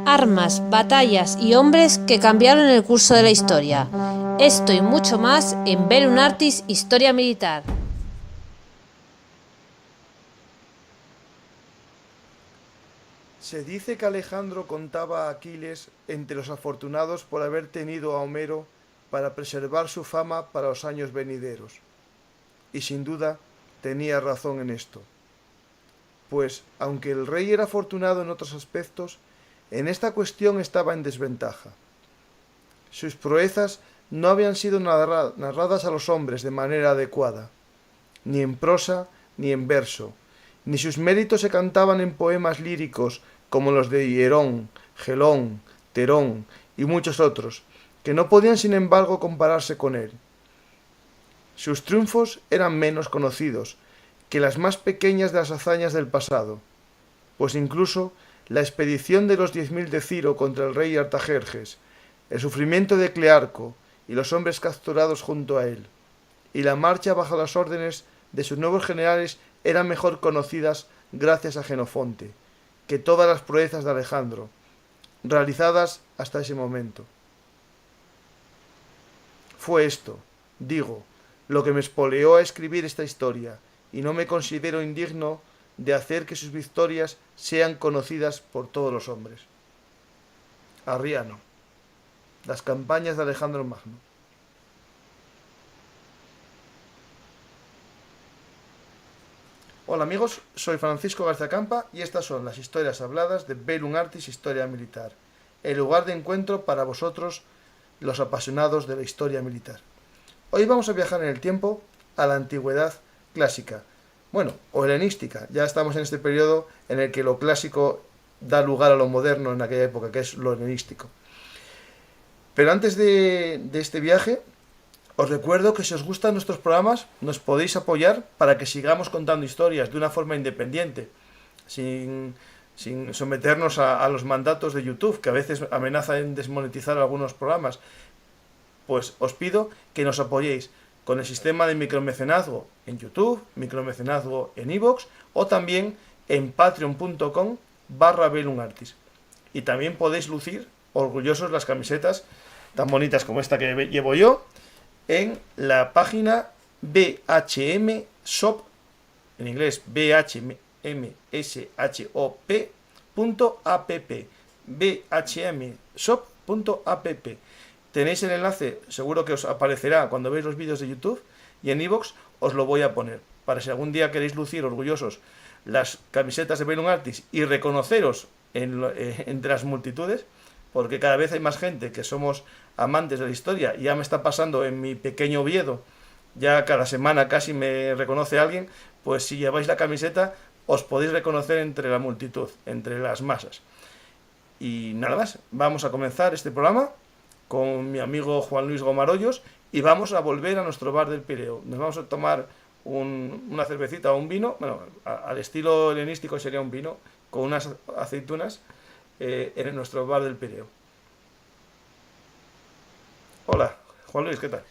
armas, batallas y hombres que cambiaron el curso de la historia. Esto y mucho más en Bellum Artis Historia Militar. Se dice que Alejandro contaba a Aquiles entre los afortunados por haber tenido a Homero para preservar su fama para los años venideros. Y sin duda tenía razón en esto. Pues, aunque el rey era afortunado en otros aspectos, en esta cuestión estaba en desventaja. Sus proezas no habían sido narradas a los hombres de manera adecuada, ni en prosa ni en verso, ni sus méritos se cantaban en poemas líricos como los de Hierón, Gelón, Terón y muchos otros, que no podían sin embargo compararse con él. Sus triunfos eran menos conocidos que las más pequeñas de las hazañas del pasado, pues incluso la expedición de los 10.000 de Ciro contra el rey Artajerjes, el sufrimiento de Clearco y los hombres capturados junto a él, y la marcha bajo las órdenes de sus nuevos generales eran mejor conocidas gracias a Jenofonte, que todas las proezas de Alejandro, realizadas hasta ese momento. Fue esto, digo, lo que me espoleó a escribir esta historia, y no me considero indigno de hacer que sus victorias sean conocidas por todos los hombres. Arriano. Las campañas de Alejandro Magno. Hola amigos, soy Francisco García Campa y estas son las historias habladas de Bellum Artis Historia Militar, el lugar de encuentro para vosotros, los apasionados de la historia militar. Hoy vamos a viajar en el tiempo a la antigüedad clásica, bueno, o helenística. Ya estamos en este periodo en el que lo clásico da lugar a lo moderno en aquella época, que es lo helenístico. Pero antes de este viaje, os recuerdo que si os gustan nuestros programas, nos podéis apoyar para que sigamos contando historias de una forma independiente, sin someternos a los mandatos de YouTube, que a veces amenazan desmonetizar algunos programas. Pues os pido que nos apoyéis con el sistema de micromecenazgo en YouTube, micromecenazgo en iVoox o también en patreon.com/bellumartis. Y también podéis lucir orgullosos las camisetas tan bonitas como esta que llevo yo en la página BHM Shop, en inglés bhmshop.app, bhmshop.app. Tenéis el enlace, seguro que os aparecerá cuando veis los vídeos de YouTube, y en iVoox os lo voy a poner, para si algún día queréis lucir orgullosos las camisetas de Bellum Artis y reconoceros entre las multitudes, porque cada vez hay más gente que somos amantes de la historia, y ya me está pasando en mi pequeño Oviedo, ya cada semana casi me reconoce alguien. Pues si lleváis la camiseta os podéis reconocer entre la multitud, entre las masas. Y nada más, vamos a comenzar este programa con mi amigo Juan Luis Gomarollos y vamos a volver a nuestro bar del Pireo. Nos vamos a tomar una cervecita o un vino, bueno, al estilo helenístico sería un vino, con unas aceitunas en nuestro bar del Pireo. Hola, Juan Luis, ¿qué tal?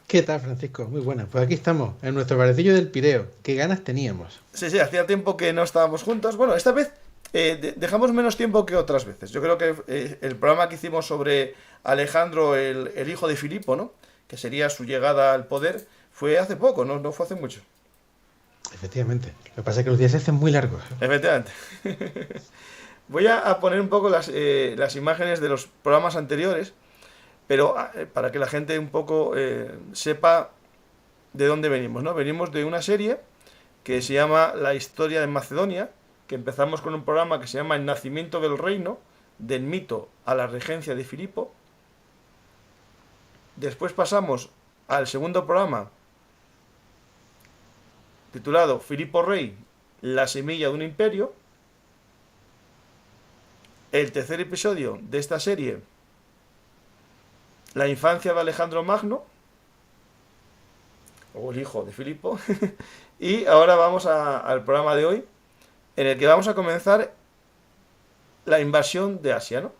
¿Qué tal, Francisco? Muy buena. Pues aquí estamos, en nuestro barecillo del Pireo. ¿Qué ganas teníamos? Sí, hacía tiempo que no estábamos juntos. Bueno, esta vez dejamos menos tiempo que otras veces. Yo creo que el programa que hicimos sobre Alejandro, el hijo de Filipo, ¿no?, que sería su llegada al poder, fue hace poco, no fue hace mucho. Efectivamente. Lo que pasa es que los días se hacen muy largos. Efectivamente. Voy a poner un poco las imágenes de los programas anteriores, pero para que la gente un poco sepa de dónde venimos, ¿no? Venimos de una serie que se llama La historia de Macedonia, que empezamos con un programa que se llama El nacimiento del reino, del mito a la regencia de Filipo. Después pasamos al segundo programa, titulado Filipo Rey, la semilla de un imperio. El tercer episodio de esta serie, la infancia de Alejandro Magno, o el hijo de Filipo. Y ahora vamos al programa de hoy, en el que vamos a comenzar la invasión de Asia, ¿no?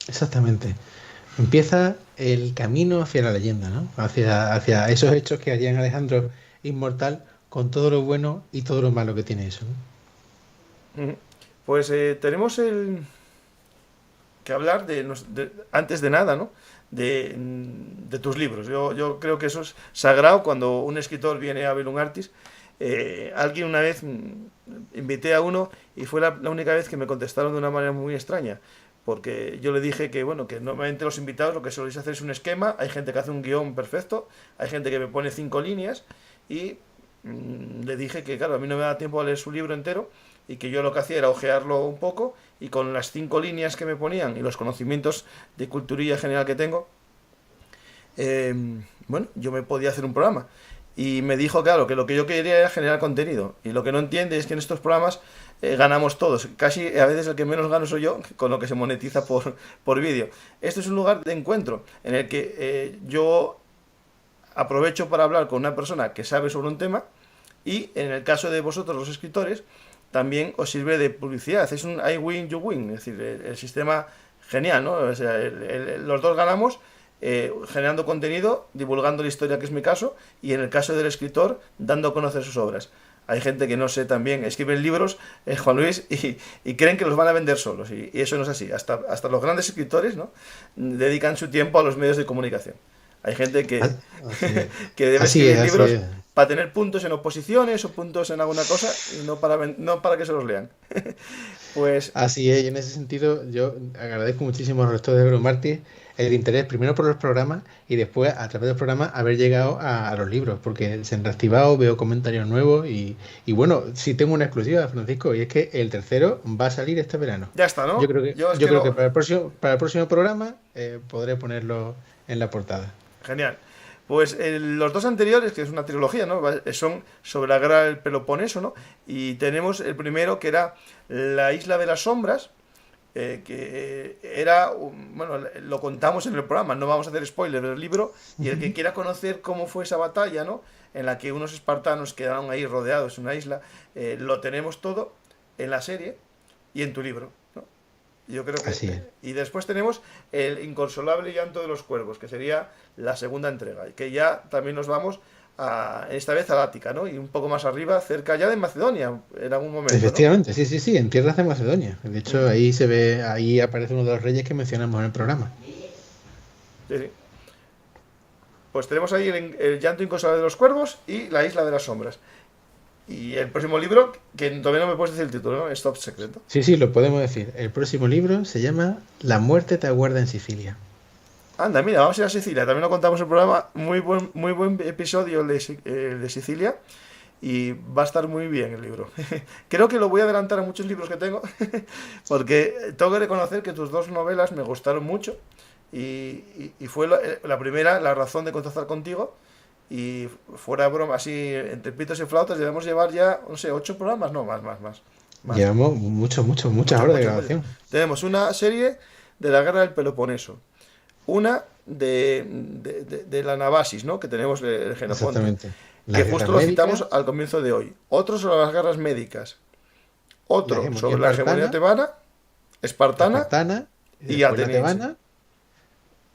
Exactamente. Empieza el camino hacia la leyenda, ¿no? Hacia esos hechos que harían a Alejandro inmortal, con todo lo bueno y todo lo malo que tiene eso, ¿no? Pues tenemos el que hablar antes de nada, ¿no? De tus libros. Yo creo que eso es sagrado cuando un escritor viene a Bellum Artis. Alguien una vez invité a uno y fue la única vez que me contestaron de una manera muy extraña, porque yo le dije que bueno, que normalmente los invitados lo que soléis hacer es un esquema, hay gente que hace un guión perfecto, hay gente que me pone 5 líneas y le dije que claro, a mí no me da tiempo a leer su libro entero y que yo lo que hacía era ojearlo un poco y con las 5 líneas que me ponían y los conocimientos de culturilla general que tengo, bueno, yo me podía hacer un programa. Y me dijo, claro, que lo que yo quería era generar contenido. Y lo que no entiende es que en estos programas ganamos todos. Casi a veces el que menos gano soy yo, con lo que se monetiza por vídeo. Esto es un lugar de encuentro en el que yo aprovecho para hablar con una persona que sabe sobre un tema y en el caso de vosotros los escritores también os sirve de publicidad. Es un I win, you win. Es decir, el sistema genial, ¿no? O sea, los dos ganamos. Generando contenido, divulgando la historia, que es mi caso, y en el caso del escritor, dando a conocer sus obras. Hay gente que no sé también, escriben libros, Juan Luis, y creen que los van a vender solos, y eso no es así. Hasta los grandes escritores, ¿no? Dedican su tiempo a los medios de comunicación. Hay gente que debe escribir libros para tener puntos en oposiciones o puntos en alguna cosa y no para que se los lean. Pues así es, y en ese sentido yo agradezco muchísimo al resto de Bellum Artis el interés primero por los programas y después a través del programa haber llegado a los libros, porque se han reactivado, veo comentarios nuevos y bueno, sí tengo una exclusiva, Francisco, y es que el tercero va a salir este verano. Ya está, ¿no? Yo creo que para el próximo programa podré ponerlo en la portada. Genial. Pues los dos anteriores, que es una trilogía, ¿no? Son sobre la guerra del Peloponeso, ¿no? Y tenemos el primero que era La Isla de las Sombras, que era, bueno, lo contamos en el programa, no vamos a hacer spoiler del libro, y el que quiera conocer cómo fue esa batalla, ¿no? En la que unos espartanos quedaron ahí rodeados en una isla, lo tenemos todo en la serie y en tu libro, ¿no? Yo creo que así es. Y después tenemos El inconsolable llanto de los cuervos, que sería la segunda entrega, y que ya también nos vamos esta vez a Ática, ¿no? Y un poco más arriba, cerca ya de Macedonia, en algún momento, Efectivamente, ¿no? sí, en tierras de Macedonia. De hecho, ahí se ve, ahí aparece uno de los reyes que mencionamos en el programa. Sí. Pues tenemos ahí el llanto inconsolable de los cuervos y La isla de las sombras. Y el próximo libro, que todavía no me puedes decir el título, ¿no? Es top secreto. Sí, lo podemos decir. El próximo libro se llama La muerte te aguarda en Sicilia. Anda, mira, vamos a ir a Sicilia. También lo contamos en el programa. Muy buen episodio el de Sicilia. Y va a estar muy bien el libro. Creo que lo voy a adelantar a muchos libros que tengo. Porque tengo que reconocer que tus dos novelas me gustaron mucho. Y fue la primera, La razón de contactar contigo. Y fuera de broma, así, entre pitos y flautas, debemos llevar ya, no sé, 8 programas. No, más. Llevamos muchas horas de grabación. Tenemos una serie de la guerra del Peloponeso. Una de la Anabasis, ¿no? Que tenemos el Genofonte. Exactamente. Que justo lo citamos al comienzo de hoy. Otro sobre las guerras médicas. Otro sobre la hegemonía tebana, espartana y ateniense.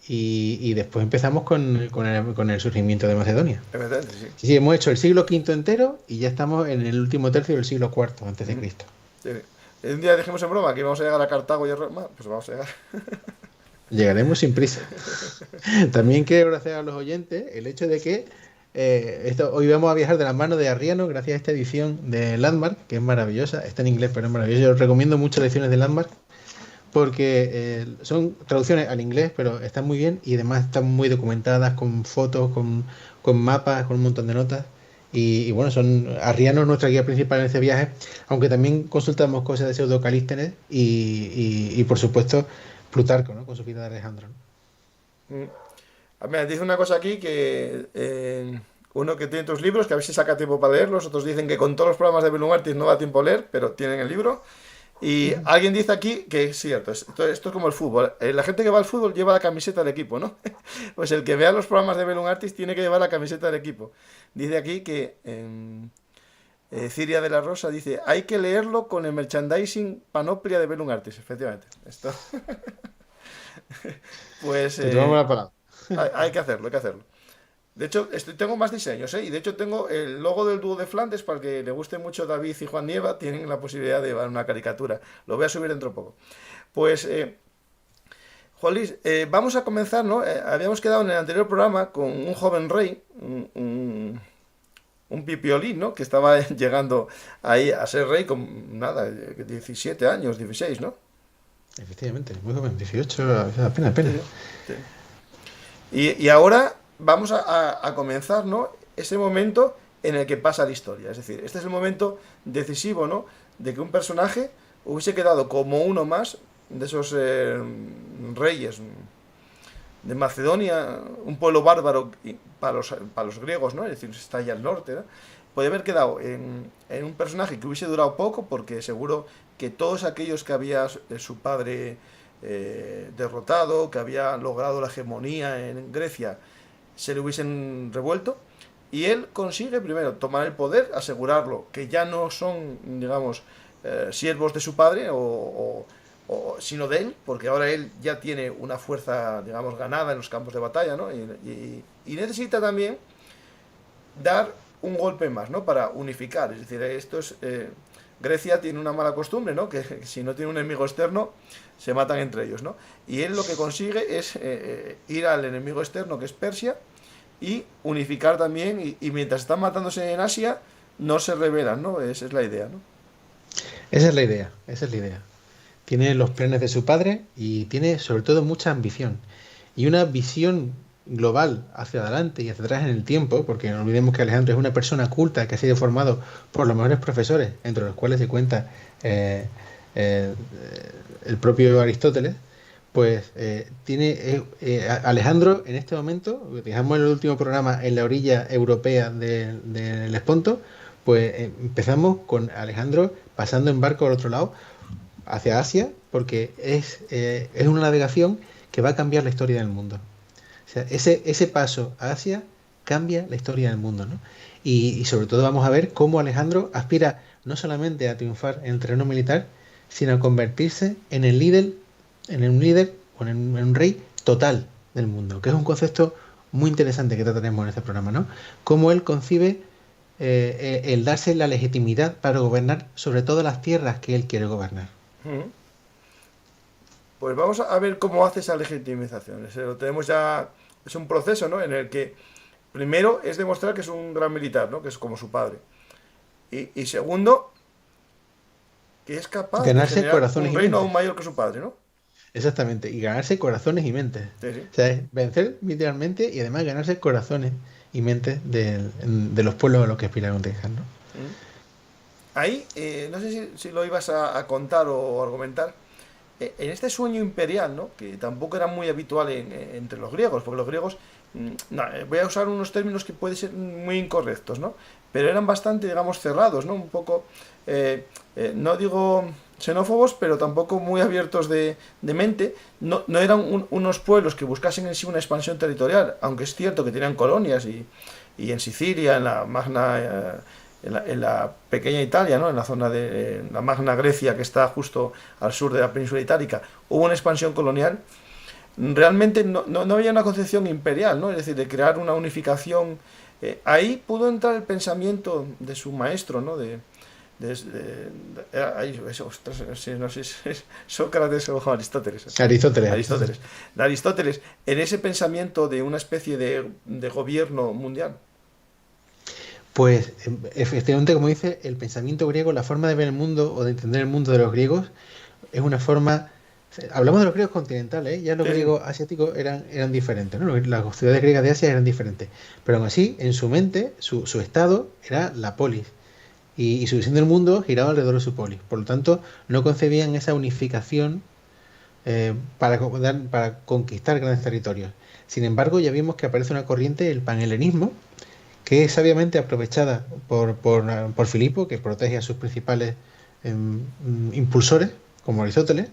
Y después empezamos con el surgimiento de Macedonia. Sí. Sí, hemos hecho el siglo V entero y ya estamos en el último tercio del siglo IV antes de Cristo. Sí. Un día dejemos en broma que vamos a llegar a Cartago y a Roma, pues vamos a llegar. Llegaremos sin prisa. También quiero agradecer a los oyentes el hecho de que hoy vamos a viajar de la mano de Arriano gracias a esta edición de Landmark, que es maravillosa. Está en inglés, pero es maravillosa. Yo os recomiendo mucho las ediciones de Landmark porque son traducciones al inglés, pero están muy bien y además están muy documentadas con fotos, con mapas, con un montón de notas. Y bueno, Arriano es nuestra guía principal en este viaje, aunque también consultamos cosas de Pseudo Calístenes y por supuesto Plutarco, ¿no? Con su vida de Alejandro, ¿no? Mira, dice una cosa aquí que uno que tiene tus libros, que a ver si saca tiempo para leerlos, otros dicen que con todos los programas de Bellum Artis no da tiempo a leer, pero tienen el libro. Y alguien dice aquí que es cierto, esto es como el fútbol. La gente que va al fútbol lleva la camiseta del equipo, ¿no? Pues el que vea los programas de Bellum Artis tiene que llevar la camiseta del equipo. Dice aquí que Ciria de la Rosa dice, hay que leerlo con el merchandising panoplia de Bellum Artis, efectivamente. Esto. Pues te tomamos la palabra. hay que hacerlo. De hecho, tengo más diseños, ¿eh? Y de hecho tengo el logo del dúo de Flandes, para el que le guste mucho David y Juan Nieva, tienen la posibilidad de llevar una caricatura. Lo voy a subir dentro de poco. Pues Juan Luis, vamos a comenzar, ¿no? Habíamos quedado en el anterior programa con un joven rey, un pipiolín, ¿no? Que estaba llegando ahí a ser rey con, nada, 17 años, 16, ¿no? Efectivamente, muy joven, 18, apenas. Sí, sí. Y ahora vamos a comenzar, ¿no? Ese momento en el que pasa la historia. Es decir, este es el momento decisivo, ¿no? De que un personaje hubiese quedado como uno más de esos reyes de Macedonia, un pueblo bárbaro para los griegos, ¿no? Es decir, está allá al norte, ¿no? Puede haber quedado en un personaje que hubiese durado poco, porque seguro que todos aquellos que había su padre derrotado, que había logrado la hegemonía en Grecia, se le hubiesen revuelto. Y él consigue primero tomar el poder, asegurarlo, que ya no son, digamos, siervos de su padre, sino de él, porque ahora él ya tiene una fuerza, digamos, ganada en los campos de batalla, ¿no? Y necesita también dar un golpe más, ¿no? Para unificar. Es decir, esto es... Grecia tiene una mala costumbre, ¿no? Que si no tiene un enemigo externo, se matan entre ellos, ¿no? Y él lo que consigue es ir al enemigo externo, que es Persia, y unificar también, y mientras están matándose en Asia, no se rebelan, ¿no? Esa es la idea, ¿no? Esa es la idea, esa es la idea. Tiene los planes de su padre y tiene sobre todo mucha ambición y una visión global hacia adelante y hacia atrás en el tiempo, porque no olvidemos que Alejandro es una persona culta que ha sido formado por los mejores profesores, entre los cuales se cuenta el propio Aristóteles. Pues Alejandro en este momento, dejamos el último programa en la orilla europea del Esponto, pues empezamos con Alejandro pasando en barco al otro lado hacia Asia, porque es una navegación que va a cambiar la historia del mundo. O sea, ese paso a Asia cambia la historia del mundo, ¿no? Y sobre todo vamos a ver cómo Alejandro aspira no solamente a triunfar en el terreno militar, sino a convertirse en un líder o en un rey total del mundo, que es un concepto muy interesante que trataremos en este programa, ¿no? Cómo él concibe el darse la legitimidad para gobernar sobre todo las tierras que él quiere gobernar. Pues vamos a ver cómo hace esa legitimización. Lo tenemos ya, es un proceso, ¿no? En el que primero es demostrar que es un gran militar, ¿no? Que es como su padre. Y segundo, que es capaz ganarse de generar corazones un y reino mentes. aún mayor que su padre, ¿no? Exactamente, y ganarse corazones y mentes. Sí, sí. O sea, es vencer militarmente y además ganarse corazones y mentes de los pueblos a los que aspira a conquistar, ¿no? Ahí, no sé si lo ibas a contar o argumentar, en este sueño imperial, ¿no? Que tampoco era muy habitual entre los griegos, porque los griegos, voy a usar unos términos que pueden ser muy incorrectos, ¿no? Pero eran bastante, digamos, cerrados, ¿no? Un poco, no digo xenófobos, pero tampoco muy abiertos de mente. No eran unos pueblos que buscasen en sí una expansión territorial, aunque es cierto que tenían colonias y en Sicilia, en la Magna... en la pequeña Italia, ¿no? En la zona de la Magna Grecia, que está justo al sur de la península itálica, hubo una expansión colonial. Realmente no había una concepción imperial, ¿no? Es decir, de crear una unificación. Ahí pudo entrar el pensamiento de su maestro, ¿no? No sé si es Sócrates o Aristóteles. Aristóteles. De Aristóteles, en ese pensamiento de una especie de gobierno mundial. Pues efectivamente, como dice, el pensamiento griego, la forma de ver el mundo o de entender el mundo de los griegos es una forma... Hablamos de los griegos continentales, ya los griegos asiáticos eran diferentes, ¿no? Las ciudades griegas de Asia eran diferentes, pero aún así, en su mente, su estado era la polis, y su visión del mundo giraba alrededor de su polis. Por lo tanto, no concebían esa unificación para conquistar grandes territorios. Sin embargo, ya vimos que aparece una corriente, el panhelenismo, que es sabiamente aprovechada por Filipo, que protege a sus principales impulsores, como Aristóteles,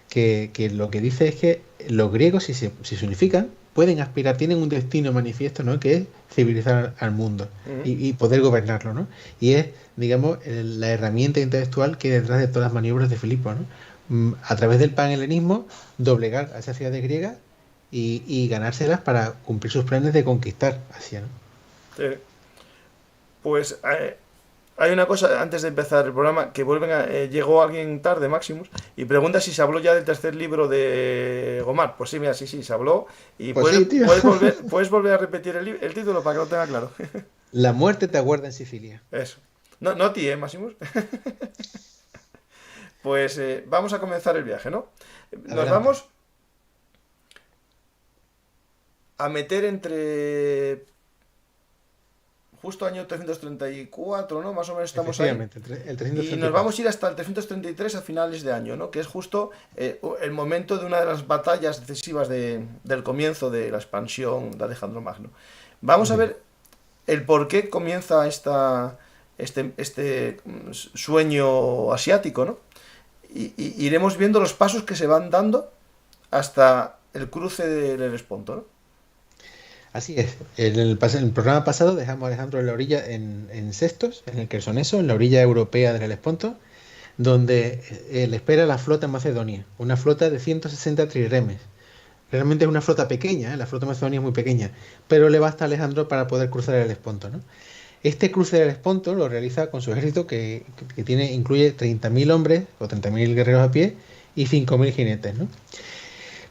que lo que dice es que los griegos, si se unifican, pueden aspirar, tienen un destino manifiesto, ¿no? Que es civilizar al mundo y poder gobernarlo, ¿no? Y es, digamos, la herramienta intelectual que hay detrás de todas las maniobras de Filipo, ¿no? A través del panhelenismo, doblegar a esas ciudades griegas y ganárselas para cumplir sus planes de conquistar Asia, ¿no? Pues Hay una cosa antes de empezar el programa que llegó alguien tarde, Maximus, y pregunta si se habló ya del tercer libro de Gomar. Pues sí, mira, sí, se habló. Y Pues sí, tío. puedes volver a repetir el título para que lo tenga claro. La muerte te aguarda en Sicilia. Eso. No, no a ti, Maximus. Pues vamos a comenzar el viaje, ¿no? Nos Adelante. vamos a meter entre justo año 334, ¿no? Más o menos estamos ahí. Efectivamente, el Y 334. nos vamos a ir hasta el 333 a finales de año, ¿no? Que es justo el momento de una de las batallas decisivas del comienzo de la expansión de Alejandro Magno. Vamos a ver el por qué comienza este sueño asiático, ¿no? Y iremos viendo los pasos que se van dando hasta el cruce del Helesponto, ¿no? Así es. En el programa pasado dejamos a Alejandro en la orilla, en Sestos, en el Quersoneso, en la orilla europea del Helesponto, donde le espera la flota macedonia, una flota de 160 triremes. Realmente es una flota pequeña, la flota macedonia es muy pequeña, pero le basta a Alejandro para poder cruzar el Helesponto, ¿no? Este cruce del Helesponto lo realiza con su ejército que incluye 30.000 hombres o 30.000 guerreros a pie y 5.000 jinetes, ¿no?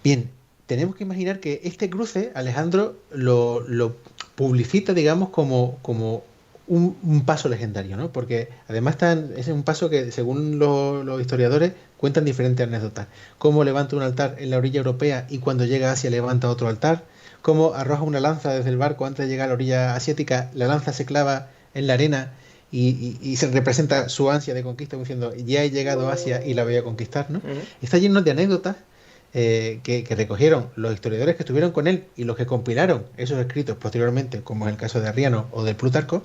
Bien, tenemos que imaginar que este cruce Alejandro lo publicita, digamos, como un paso legendario, ¿no? Porque además es un paso que, según los historiadores, cuentan diferentes anécdotas. Cómo levanta un altar en la orilla europea y cuando llega a Asia levanta otro altar. Cómo arroja una lanza desde el barco antes de llegar a la orilla asiática, la lanza se clava en la arena y se representa su ansia de conquista, diciendo, ya he llegado a Asia y la voy a conquistar, ¿no? Está lleno de anécdotas que recogieron los historiadores que estuvieron con él y los que compilaron esos escritos posteriormente, como es el caso de Arriano o de Plutarco,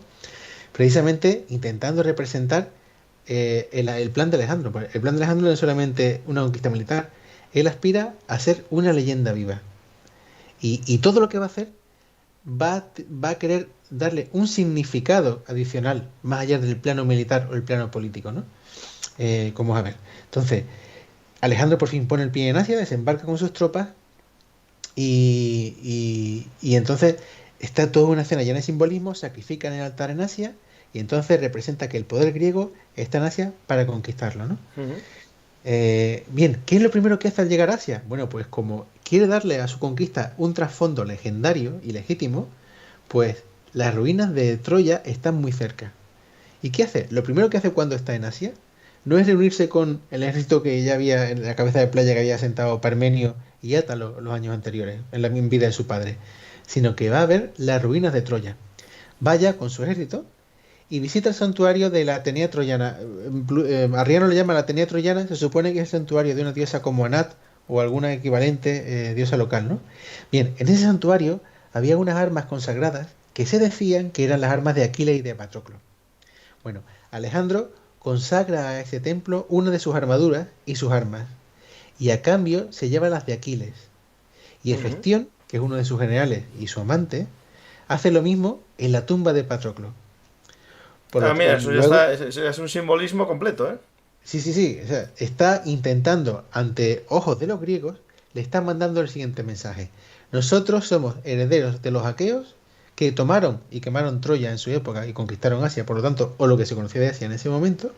precisamente intentando representar el plan de Alejandro. El plan de Alejandro no es solamente una conquista militar, él aspira a ser una leyenda viva. Y todo lo que va a hacer va a querer darle un significado adicional, más allá del plano militar o el plano político, ¿no? Como a ver. Entonces, Alejandro por fin pone el pie en Asia, desembarca con sus tropas y entonces está toda una escena llena de simbolismo, sacrifican el altar en Asia y entonces representa que el poder griego está en Asia para conquistarlo, ¿no? Bien, ¿qué es lo primero que hace al llegar a Asia? Bueno, pues como quiere darle a su conquista un trasfondo legendario y legítimo, pues las ruinas de Troya están muy cerca. ¿Y qué hace? Lo primero que hace cuando está en Asia no es reunirse con el ejército que ya había en la cabeza de playa que había sentado Parmenio y Átalo los años anteriores, en la vida de su padre, sino que va a ver las ruinas de Troya. Vaya con su ejército y visita el santuario de la Atenea Troyana. Arriano le llama la Atenea Troyana, se supone que es el santuario de una diosa como Anat o alguna equivalente diosa local, ¿no? Bien, en ese santuario había unas armas consagradas que se decían que eran las armas de Aquiles y de Patroclo. Bueno, Alejandro consagra a ese templo una de sus armaduras y sus armas, y a cambio se lleva las de Aquiles. Y Hefestión, que es uno de sus generales y su amante, hace lo mismo en la tumba de Patroclo. Mira, eso luego, ya está, es un simbolismo completo, ¿eh? Sí. O sea, está intentando, ante ojos de los griegos, le está mandando el siguiente mensaje. Nosotros somos herederos de los aqueos que tomaron y quemaron Troya en su época y conquistaron Asia, por lo tanto, o lo que se conocía de Asia en ese momento,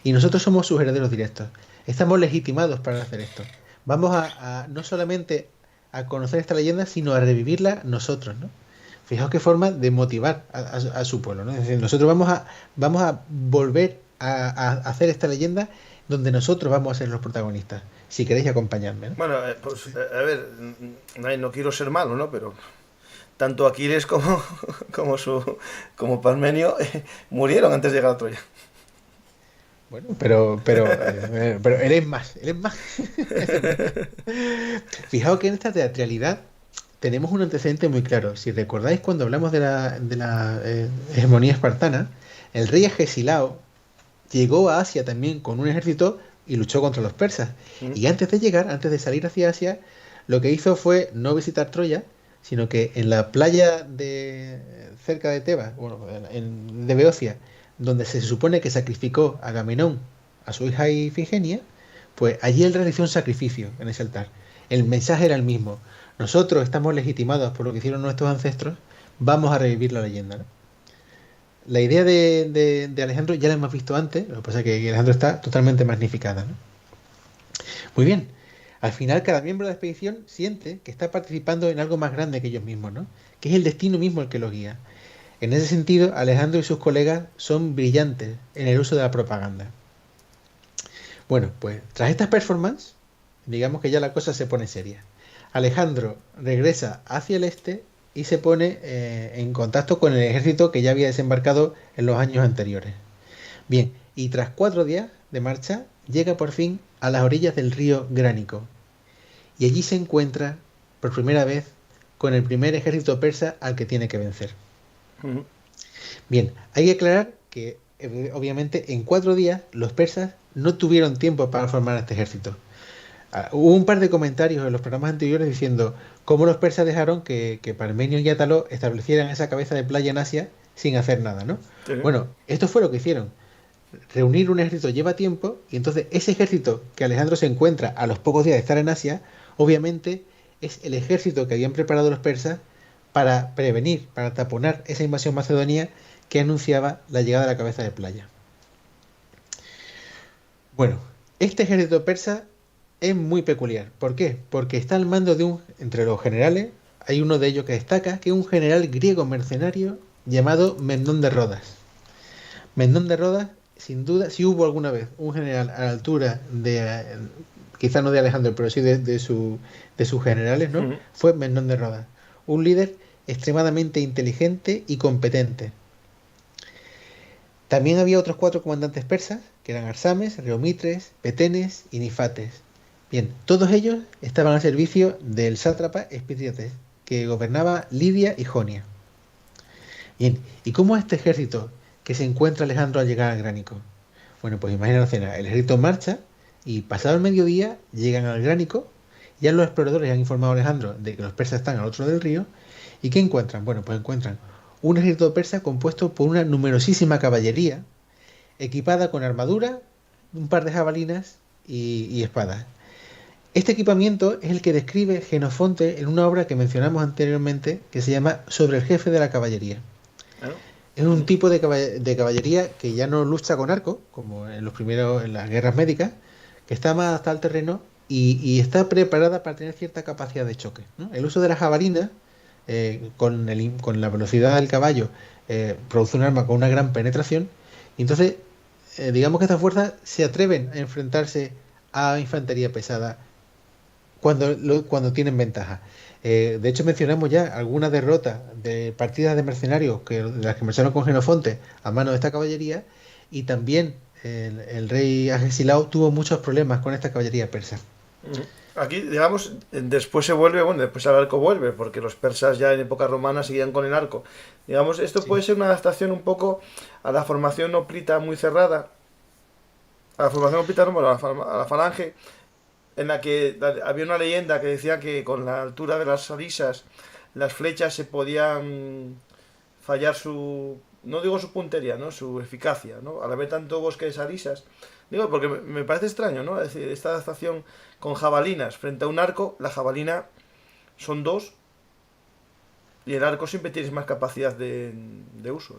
y nosotros somos sus herederos directos. Estamos legitimados para hacer esto. Vamos a no solamente a conocer esta leyenda, sino a revivirla nosotros, ¿no? Fijaos qué forma de motivar a su pueblo, ¿no? Es decir, nosotros vamos a volver a hacer esta leyenda donde nosotros vamos a ser los protagonistas. Si queréis acompañarme, ¿no? Bueno, pues a ver, no quiero ser malo, ¿no? Pero tanto Aquiles como Parmenio murieron antes de llegar a Troya. Bueno, pero él es más. Fijaos que en esta teatralidad tenemos un antecedente muy claro. Si recordáis cuando hablamos de la hegemonía espartana, el rey Agesilao llegó a Asia también con un ejército y luchó contra los persas. Y antes de salir hacia Asia, lo que hizo fue no visitar Troya, sino que en la playa cerca de Tebas, de Beocia, donde se supone que sacrificó a Agamenón a su hija Ifigenia, pues allí él realizó un sacrificio en ese altar. El mensaje era el mismo. Nosotros estamos legitimados por lo que hicieron nuestros ancestros, vamos a revivir la leyenda, ¿no? la idea de Alejandro ya la hemos visto antes, lo que pasa es que Alejandro está totalmente magnificada, ¿no? Muy bien. Al final, cada miembro de la expedición siente que está participando en algo más grande que ellos mismos, ¿no? Que es el destino mismo el que los guía. En ese sentido, Alejandro y sus colegas son brillantes en el uso de la propaganda. Bueno, pues tras estas performances, digamos que ya la cosa se pone seria. Alejandro regresa hacia el este y se pone en contacto con el ejército que ya había desembarcado en los años anteriores. Bien, y tras 4 días de marcha, llega por fin a las orillas del río Gránico. Y allí se encuentra, por primera vez, con el primer ejército persa al que tiene que vencer. Ujú. Bien, hay que aclarar que, obviamente, en 4 días los persas no tuvieron tiempo para formar este ejército. Hubo un par de comentarios en los programas anteriores diciendo cómo los persas dejaron que Parmenio y Átalo establecieran esa cabeza de playa en Asia sin hacer nada, ¿no? Sí. Bueno, esto fue lo que hicieron. Reunir un ejército lleva tiempo y entonces ese ejército que Alejandro se encuentra a los pocos días de estar en Asia, obviamente es el ejército que habían preparado los persas para prevenir, para taponar esa invasión macedonia que anunciaba la llegada de la cabeza de playa. Bueno, este ejército persa es muy peculiar. ¿Por qué? Porque está al mando de entre los generales, hay uno de ellos que destaca, que es un general griego mercenario llamado Memnón de Rodas. Memnón de Rodas, sin duda, si hubo alguna vez un general a la altura de, quizá no de Alejandro, pero sí de sus generales, ¿no? Ujú. Fue Memnón de Rodas. Un líder extremadamente inteligente y competente. También había otros 4 comandantes persas, que eran Arsames, Reomitres, Petenes y Nifates. Bien, todos ellos estaban al servicio del sátrapa Espítriates, que gobernaba Lidia y Jonia. Bien, ¿y cómo es este ejército que se encuentra Alejandro al llegar al Gránico? Bueno, pues imagina la escena, el ejército marcha y pasado el mediodía llegan al Gránico, ya los exploradores han informado a Alejandro de que los persas están al otro lado del río, ¿y qué encuentran? Bueno, pues encuentran un ejército persa compuesto por una numerosísima caballería, equipada con armadura, un par de jabalinas y espadas. Este equipamiento es el que describe Jenofonte en una obra que mencionamos anteriormente, que se llama Sobre el jefe de la caballería. Claro. Es un tipo de caballería que ya no lucha con arco, como en las guerras médicas, que está más adaptada al terreno y está preparada para tener cierta capacidad de choque, ¿no? El uso de la jabalina, con la velocidad del caballo, produce un arma con una gran penetración, y entonces digamos que estas fuerzas se atreven a enfrentarse a infantería pesada cuando tienen ventaja. De hecho, mencionamos ya algunas derrotas de partidas de mercenarios de las que marcharon con Jenofonte a mano de esta caballería, y también el rey Agesilao tuvo muchos problemas con esta caballería persa. Ujú. Aquí, digamos, después se vuelve, bueno, después el arco vuelve, porque los persas ya en época romana seguían con el arco. Digamos, esto Sí. puede ser una adaptación un poco a la formación hoplita muy cerrada, a la formación hoplita, no, bueno, a la falange, en la que había una leyenda que decía que con la altura de las arisas las flechas se podían fallar no digo su puntería, ¿no? Su eficacia, ¿no? Al haber tanto bosque de arisas. Digo, porque me parece extraño, ¿no? Es decir, esta adaptación con jabalinas frente a un arco, la jabalina son 2 y el arco siempre tienes más capacidad de uso.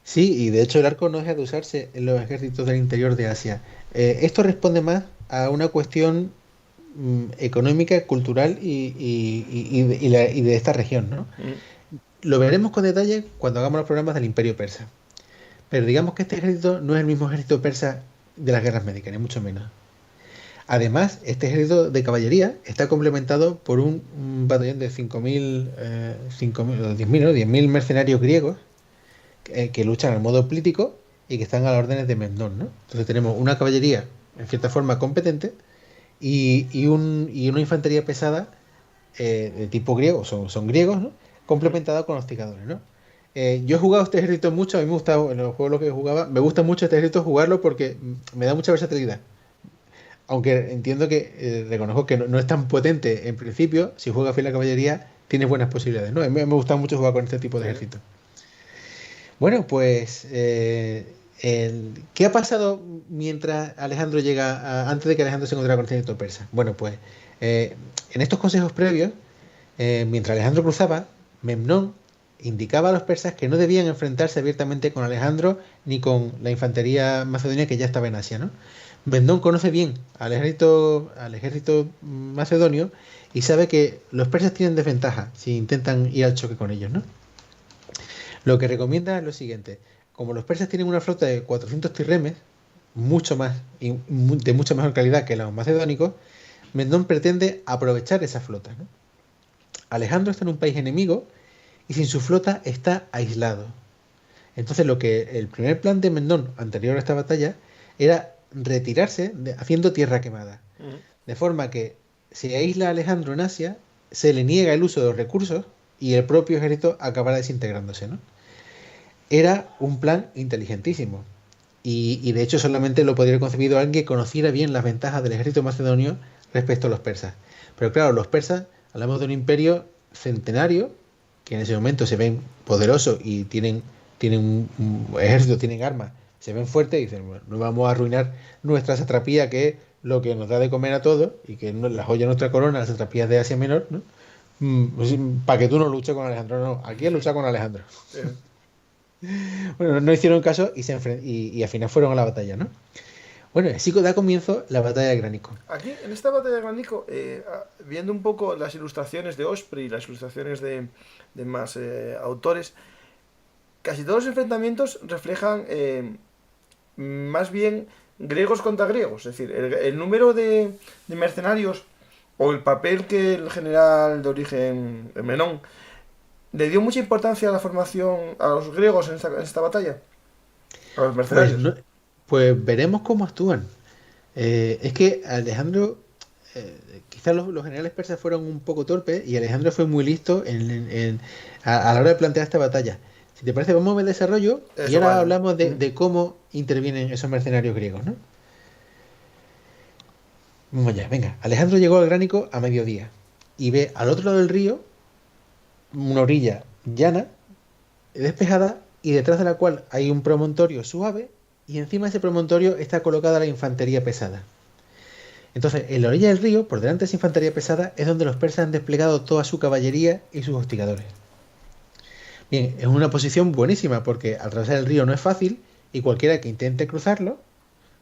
Sí, y de hecho el arco no deja de usarse en los ejércitos del interior de Asia. Esto responde más a una cuestión económica, cultural y de esta región, ¿no? Mm. Lo veremos con detalle cuando hagamos los programas del Imperio Persa. Pero digamos que este ejército no es el mismo ejército persa de las guerras médicas, ni mucho menos. Además, este ejército de caballería está complementado por un batallón de 5.000, 5.000 o 10.000, ¿no? 10.000 mercenarios griegos que luchan al modo político y que están a las órdenes de Memnón, ¿no? Entonces tenemos una caballería, en cierta forma, competente y una infantería pesada de tipo griego, son griegos, ¿no? Complementada con hostigadores, ¿no? Yo he jugado este ejército mucho, a mí me gusta, en los juegos que jugaba, me gusta mucho este ejército jugarlo porque me da mucha versatilidad. Aunque entiendo que, reconozco que no es tan potente en principio, si juegas fiel a la caballería, tienes buenas posibilidades, ¿no? A mí me gusta mucho jugar con este tipo de ejército. Bueno, pues, ¿qué ha pasado mientras Alejandro antes de que Alejandro se encontrara con el ejército persa? Bueno, pues, en estos consejos previos, mientras Alejandro cruzaba, Memnón indicaba a los persas que no debían enfrentarse abiertamente con Alejandro ni con la infantería macedonia que ya estaba en Asia, ¿no? Mendón conoce bien al ejército macedonio y sabe que los persas tienen desventaja si intentan ir al choque con ellos, ¿no? Lo que recomienda es lo siguiente: como los persas tienen una flota de 400 tirremes, mucho más y de mucha mejor calidad que los macedónicos, Mendón pretende aprovechar esa flota, ¿no? Alejandro está en un país enemigo y sin su flota está aislado. Entonces el primer plan de Mendón anterior a esta batalla era retirarse haciendo tierra quemada. De forma que si aísla a Alejandro en Asia, se le niega el uso de los recursos y el propio ejército acabará desintegrándose, ¿no? Era un plan inteligentísimo. Y de hecho solamente lo podría haber concebido alguien que conociera bien las ventajas del ejército macedonio respecto a los persas. Pero claro, los persas, hablamos de un imperio centenario, que en ese momento se ven poderosos y tienen un ejército, tienen armas, se ven fuertes y dicen, bueno, no vamos a arruinar nuestra satrapía, que es lo que nos da de comer a todos, y que es la joya de nuestra corona, las satrapías de Asia Menor, ¿no? Para que tú no luches con Alejandro, no, aquí es luchar con Alejandro. Sí. Bueno, no hicieron caso y al final fueron a la batalla, ¿no? Bueno, así da comienzo la batalla de Gránico. Aquí, en esta batalla de Gránico, viendo un poco las ilustraciones de Osprey y las ilustraciones de más autores, casi todos los enfrentamientos reflejan más bien griegos contra griegos. Es decir, el número de mercenarios o el papel que el general de origen Menón le dio mucha importancia a la formación a los griegos en esta batalla, a los mercenarios. Pues veremos cómo actúan. Es que Alejandro, quizás los generales persas fueron un poco torpes y Alejandro fue muy listo a la hora de plantear esta batalla. Si te parece, vamos a ver el desarrollo y ahora hablamos de cómo intervienen esos mercenarios griegos, ¿no? Vamos ya, venga. Alejandro llegó al Gránico a mediodía y ve al otro lado del río una orilla llana, despejada, y detrás de la cual hay un promontorio suave, y encima de ese promontorio está colocada la infantería pesada. Entonces, en la orilla del río, por delante de esa infantería pesada, es donde los persas han desplegado toda su caballería y sus hostigadores. Bien, es una posición buenísima porque atravesar el río no es fácil y cualquiera que intente cruzarlo,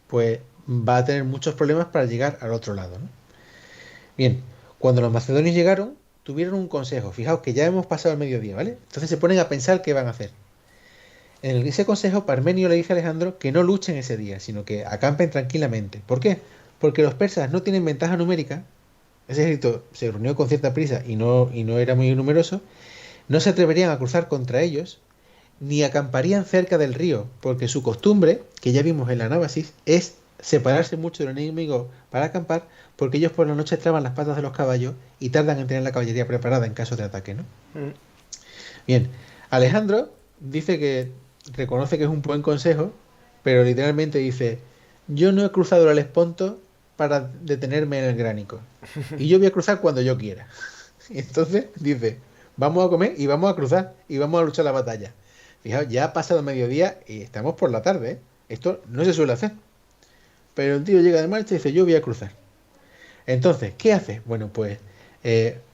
pues va a tener muchos problemas para llegar al otro lado, ¿no? Bien, cuando los macedonios llegaron, tuvieron un consejo. Fijaos que ya hemos pasado el mediodía, ¿vale? Entonces se ponen a pensar qué van a hacer. En ese consejo, Parmenio le dice a Alejandro que no luchen ese día, sino que acampen tranquilamente. ¿Por qué? Porque los persas no tienen ventaja numérica. Ese ejército se reunió con cierta prisa y no era muy numeroso. No se atreverían a cruzar contra ellos, ni acamparían cerca del río, porque su costumbre, que ya vimos en la Anábasis, es separarse mucho del enemigo para acampar, porque ellos por la noche traban las patas de los caballos y tardan en tener la caballería preparada en caso de ataque, ¿no? Bien, Alejandro dice que reconoce que es un buen consejo, pero literalmente dice: yo no he cruzado el Helesponto para detenerme en el Gránico, y yo voy a cruzar cuando yo quiera. Y entonces dice: vamos a comer y vamos a cruzar y vamos a luchar la batalla. Fijaos, ya ha pasado mediodía y estamos por la tarde, ¿eh? Esto no se suele hacer. Pero el tío llega de marcha y dice: yo voy a cruzar. Entonces, ¿qué hace? Bueno, pues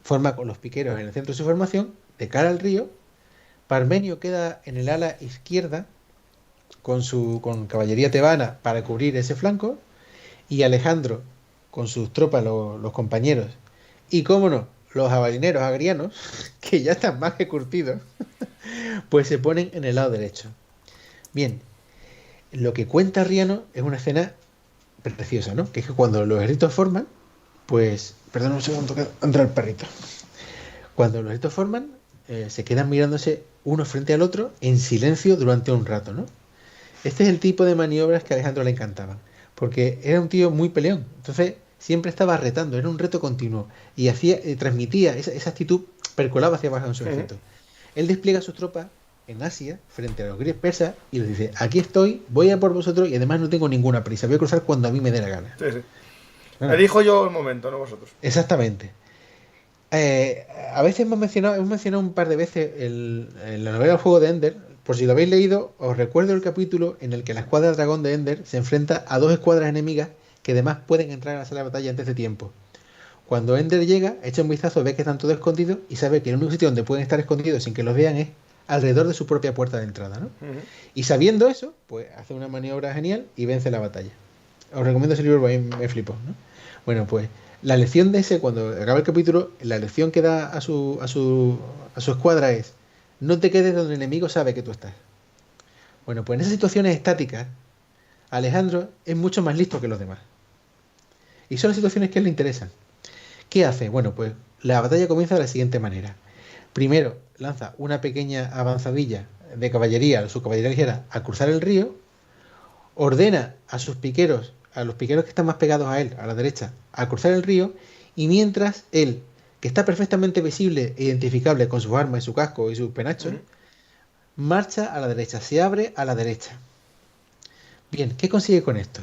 forma con los piqueros en el centro de su formación, de cara al río. Parmenio queda en el ala izquierda con caballería tebana para cubrir ese flanco, y Alejandro con sus tropas, los compañeros, y cómo no, los jabalineros agrianos, que ya están más que curtidos, pues se ponen en el lado derecho. Bien, lo que cuenta Arriano es una escena preciosa, ¿no? Que es que cuando los ejércitos forman, pues, perdón un segundo que entra el perrito. Cuando los ejércitos forman, se quedan mirándose uno frente al otro en silencio durante un rato, ¿no? Este es el tipo de maniobras que a Alejandro le encantaban, porque era un tío muy peleón, entonces siempre estaba retando, era un reto continuo, y transmitía esa actitud, percolaba hacia abajo en su ejército. Él despliega sus tropas en Asia, frente a los griegos persas, y les dice: aquí estoy, voy a por vosotros, y además no tengo ninguna prisa, voy a cruzar cuando a mí me dé la gana. Sí. Elijo yo el momento, no vosotros. Exactamente. A veces hemos mencionado un par de veces en la novela El Juego de Ender. Por si lo habéis leído, os recuerdo el capítulo en el que la escuadra dragón de Ender se enfrenta a dos escuadras enemigas que además pueden entrar a la sala de batalla antes de tiempo. Cuando Ender llega, echa un vistazo, ve que están todos escondidos y sabe que el único sitio donde pueden estar escondidos sin que los vean es alrededor de su propia puerta de entrada, ¿no? Y sabiendo eso, pues hace una maniobra genial y vence la batalla. Os recomiendo ese libro porque a mí me flipó, ¿no? Bueno, pues la lección de ese, cuando acaba el capítulo, la lección que da a su escuadra es: no te quedes donde el enemigo sabe que tú estás. Bueno, pues en esas situaciones estáticas, Alejandro es mucho más listo que los demás. Y son las situaciones que a él le interesan. ¿Qué hace? Bueno, pues la batalla comienza de la siguiente manera. Primero lanza una pequeña avanzadilla de caballería, su caballería ligera, a cruzar el río. Ordena a sus piqueros, a los piqueros que están más pegados a él, a la derecha, a cruzar el río. Y mientras él, que está perfectamente visible e identificable con sus armas y su casco y sus penachos, marcha a la derecha, se abre a la derecha. Bien, ¿qué consigue con esto?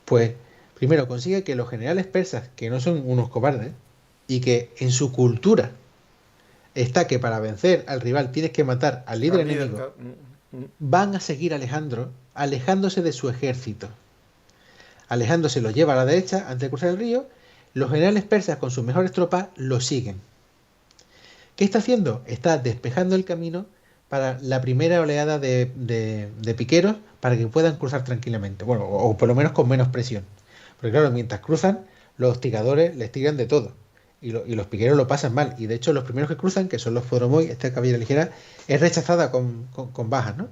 Pues primero consigue que los generales persas, que no son unos cobardes, y que en su cultura está que para vencer al rival tienes que matar al líder enemigo, van a seguir a Alejandro, alejándose de su ejército. Alejandro se lo lleva a la derecha antes de cruzar el río. Los generales persas con sus mejores tropas lo siguen. ¿Qué está haciendo? Está despejando el camino para la primera oleada de piqueros para que puedan cruzar tranquilamente. Bueno, o por lo menos con menos presión. Porque claro, mientras cruzan, los hostigadores les tiran de todo. Y los piqueros lo pasan mal. Y de hecho, los primeros que cruzan, que son los Fodromoy, esta caballería ligera, es rechazada con bajas, ¿no?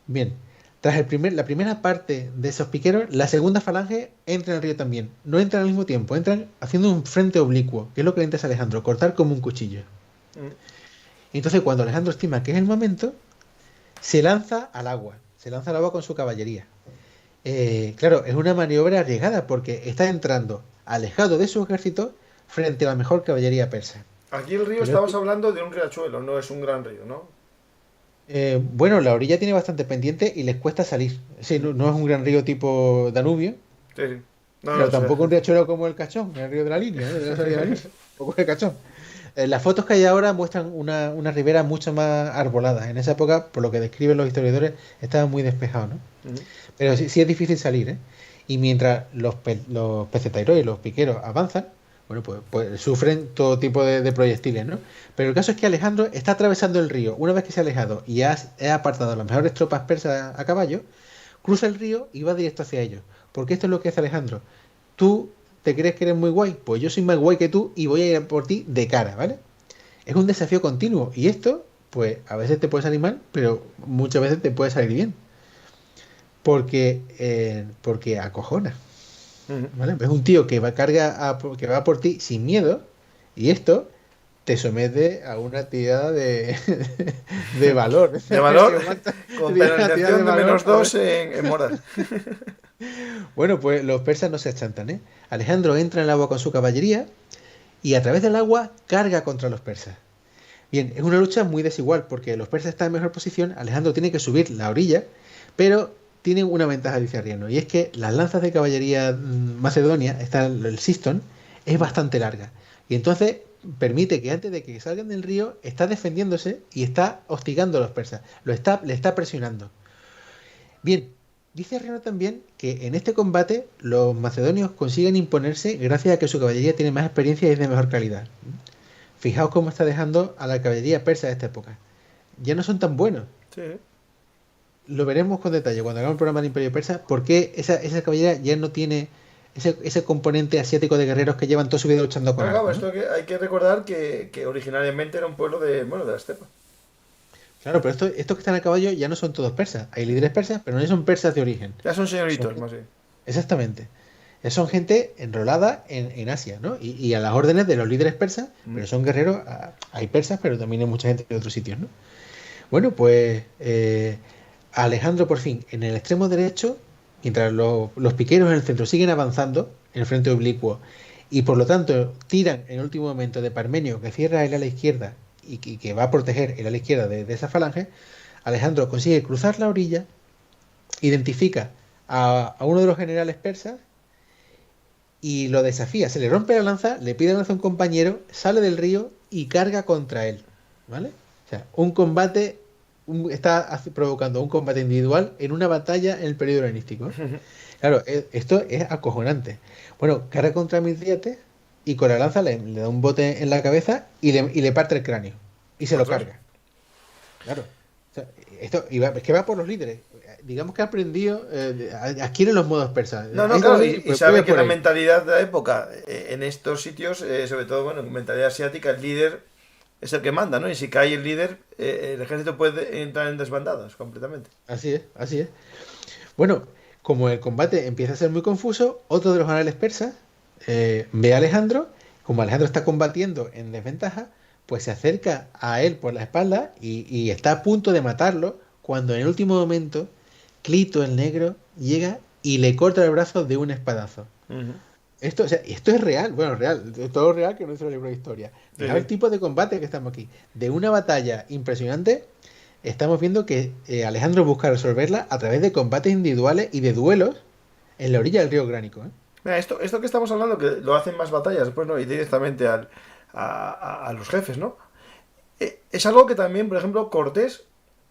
Bien, tras la primera parte de esos piqueros, la segunda falange entra en el río también. No entran al mismo tiempo, entran haciendo un frente oblicuo, que es lo que le interesa a Alejandro, cortar como un cuchillo. Y entonces, cuando Alejandro estima que es el momento, se lanza al agua con su caballería. Claro, es una maniobra arriesgada porque está entrando alejado de su ejército frente a la mejor caballería persa. Aquí el río estamos hablando de un riachuelo, no es un gran río, ¿no? Bueno, la orilla tiene bastante pendiente y les cuesta salir. Sí, no es un gran río tipo Danubio, Sí. No, pero tampoco un riachuelo como el Cachón, el río de la línea, de la salida de la línea. Poco el Cachón. Las fotos que hay ahora muestran una ribera mucho más arbolada. En esa época, por lo que describen los historiadores, estaba muy despejado, ¿no? Pero sí es difícil salir, ¿eh? Y mientras los pesetairos y los piqueros avanzan, bueno, pues sufren todo tipo de proyectiles, ¿no? Pero el caso es que Alejandro está atravesando el río. Una vez que se ha alejado y ha apartado a las mejores tropas persas a caballo, cruza el río y va directo hacia ellos. Porque esto es lo que hace Alejandro. Tú te crees que eres muy guay, pues yo soy más guay que tú y voy a ir por ti de cara, ¿vale? Es un desafío continuo. Y esto, pues a veces te puede salir mal, pero muchas veces te puede salir bien. Porque acojona. ¿Vale? Es un tío que va que va por ti sin miedo, y esto te somete a una tirada de valor. De valor, con penalización de -2 en moral. Bueno, pues los persas no se achantan, ¿eh? Alejandro entra en el agua con su caballería y a través del agua carga contra los persas. Bien, es una lucha muy desigual porque los persas están en mejor posición. Alejandro tiene que subir la orilla, pero tienen una ventaja, dice Arriano, y es que las lanzas de caballería macedonia, el Siston, es bastante larga. Y entonces permite que antes de que salgan del río, está defendiéndose y está hostigando a los persas. Le está presionando. Bien, dice Arriano también que en este combate los macedonios consiguen imponerse gracias a que su caballería tiene más experiencia y es de mejor calidad. Fijaos cómo está dejando a la caballería persa de esta época. Ya no son tan buenos. Sí. Lo veremos con detalle cuando hagamos el programa del Imperio Persa, porque esa caballería ya no tiene ese componente asiático de guerreros que llevan toda su vida luchando con armas, ¿no? Esto hay que recordar que originariamente era un pueblo de la estepa. Claro, pero estos que están a caballo ya no son todos persas. Hay líderes persas, pero no son persas de origen. Ya son señoritos, más bien. Exactamente. Ya son gente enrolada en Asia, ¿no? Y a las órdenes de los líderes persas, pero son guerreros. Hay persas, pero también hay mucha gente de otros sitios, ¿no? Bueno, pues Alejandro por fin en el extremo derecho, mientras los piqueros en el centro siguen avanzando en el frente oblicuo y por lo tanto tiran en el último momento de Parmenio, que cierra el ala izquierda y que va a proteger el ala izquierda de esa falange. Alejandro consigue cruzar la orilla, identifica a uno de los generales persas y lo desafía, se le rompe la lanza, le pide lanza a un compañero, sale del río y carga contra él, ¿vale? O sea, un combate está provocando un combate individual en una batalla en el periodo helenístico. Claro, esto es acojonante. Bueno, carga contra Mitrídates y con la lanza le da un bote en la cabeza y le parte el cráneo y se lo carga. Claro. sea, es que va por los líderes. Digamos que ha aprendido, adquiere los modos persas. No, no, claro, y sabe que la mentalidad de la época en estos sitios, sobre todo, bueno, en mentalidad asiática, el líder es el que manda, ¿no? Y si cae el líder, el ejército puede entrar en desbandadas completamente. Así es, así es. Bueno, como el combate empieza a ser muy confuso, otro de los generales persas ve a Alejandro, como Alejandro está combatiendo en desventaja, pues se acerca a él por la espalda y está a punto de matarlo, cuando en el último momento Clito el negro llega y le corta el brazo de un espadazo. Ujú. Esto, o sea, esto es real, bueno, real, todo real que no es un libro de historia. Fijaos el tipo de combate que estamos aquí. De una batalla impresionante, estamos viendo que Alejandro busca resolverla a través de combates individuales y de duelos en la orilla del río Gránico. Mira, esto que estamos hablando, que lo hacen más batallas, después, ¿no? Y directamente a los jefes, ¿no? Es algo que también, por ejemplo, Cortés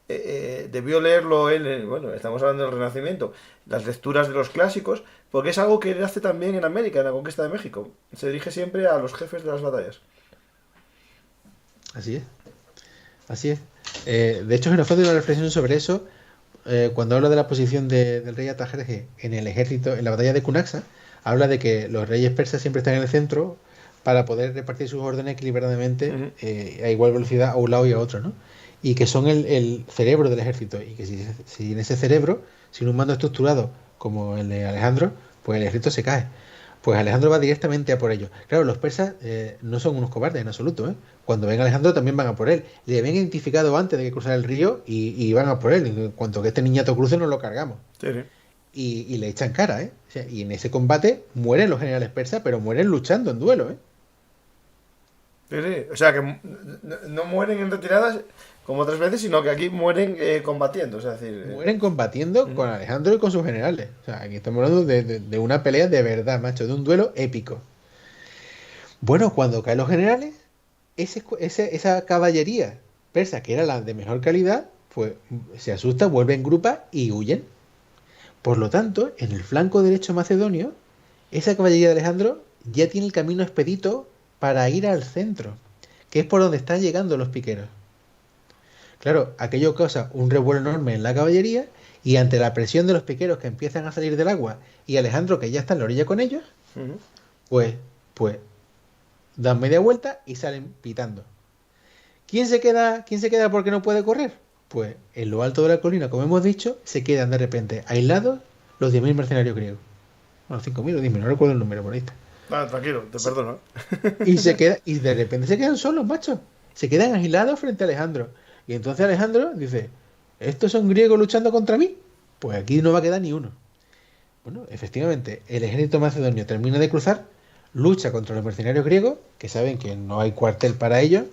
debió leerlo él, bueno, estamos hablando del Renacimiento, las lecturas de los clásicos, porque es algo que él hace también en América, en la conquista de México. Se dirige siempre a los jefes de las batallas. Así es, así es. De hecho, Xenofón tiene una reflexión sobre eso cuando habla de la posición del rey Artajerjes en el ejército, en la batalla de Cunaxa, habla de que los reyes persas siempre están en el centro para poder repartir sus órdenes equilibradamente a igual velocidad a un lado y a otro, ¿no? Y que son el cerebro del ejército, y que si en ese cerebro, sin un mando estructurado como el de Alejandro, pues el ejército se cae. Pues Alejandro va directamente a por ellos. Claro, los persas no son unos cobardes en absoluto, ¿eh? Cuando ven a Alejandro también van a por él. Le habían identificado antes de que cruzara el río y van a por él. En cuanto que este niñato cruce nos lo cargamos. Sí, sí. Y le echan cara, ¿eh? O sea, y en ese combate mueren los generales persas, pero mueren luchando en duelo, ¿eh? Sí, sí. O sea, que no mueren en retiradas como otras veces, sino que aquí mueren combatiendo. O sea, es decir, Mueren combatiendo con Alejandro y con sus generales. O sea, aquí estamos hablando de una pelea de verdad, macho, de un duelo épico. Bueno, cuando caen los generales, esa caballería persa, que era la de mejor calidad, pues se asusta, vuelve en grupa y huyen. Por lo tanto, en el flanco derecho macedonio, esa caballería de Alejandro ya tiene el camino expedito para ir al centro, que es por donde están llegando los piqueros. Claro, aquello causa un revuelo enorme en la caballería y ante la presión de los piqueros que empiezan a salir del agua y Alejandro que ya está en la orilla con ellos, pues, pues dan media vuelta y salen pitando. ¿Quién se queda porque no puede correr? Pues en lo alto de la colina, como hemos dicho, se quedan de repente aislados los 10.000 mercenarios griegos. Bueno, 5.000 o 10.000, no recuerdo el número por ahí está. Ah, tranquilo, te perdono. Y de repente se quedan solos, macho. Se quedan aislados frente a Alejandro. Y entonces Alejandro dice, ¿estos son griegos luchando contra mí? Pues aquí no va a quedar ni uno. Bueno, efectivamente, el ejército macedonio termina de cruzar, lucha contra los mercenarios griegos, que saben que no hay cuartel para ellos,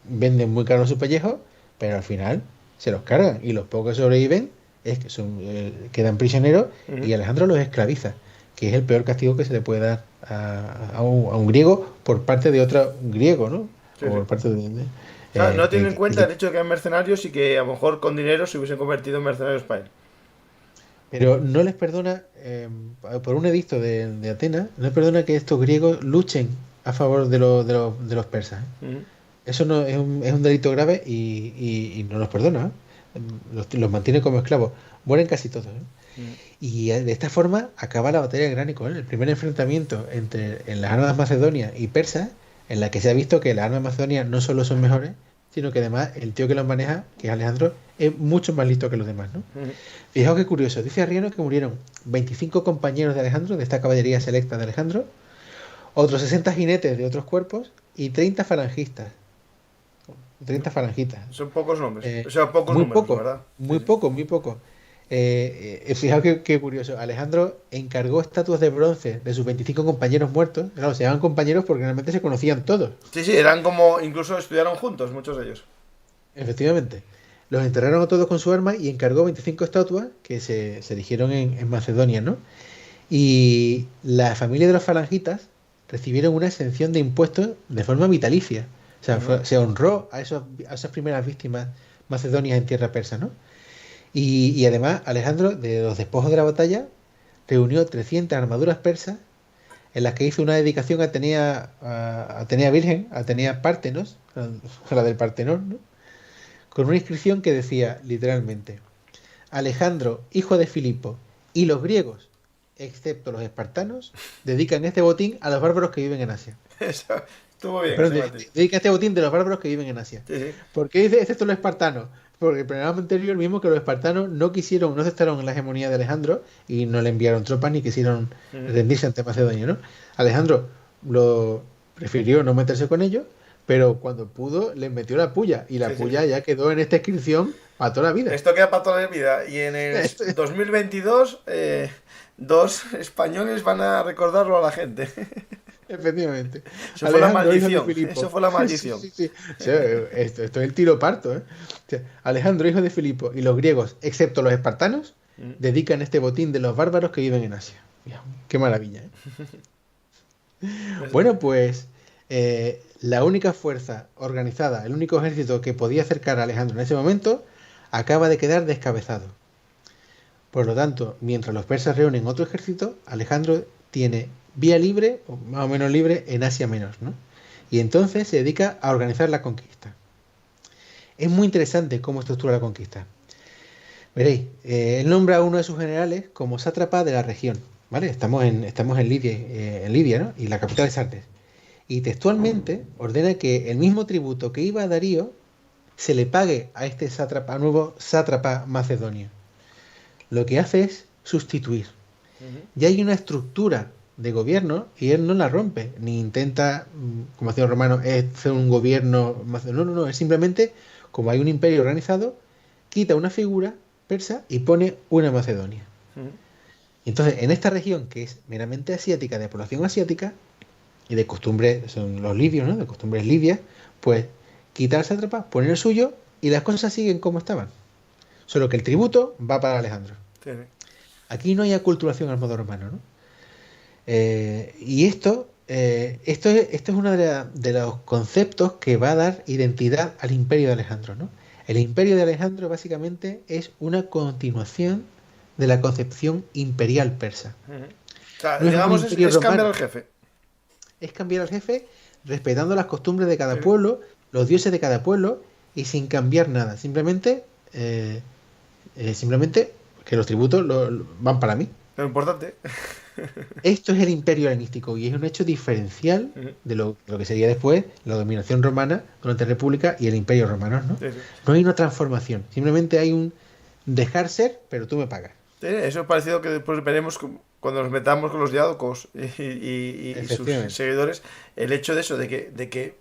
venden muy caro su pellejo, pero al final se los cargan. Y los pocos que sobreviven es que quedan prisioneros y Alejandro los esclaviza, que es el peor castigo que se le puede dar a un griego por parte de otro griego, ¿no? Sí, o por sí. parte No tienen en cuenta el hecho de que eran mercenarios y que a lo mejor con dinero se hubiesen convertido en mercenarios para él. Pero no les perdona, por un edicto de Atenas, no les perdona que estos griegos luchen a favor de los persas. Eso no es un delito grave y no los perdona. Los mantiene como esclavos. Mueren casi todos. Y de esta forma acaba la batalla de Gránico, el primer enfrentamiento en las armas macedonias y persas, en la que se ha visto que las armas macedonias no solo son mejores, sino que además el tío que los maneja, que es Alejandro, es mucho más listo que los demás, ¿no? Fijaos qué curioso. Dice Arriano que murieron 25 compañeros de Alejandro, de esta caballería selecta de Alejandro, otros 60 jinetes de otros cuerpos y 30 falangistas. 30 falangistas. Son pocos nombres. O sea, pocos muy números, poco, ¿verdad? muy poco, muy poco. Fijaos qué curioso. Alejandro encargó estatuas de bronce de sus 25 compañeros muertos. Claro, se llaman compañeros porque realmente se conocían todos. Sí, sí, eran como, incluso estudiaron juntos, muchos de ellos. Efectivamente. Los enterraron a todos con su arma y encargó 25 estatuas que se erigieron en Macedonia, ¿no? Y la familia de los falangitas recibieron una exención de impuestos de forma vitalicia. O sea, se honró a esas primeras víctimas macedonias en tierra persa, ¿no? Y además, Alejandro, de los despojos de la batalla, reunió 300 armaduras persas en las que hizo una dedicación a Atenea Virgen, a Atenea Partenos, a la del Partenón, ¿no? con una inscripción que decía literalmente: Alejandro, hijo de Filipo, y los griegos, excepto los espartanos, dedican este botín a los bárbaros que viven en Asia. Eso, estuvo bien. Perdón, ese mate. dedica este botín de los bárbaros que viven en Asia. Sí, sí. ¿Por qué dice excepto los espartanos? Porque el programa anterior mismo que los espartanos no aceptaron la hegemonía de Alejandro y no le enviaron tropas ni quisieron rendirse ante Macedonio, ¿no? Alejandro lo prefirió no meterse con ellos, pero cuando pudo les metió la puya y la Sí, sí, puya sí. ya quedó en esta inscripción para toda la vida. Esto queda para toda la vida. Y en el 2022, dos españoles van a recordarlo a la gente. Efectivamente. Eso fue la Alejandro, hijo de maldición. Filipo. Eso fue la maldición. Sí, sí, sí. O sea, esto es el tiro parto, ¿eh? O sea, Alejandro, hijo de Filipo, y los griegos, excepto los espartanos, dedican este botín de los bárbaros que viven en Asia. Mira, qué maravilla, ¿eh? Bueno, pues la única fuerza organizada, el único ejército que podía acercar a Alejandro en ese momento, acaba de quedar descabezado. Por lo tanto, mientras los persas reúnen otro ejército, Alejandro tiene vía libre, o más o menos libre, en Asia Menor, ¿no? Y entonces se dedica a organizar la conquista. Es muy interesante cómo estructura la conquista. Veréis, él nombra a uno de sus generales como sátrapa de la región, ¿vale? Estamos en Lidia, ¿no? Y la capital es Sardes. Y textualmente ordena que el mismo tributo que iba a Darío se le pague a este sátrapa, a nuevo sátrapa macedonio. Lo que hace es sustituir. Ya hay una estructura de gobierno y él no la rompe, ni intenta, como hacían los romanos, hacer un gobierno macedonio. No, es simplemente, como hay un imperio organizado, quita una figura persa y pone una Macedonia. Entonces, en esta región, que es meramente asiática, de población asiática, y de costumbres, son los libios, ¿no? De costumbres libias, pues quitar el sátrapa, poner el suyo, y las cosas siguen como estaban. Solo que el tributo va para Alejandro. Sí. Aquí no hay aculturación al modo romano, ¿no? Y esto es uno de los conceptos que va a dar identidad al imperio de Alejandro, ¿no? El imperio de Alejandro básicamente es una continuación de la concepción imperial persa. O sea, No es un digamos, imperio es cambiar romano. al jefe. Es cambiar al jefe respetando las costumbres de cada pueblo, los dioses de cada pueblo y sin cambiar nada. Simplemente que los tributos van para mí. Lo importante. Esto es el imperio helenístico y es un hecho diferencial de lo que sería después la dominación romana durante la República y el imperio romano, ¿no? Sí, sí. No hay una transformación, simplemente hay un dejar ser, pero tú me pagas. Sí, eso es parecido que después veremos cuando nos metamos con los diádocos y sus seguidores, el hecho de eso, de que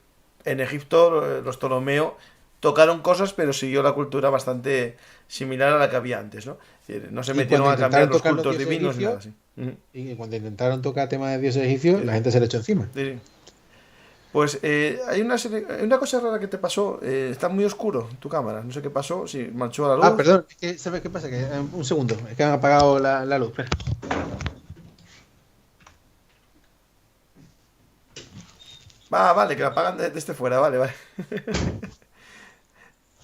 en Egipto los Ptolomeo tocaron cosas, pero siguió la cultura bastante similar a la que había antes, ¿no? Es decir, no se metieron a cambiar los cultos divinos ni nada así. Y cuando intentaron tocar temas de dioses egipcios, la gente se le echó encima. Sí, sí. Pues hay una cosa rara que te pasó. Está muy oscuro tu cámara. No sé qué pasó, si manchó la luz. Ah, perdón, es que, ¿sabes qué pasa? Un segundo, es que han apagado la luz. Espera. Vale, que la apagan desde fuera, vale.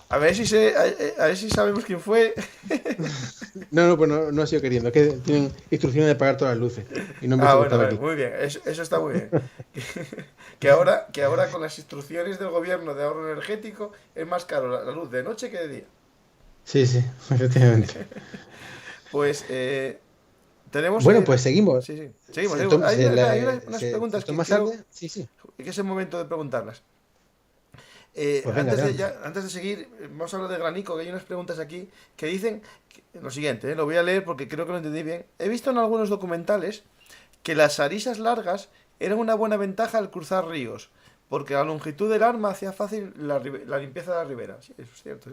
A ver si sabemos quién fue. No, pues no ha sido queriendo. Es que tienen instrucciones de apagar todas las luces. Y no me gusta Bueno, estar vale, aquí. muy bien. Eso está muy bien. Que ahora con las instrucciones del gobierno de ahorro energético es más caro la luz de noche que de día. Sí, efectivamente. Pues tenemos. Bueno, pues seguimos. Sí. Seguimos. Hay unas preguntas que más quiero, tarde. Sí. que es el momento de preguntarlas. Pues venga, antes de seguir, vamos a hablar de Granico, que hay unas preguntas aquí que dicen lo siguiente, lo voy a leer porque creo que lo entendí bien. He visto en algunos documentales que las arisas largas eran una buena ventaja al cruzar ríos, porque la longitud del arma hacía fácil la limpieza de la ribera. Sí, eso es cierto.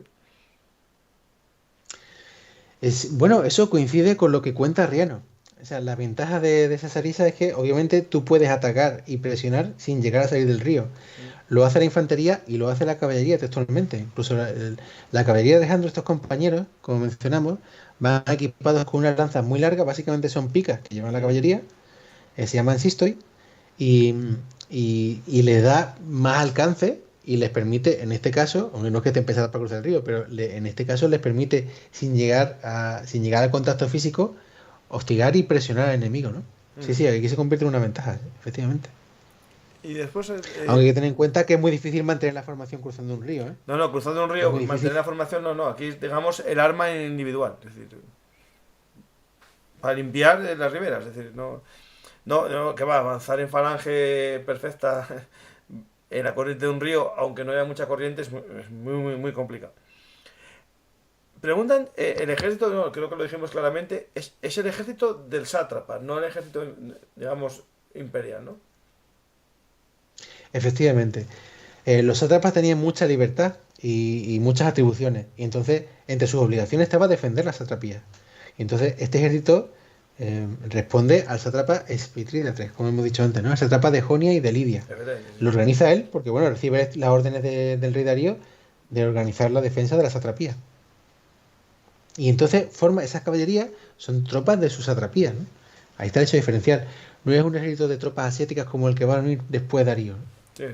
¿Sí? Bueno, eso coincide con lo que cuenta Arriano. O sea, la ventaja de esas arisas es que obviamente tú puedes atacar y presionar sin llegar a salir del río. Lo hace la infantería y lo hace la caballería textualmente. Incluso la caballería de Alejandro, estos compañeros, como mencionamos, van equipados con unas lanzas muy largas, básicamente son picas que llevan la caballería, se llaman sistoi, y les da más alcance y les permite, en este caso, aunque no es que esté empezando para cruzar el río, pero en este caso les permite, sin llegar al contacto físico, hostigar y presionar al enemigo, ¿no? Sí, aquí se convierte en una ventaja, efectivamente. Y después... Aunque hay que tener en cuenta que es muy difícil mantener la formación cruzando un río, ¿eh? No, cruzando un Es río, muy mantener difícil. la formación, no. Aquí, digamos, el arma individual. Es decir, para limpiar las riberas. Es decir, no, que va a avanzar en falange perfecta en la corriente de un río, aunque no haya mucha corriente, es muy complicado. Preguntan, el ejército, no, creo que lo dijimos claramente, es el ejército del sátrapa, no el ejército, digamos, imperial, ¿no? Efectivamente. Los sátrapas tenían mucha libertad y muchas atribuciones. Y entonces, entre sus obligaciones estaba defender la satrapía. Y entonces, este ejército responde al sátrapa Espitrídates, como hemos dicho antes, ¿no? El sátrapa de Jonia y de Lidia. Es verdad, Lo organiza él porque, bueno, recibe las órdenes del rey Darío de organizar la defensa de la satrapía. Y entonces forma esas caballerías, son tropas de su satrapía, ¿no? Ahí está el hecho diferencial. No es un ejército de tropas asiáticas como el que va a venir después de Darío, ¿no? sí.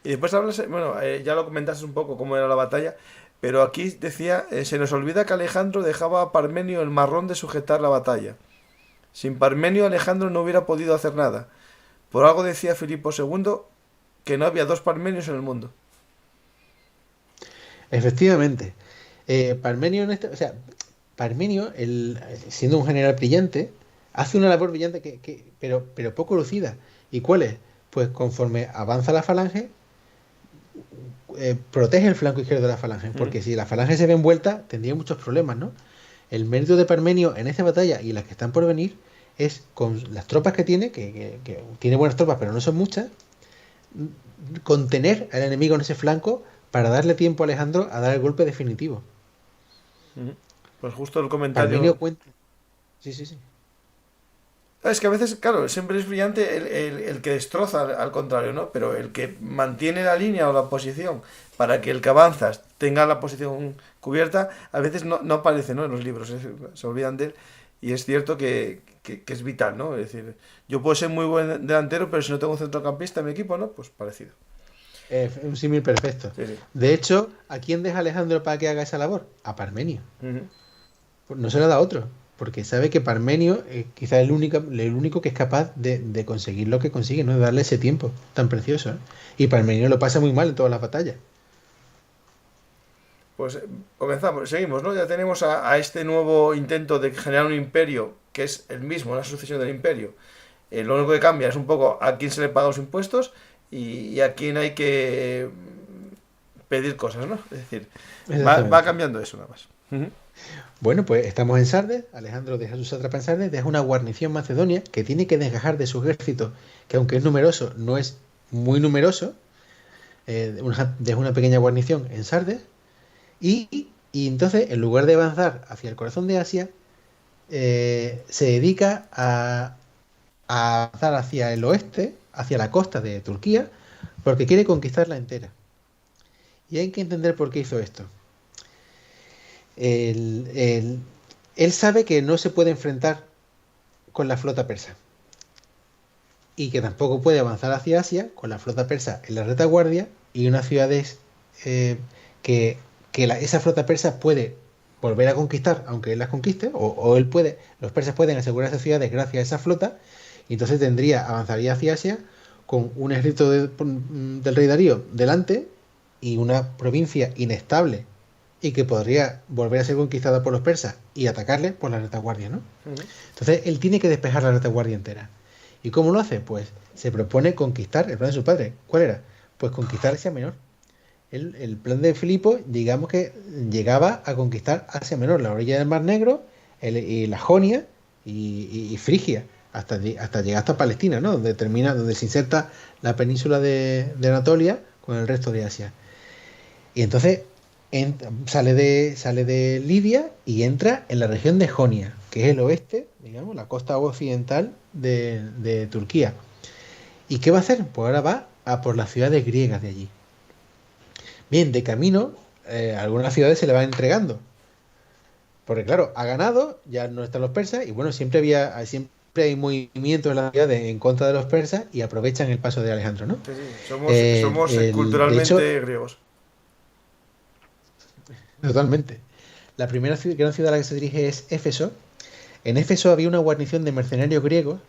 Y después hablas, bueno, ya lo comentaste un poco cómo era la batalla, pero aquí decía, se nos olvida que Alejandro dejaba a Parmenio el marrón de sujetar la batalla. Sin Parmenio Alejandro no hubiera podido hacer nada. Por algo decía Filipo II que no había dos Parmenios en el mundo. Efectivamente. Parmenio, o sea, Parmenio, siendo un general brillante, hace una labor brillante pero poco lucida. ¿Y cuál es? Pues conforme avanza la falange, protege el flanco izquierdo de la falange, porque si la falange se ve envuelta, tendría muchos problemas, ¿no? El mérito de Parmenio en esta batalla y las que están por venir es con las tropas que tiene, que tiene buenas tropas, pero no son muchas, contener al enemigo en ese flanco para darle tiempo a Alejandro a dar el golpe definitivo. Pues justo el Parmenio comentario... cuenta. Sí, sí, sí. Es que a veces, claro, siempre es brillante el que destroza al contrario, ¿no? Pero el que mantiene la línea o la posición para que el que avanzas tenga la posición cubierta, a veces no aparece, ¿no? En los libros, se olvidan de él. Y es cierto que es vital, ¿no? Es decir, yo puedo ser muy buen delantero, pero si no tengo un centrocampista en mi equipo, ¿no? Pues parecido. Un símil perfecto. Sí, sí. De hecho, ¿a quién deja Alejandro para que haga esa labor? A Parmenio. Ujú. No se la da a otro, porque sabe que Parmenio quizás es el único que es capaz de conseguir lo que consigue, ¿no? De darle ese tiempo tan precioso, ¿eh? Y Parmenio lo pasa muy mal en todas las batallas. Pues comenzamos, seguimos, ¿no? Ya tenemos a este nuevo intento de generar un imperio que es el mismo, la sucesión del imperio. Lo único que cambia es un poco a quién se le paga los impuestos y a quién hay que pedir cosas, ¿no? Es decir, va cambiando eso nada más. Ujú. Bueno, pues estamos en Sardes, Alejandro deja su sátrapa en Sardes, deja una guarnición macedonia que tiene que desgajar de su ejército, que aunque es numeroso, no es muy numeroso, deja una pequeña guarnición en Sardes, y entonces, en lugar de avanzar hacia el corazón de Asia, se dedica a avanzar hacia el oeste, hacia la costa de Turquía, porque quiere conquistarla entera. Y hay que entender por qué hizo esto. Él sabe que no se puede enfrentar con la flota persa y que tampoco puede avanzar hacia Asia con la flota persa en la retaguardia y unas ciudades que esa flota persa puede volver a conquistar, aunque él las conquiste, o él puede, los persas pueden asegurar esas ciudades gracias a esa flota, y entonces avanzaría hacia Asia con un ejército del rey Darío delante y una provincia inestable y que podría volver a ser conquistada por los persas y atacarle por la retaguardia, ¿no? Ujú. Entonces él tiene que despejar la retaguardia entera. ¿Y cómo lo hace? Pues se propone conquistar el plan de su padre. ¿Cuál era? Pues conquistar Asia Menor. El plan de Filipo, digamos que llegaba a conquistar Asia Menor, la orilla del Mar Negro, y la Jonia y Frigia, hasta llegar hasta Palestina, ¿no? Donde se inserta la península de Anatolia con el resto de Asia. Y entonces sale de Lidia y entra en la región de Jonia, que es el oeste, digamos, la costa occidental de Turquía. ¿Y qué va a hacer? Pues ahora va a por las ciudades griegas de allí. Bien, de camino, algunas ciudades se le van entregando. Porque claro, ha ganado, ya no están los persas, y bueno, siempre hay movimientos en las ciudades en contra de los persas y aprovechan el paso de Alejandro, ¿no? Sí, sí. Somos culturalmente de hecho, griegos. totalmente. La primera gran ciudad a la que se dirige es Éfeso. En Éfeso había una guarnición de mercenarios griegos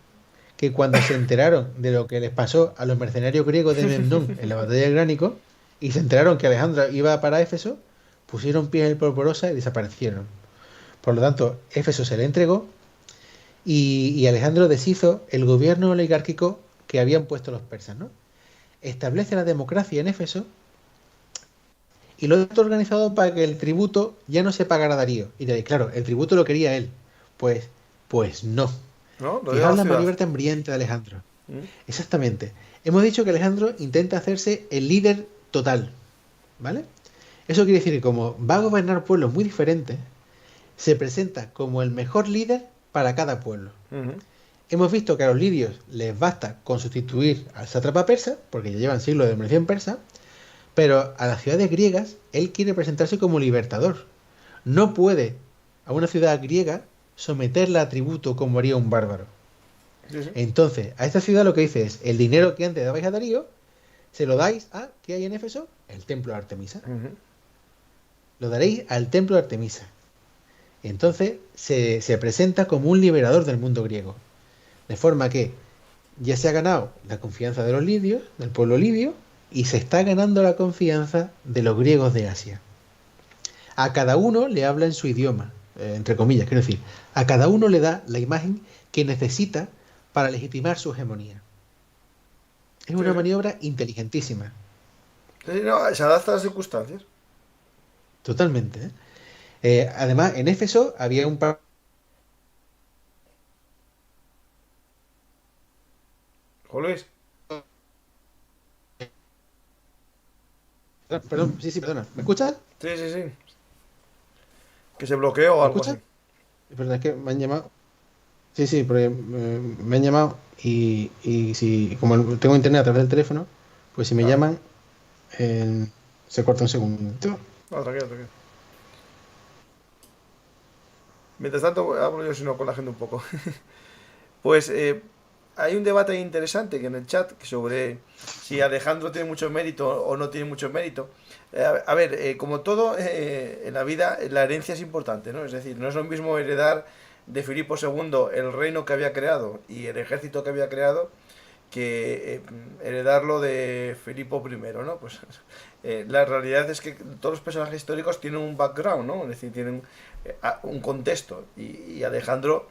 que cuando se enteraron de lo que les pasó a los mercenarios griegos de Memnón en la batalla del Gránico, y se enteraron que Alejandro iba para Éfeso, pusieron pies en polvorosa y desaparecieron. Por lo tanto, Éfeso se le entregó y Alejandro deshizo el gobierno oligárquico que habían puesto los persas, ¿no? Establece la democracia en Éfeso y lo ha organizado para que el tributo ya no se pagara a Darío. Y diréis, claro, el tributo lo quería él. Pues no. ¿No? Lo Fijaos la ciudad. maniobra tan brillante de Alejandro. ¿Mm? Exactamente. Hemos dicho que Alejandro intenta hacerse el líder total, ¿vale? Eso quiere decir que como va a gobernar pueblos muy diferentes, se presenta como el mejor líder para cada pueblo. Ujú. Hemos visto que a los lidios les basta con sustituir al sátrapa persa, porque ya llevan siglos de dominación persa, pero a las ciudades griegas él quiere presentarse como libertador. No puede a una ciudad griega someterla a tributo como haría un bárbaro. Sí, sí. Entonces, a esta ciudad lo que dice es, el dinero que antes dabais a Darío, se lo dais a, ¿qué hay en Éfeso? El templo de Artemisa. Ujú. Lo daréis al templo de Artemisa. Entonces, se presenta como un liberador del mundo griego. De forma que ya se ha ganado la confianza de los lidios, del pueblo lidio, y se está ganando la confianza de los griegos de Asia. A cada uno le habla en su idioma, entre comillas, quiero decir, a cada uno le da la imagen que necesita para legitimar su hegemonía. Es una Sí. maniobra inteligentísima, Sí, no, se adapta a las circunstancias. totalmente. Además, en Éfeso había un par... Juan Luis. Perdón, sí, perdona. ¿Me escuchas? Sí, sí, sí. Que se bloqueó o ¿Me algo escuchas? así. Perdón, es que me han llamado. Sí, porque me han llamado y si, como tengo internet a través del teléfono, pues si me Ah. llaman, se corta un segundo. No, tranquilo, tranquilo. Mientras tanto, hablo yo sino con la gente un poco. Pues hay un debate interesante que en el chat sobre si Alejandro tiene mucho mérito o no tiene mucho mérito. A ver, como todo en la vida, la herencia es importante, ¿no? Es decir, no es lo mismo heredar de Filipo II el reino que había creado y el ejército que había creado que heredarlo de Filipo I, ¿no? Pues la realidad es que todos los personajes históricos tienen un background, ¿no? Es decir, tienen un contexto y Alejandro,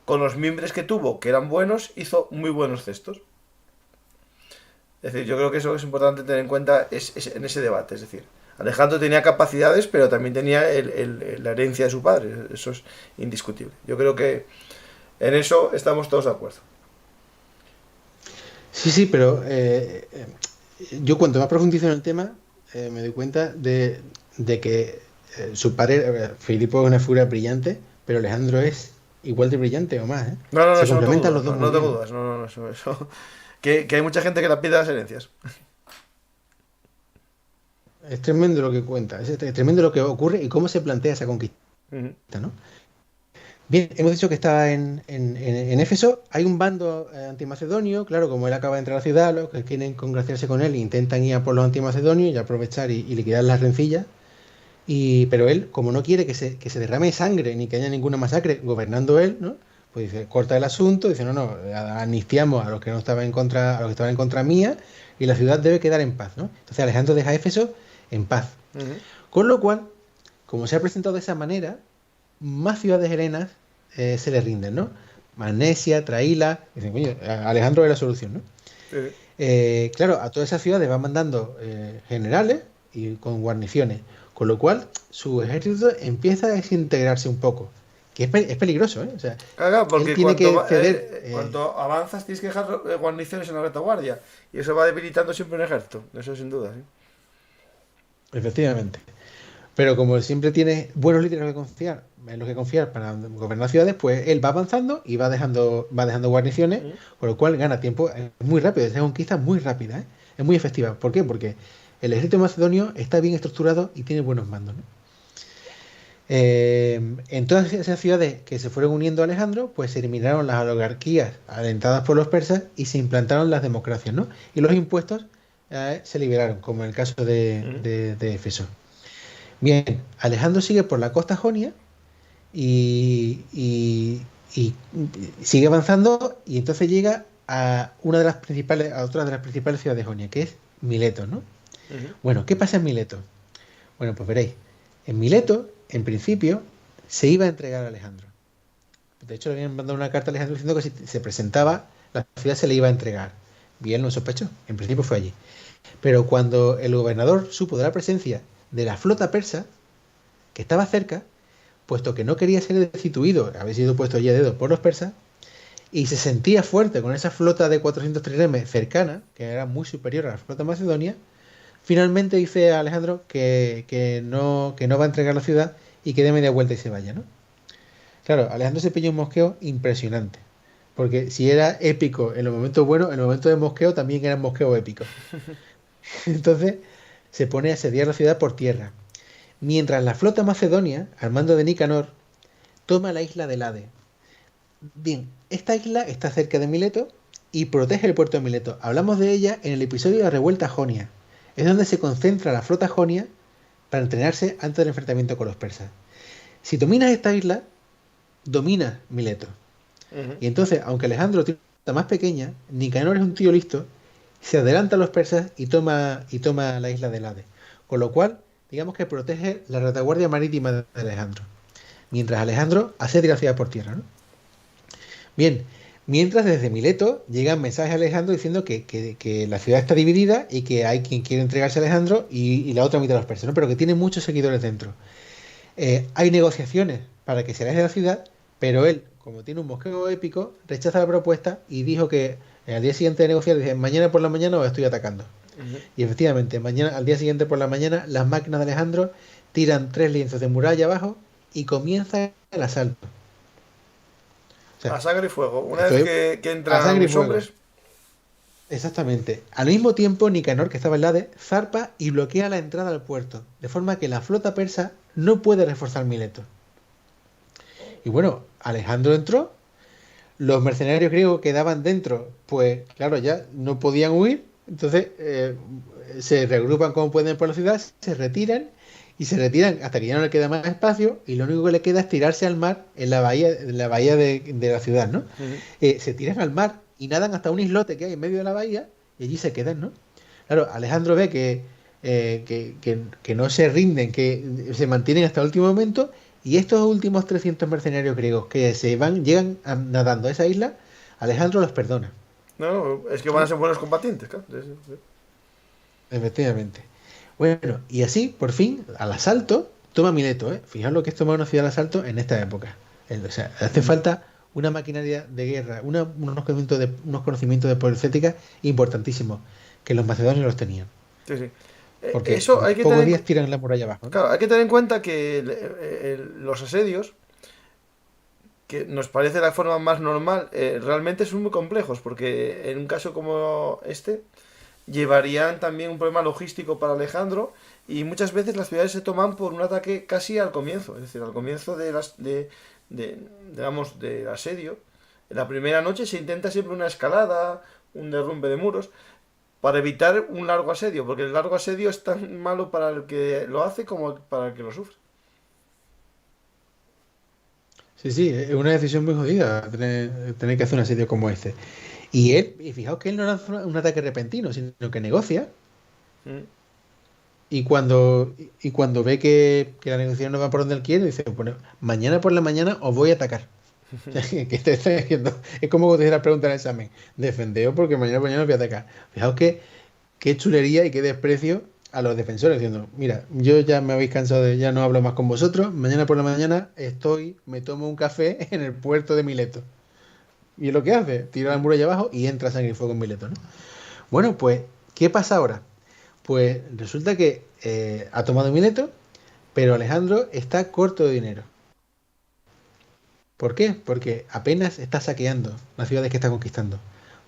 con los mimbres que tuvo, que eran buenos, hizo muy buenos cestos. Es decir, yo creo que eso es importante tener en cuenta en ese debate. Es decir, Alejandro tenía capacidades, pero también tenía la herencia de su padre. Eso es indiscutible. Yo creo que en eso estamos todos de acuerdo. Sí, pero yo cuanto más profundizo en el tema, me doy cuenta de que su padre, Filipo, es una figura brillante, pero Alejandro es igual de brillante o más. No, Se eso no tengo complementan dudas. los dos No muy tengo bien. dudas. No, eso. Que hay mucha gente que la pide las herencias. Es tremendo lo que cuenta, es tremendo lo que ocurre y cómo se plantea esa conquista, Ujú. ¿no? Bien, hemos dicho que estaba en Éfeso. Hay un bando antimacedonio, claro, como él acaba de entrar a la ciudad, los que quieren congraciarse con él intentan ir a por los antimacedonios y aprovechar y liquidar las rencillas. Pero él, como no quiere que se derrame sangre ni que haya ninguna masacre gobernando él, ¿no? Pues dice, corta el asunto, dice, no, amnistiamos a los que no estaban en contra, a los que estaban en contra mía, y la ciudad debe quedar en paz, ¿no? Entonces Alejandro deja Éfeso en paz. Ujú. Con lo cual, como se ha presentado de esa manera, más ciudades helenas se le rinden, ¿no? Magnesia, Traíla, dicen, coño, Alejandro es la solución, ¿no? Sí. Claro, a todas esas ciudades van mandando generales y con guarniciones, con lo cual su ejército empieza a desintegrarse un poco, que es peligroso, ¿eh? O sea, Claro, porque él tiene que cuanto, ceder. cuanto avanzas tienes que dejar guarniciones en la retaguardia. Y eso va debilitando siempre un ejército. Eso sin duda, ¿sí? Efectivamente. Pero como siempre tiene buenos líderes en los que confiar para gobernar ciudades, pues él va avanzando y va dejando guarniciones, con lo cual gana tiempo. Es muy rápido, esa conquista es muy rápida, ¿eh? Es muy efectiva. ¿Por qué? Porque el ejército macedonio está bien estructurado y tiene buenos mandos, ¿no? En todas esas ciudades que se fueron uniendo a Alejandro, pues se eliminaron las oligarquías alentadas por los persas y se implantaron las democracias, ¿no? Y los impuestos se liberaron, como en el caso de Éfeso. Bien, Alejandro sigue por la costa jonia y Y sigue avanzando y entonces llega a otra de las principales ciudades de Jonia, que es Mileto, ¿no? Bueno, ¿qué pasa en Mileto? Bueno, pues veréis. En Mileto, en principio, se iba a entregar a Alejandro. De hecho, le habían mandado una carta a Alejandro diciendo que si se presentaba, la ciudad se le iba a entregar. Y él no sospechó. En principio fue allí. Pero cuando el gobernador supo de la presencia de la flota persa, que estaba cerca, puesto que no quería ser destituido, había sido puesto allí a dedo por los persas, y se sentía fuerte con esa flota de 400 triremes cercana, que era muy superior a la flota macedonia, finalmente dice a Alejandro que no va a entregar la ciudad y que dé media vuelta y se vaya, ¿no? Claro, Alejandro se pilló un mosqueo impresionante, porque si era épico en los momentos buenos, en el momento de mosqueo también era un mosqueo épico. Entonces se pone a asediar la ciudad por tierra, mientras la flota macedonia, al mando de Nicanor, toma la isla de Lade. Bien, esta isla está cerca de Mileto y protege el puerto de Mileto. Hablamos de ella en el episodio de la revuelta jonia. Es donde se concentra la flota jonia para entrenarse antes del enfrentamiento con los persas. Si dominas esta isla, dominas Mileto. Y entonces, aunque Alejandro tiene una flota más pequeña, Nicanor es un tío listo, se adelanta a los persas y toma la isla de Lade. Con lo cual, digamos que protege la retaguardia marítima de Alejandro. Mientras Alejandro asedia la ciudad por tierra, ¿no? Bien, mientras desde Mileto llegan mensajes a Alejandro diciendo que la ciudad está dividida y que hay quien quiere entregarse a Alejandro y la otra mitad de los persas, ¿no? Pero que tiene muchos seguidores dentro. Hay negociaciones para que se aleje de la ciudad, pero él, como tiene un mosqueo épico, rechaza la propuesta y dijo que al día siguiente de negociar, dice, mañana por la mañana os estoy atacando. Y efectivamente, al día siguiente por la mañana, las máquinas de Alejandro tiran 3 lienzos de muralla abajo y comienza el asalto. O sea, a sangre y fuego. Una vez que entran los hombres. Exactamente. Al mismo tiempo, Nicanor, que estaba en Lade, zarpa y bloquea la entrada al puerto, de forma que la flota persa no puede reforzar Mileto. Y bueno, Alejandro entró, los mercenarios griegos que quedaban dentro, pues claro, ya no podían huir, entonces se reagrupan como pueden por la ciudad, se retiran hasta que ya no le queda más espacio y lo único que le queda es tirarse al mar en la bahía de la ciudad, ¿no? Se tiran al mar y nadan hasta un islote que hay en medio de la bahía y allí se quedan, ¿no? Claro, Alejandro ve que no se rinden, que se mantienen hasta el último momento y estos últimos 300 mercenarios griegos que llegan nadando a esa isla, Alejandro los perdona. No, es que van a ser buenos combatientes, claro. Sí. Efectivamente. Bueno, y así, por fin, al asalto, toma Mileto, ¿eh? Fijaos lo que es tomar una ciudad al asalto en esta época. O sea, hace falta una maquinaria de guerra, unos conocimientos de política importantísimos, que los macedonios los tenían. Sí. Porque eso hay que pocos días tiran la muralla abajo, ¿no? Claro, hay que tener en cuenta que los asedios, que nos parece la forma más normal, realmente son muy complejos, porque en un caso como este llevarían también un problema logístico para Alejandro y muchas veces las ciudades se toman por un ataque casi al comienzo, es decir, al comienzo del asedio. En la primera noche se intenta siempre una escalada, un derrumbe de muros, para evitar un largo asedio, porque el largo asedio es tan malo para el que lo hace como para el que lo sufre. Sí, es una decisión muy jodida tener que hacer un asedio como este. Y fijaos que él no lanza un ataque repentino, sino que negocia. Y cuando ve que la negociación no va por donde él quiere, dice, bueno, mañana por la mañana os voy a atacar. ¿Qué te está diciendo? Es como cuando te la pregunta en el examen. Defendeos porque mañana os voy a atacar. Fijaos qué chulería y qué desprecio a los defensores, diciendo, mira, yo ya me habéis cansado ya no hablo más con vosotros, mañana por la mañana me tomo un café en el puerto de Mileto. Y es lo que hace, tira la muralla abajo y entra sangre y fuego en Mileto, ¿no? Bueno, pues, ¿qué pasa ahora? Pues resulta que ha tomado Mileto, pero Alejandro está corto de dinero. ¿Por qué? Porque apenas está saqueando las ciudades que está conquistando.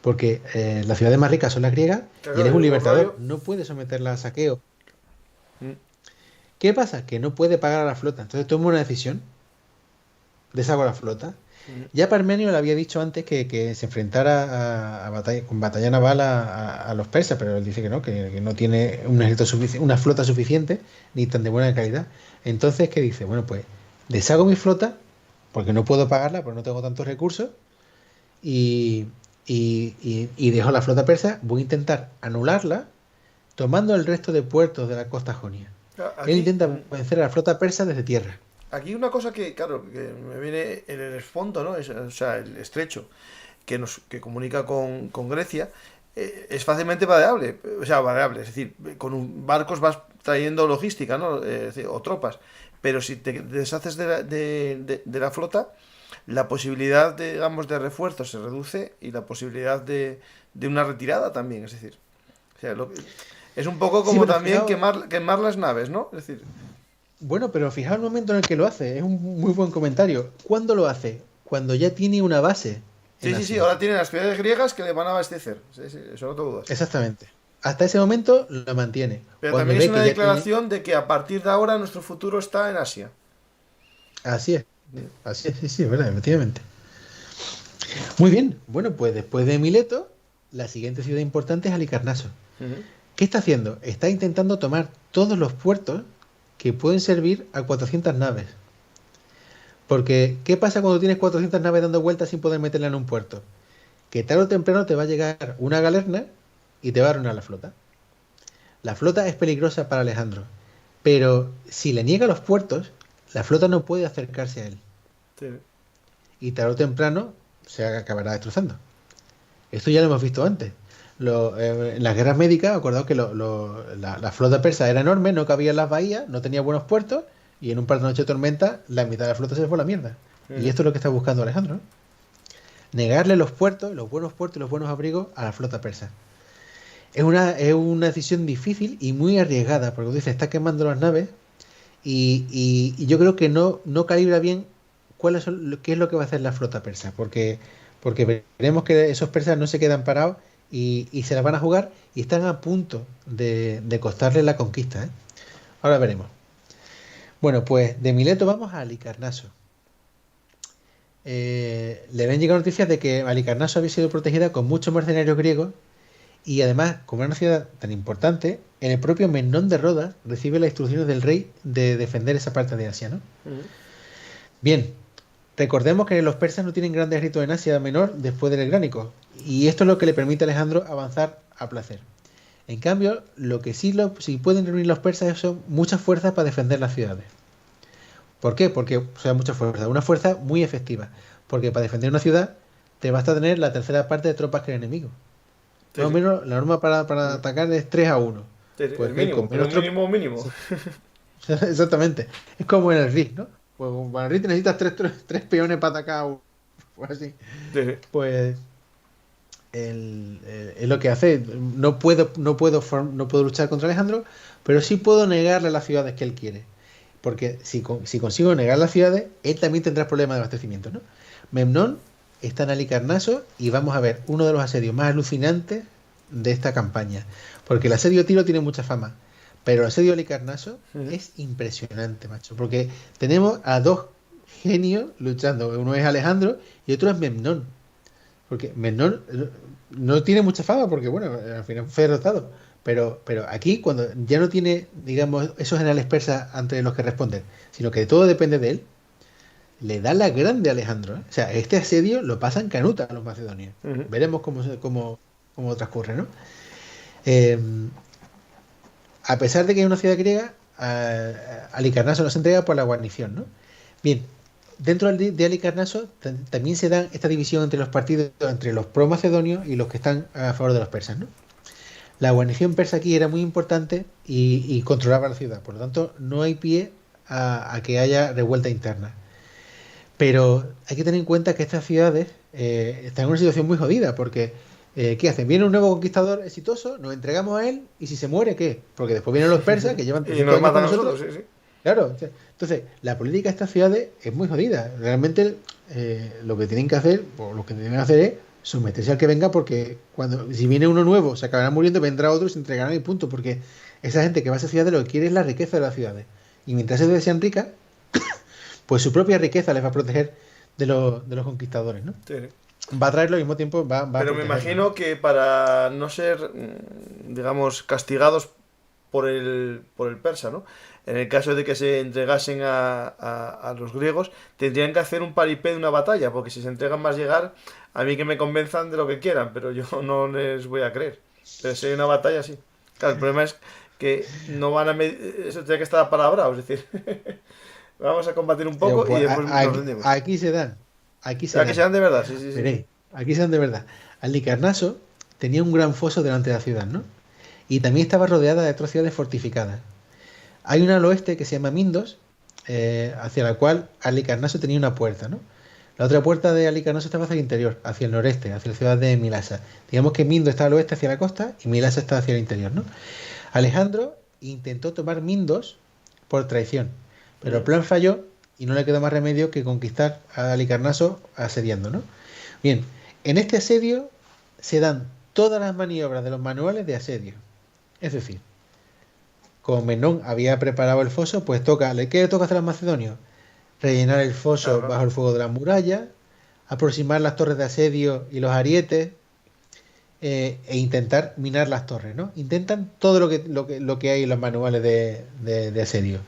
Porque las ciudades más ricas son las griegas y él es un libertador, no puede someterlas a saqueo. ¿Qué pasa? Que no puede pagar a la flota. Entonces toma una decisión, deshago la flota. Ya Parmenio le había dicho antes que se enfrentara con batalla naval a los persas, pero él dice que no tiene un ejército una flota suficiente, ni tan de buena calidad. Entonces, ¿qué dice? Bueno, pues deshago mi flota porque no puedo pagarla, porque no tengo tantos recursos, y, y dejo la flota persa, voy a intentar anularla tomando el resto de puertos de la costa jonia. Él Aquí, intenta vencer a la flota persa desde tierra. aquí una cosa que, claro, que me viene en el fondo, ¿no? O sea, el estrecho que comunica con Grecia, es fácilmente vadeable, o sea, vadeable, es decir, barcos vas trayendo logística, ¿no? Es decir, o tropas, pero si te deshaces de la flota, la posibilidad, digamos, de refuerzo se reduce y la posibilidad de una retirada también, es decir, o sea, es un poco Sí, como pero también fijaos, quemar las naves, ¿no? Es decir, bueno, pero fijaos el momento en el que lo hace, es un muy buen comentario. ¿Cuándo lo hace? Cuando ya tiene una base en sí, sí, sí, Asia. ahora tienen las ciudades griegas que le van a abastecer, sí, sí, eso no te dudas. Exactamente. Hasta ese momento lo mantiene. Pero Cuando también es ve una que ya tiene... declaración de que a partir de ahora nuestro futuro está en Asia. Así es. Así es, sí, sí, es verdad, efectivamente. Muy bien. Bueno, pues después de Mileto, la siguiente ciudad importante es Halicarnaso. Ujú. ¿Qué está haciendo? Está intentando tomar todos los puertos que pueden servir a 400 naves. Porque, ¿qué pasa cuando tienes 400 naves dando vueltas sin poder meterla en un puerto? Que tarde o temprano te va a llegar una galerna y te va a arruinar la flota. La flota es peligrosa para Alejandro, pero si le niega los puertos, la flota no puede acercarse a él. Sí. Y tarde o temprano se acabará destrozando. Esto ya lo hemos visto antes. En las guerras médicas, acordaos que la flota persa era enorme, no cabía en las bahías, no tenía buenos puertos, y en un par de noches de tormenta, la mitad de la flota se fue a la mierda. Y Ujú. esto es lo que está buscando Alejandro, ¿no? Negarle los puertos, los buenos puertos y los buenos abrigos a la flota persa. Es una decisión difícil y muy arriesgada, porque dice, está quemando las naves y yo creo que no calibra bien qué es lo que va a hacer la flota persa, porque veremos que esos persas no se quedan parados y se las van a jugar y están a punto de costarle la conquista, ¿eh? Ahora veremos. Bueno, pues de Mileto vamos a Halicarnaso. Le habían llegado noticias de que Halicarnaso había sido protegida con muchos mercenarios griegos y además, como era una ciudad tan importante, en el propio Memnón de Rodas recibe las instrucciones del rey de defender esa parte de Asia, ¿no? Ujú. Bien, recordemos que los persas no tienen grandes ejércitos en Asia Menor después del Gránico, y esto es lo que le permite a Alejandro avanzar a placer. En cambio, lo que sí pueden reunir los persas son muchas fuerzas para defender las ciudades. ¿Por qué? Porque, o sea, mucha fuerza, una fuerza muy efectiva, porque para defender una ciudad te basta tener la tercera parte de tropas que el enemigo. Sí, Más o sí. menos la norma para Ujú. atacar es 3-1. Sí, sí, Pues el que con mínimo, pero menos un tropas. mínimo mínimo. Sí, exactamente. Es como en el RIS, ¿no? Pues para el RIS necesitas tres peones para atacar. Pues así. Sí, sí. Pues es lo que hace. No puedo luchar contra Alejandro, pero sí puedo negarle las ciudades que él quiere. Porque si consigo negar las ciudades, él también tendrá problemas de abastecimiento, ¿no? Memnón está en Halicarnaso y vamos a ver uno de los asedios más alucinantes de esta campaña. Porque el asedio de Tiro tiene mucha fama, pero el asedio de Halicarnaso Ujú. es impresionante, macho. Porque tenemos a dos genios luchando. Uno es Alejandro y otro es Memnón. Porque Memnón no tiene mucha fama porque, bueno, al final fue derrotado. Pero aquí, cuando ya no tiene, digamos, esos generales persas ante los que responder, sino que todo depende de él, le da la grande a Alejandro, ¿eh? O sea, este asedio lo pasan canuta a los macedonios. Ujú. Veremos cómo transcurre, ¿no? Eh, a pesar de que es una ciudad griega, Halicarnaso nos entrega por la guarnición, ¿no? Bien, dentro de Halicarnaso también se da esta división entre los partidos, entre los pro-macedonios y los que están a favor de los persas, ¿no? La guarnición persa aquí era muy importante y controlaba la ciudad, por lo tanto no hay pie a que haya revuelta interna. Pero hay que tener en cuenta que estas ciudades están en una situación muy jodida, porque ¿qué hacen? Viene un nuevo conquistador exitoso, nos entregamos a él, y si se muere, ¿qué? Porque después vienen los persas, que llevan Y 300 nos años con matan a nosotros, nosotros. sí, sí. Claro, entonces la política de estas ciudades es muy jodida. Realmente lo que tienen que hacer, o lo que deben hacer es someterse al que venga, porque si viene uno nuevo, se acabará muriendo, vendrá otro y se entregarán y punto, porque esa gente que va a esas ciudades lo que quiere es la riqueza de las ciudades. Y mientras ellos sean ricas, pues su propia riqueza les va a proteger de los conquistadores, ¿no? Sí, sí. Va a traerlo al mismo tiempo, va a Pero me protegerlo, imagino ¿no? que para no ser, digamos, castigados por el persa, ¿no? En el caso de que se entregasen a los griegos, tendrían que hacer un paripé de una batalla, porque si se entregan más llegar, a mí que me convenzan de lo que quieran, pero yo no les voy a creer. Pero si hay una batalla, sí. Claro, el problema es que no van a eso tiene que estar apalabrado, es decir, vamos a combatir un poco y Pues después nos rendimos. aquí se dan. Aquí se Pero aquí dan. sean de verdad, sí, sí, sí. Veréis, aquí se dan de verdad. Halicarnaso tenía un gran foso delante de la ciudad, ¿no? Y también estaba rodeada de otras ciudades fortificadas. Hay una al oeste que se llama Mindos, hacia la cual Halicarnaso tenía una puerta, ¿no? La otra puerta de Halicarnaso estaba hacia el interior, hacia el noreste, hacia la ciudad de Milasa. Digamos que Mindos está al oeste hacia la costa y Milasa está hacia el interior, ¿no? Alejandro intentó tomar Mindos por traición, pero el plan falló y no le quedó más remedio que conquistar a Halicarnaso asediando, ¿no? Bien, en este asedio se dan todas las maniobras de los manuales de asedio. Es decir, como Menón había preparado el foso, pues ¿qué le toca hacer a los macedonios? Rellenar el foso Claro. bajo el fuego de la muralla, aproximar las torres de asedio y los arietes, e intentar minar las torres, ¿no? Intentan todo lo que hay en los manuales de asedio.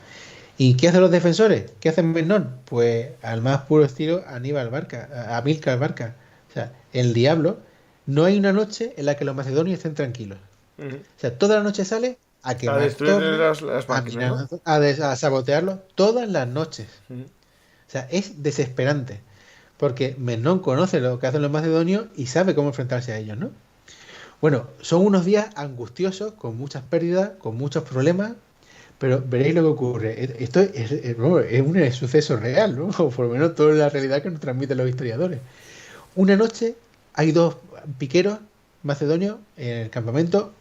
¿Y qué hacen los defensores? ¿Qué hacen Menón? Pues al más puro estilo Aníbal Barca, a Amílcar Barca. O sea, el diablo, no hay una noche en la que los macedonios estén tranquilos. Ujú. O sea, toda la noche sale a A quemar destruir torres, las a máquinas, minar, ¿no? a sabotearlos todas las noches. Ujú. O sea, es desesperante. Porque Menón conoce lo que hacen los macedonios y sabe cómo enfrentarse a ellos, ¿no? Bueno, son unos días angustiosos, con muchas pérdidas, con muchos problemas, pero veréis lo que ocurre. Esto es un suceso real, ¿no? O por lo menos toda la realidad que nos transmiten los historiadores. Una noche hay dos piqueros macedonios en el campamento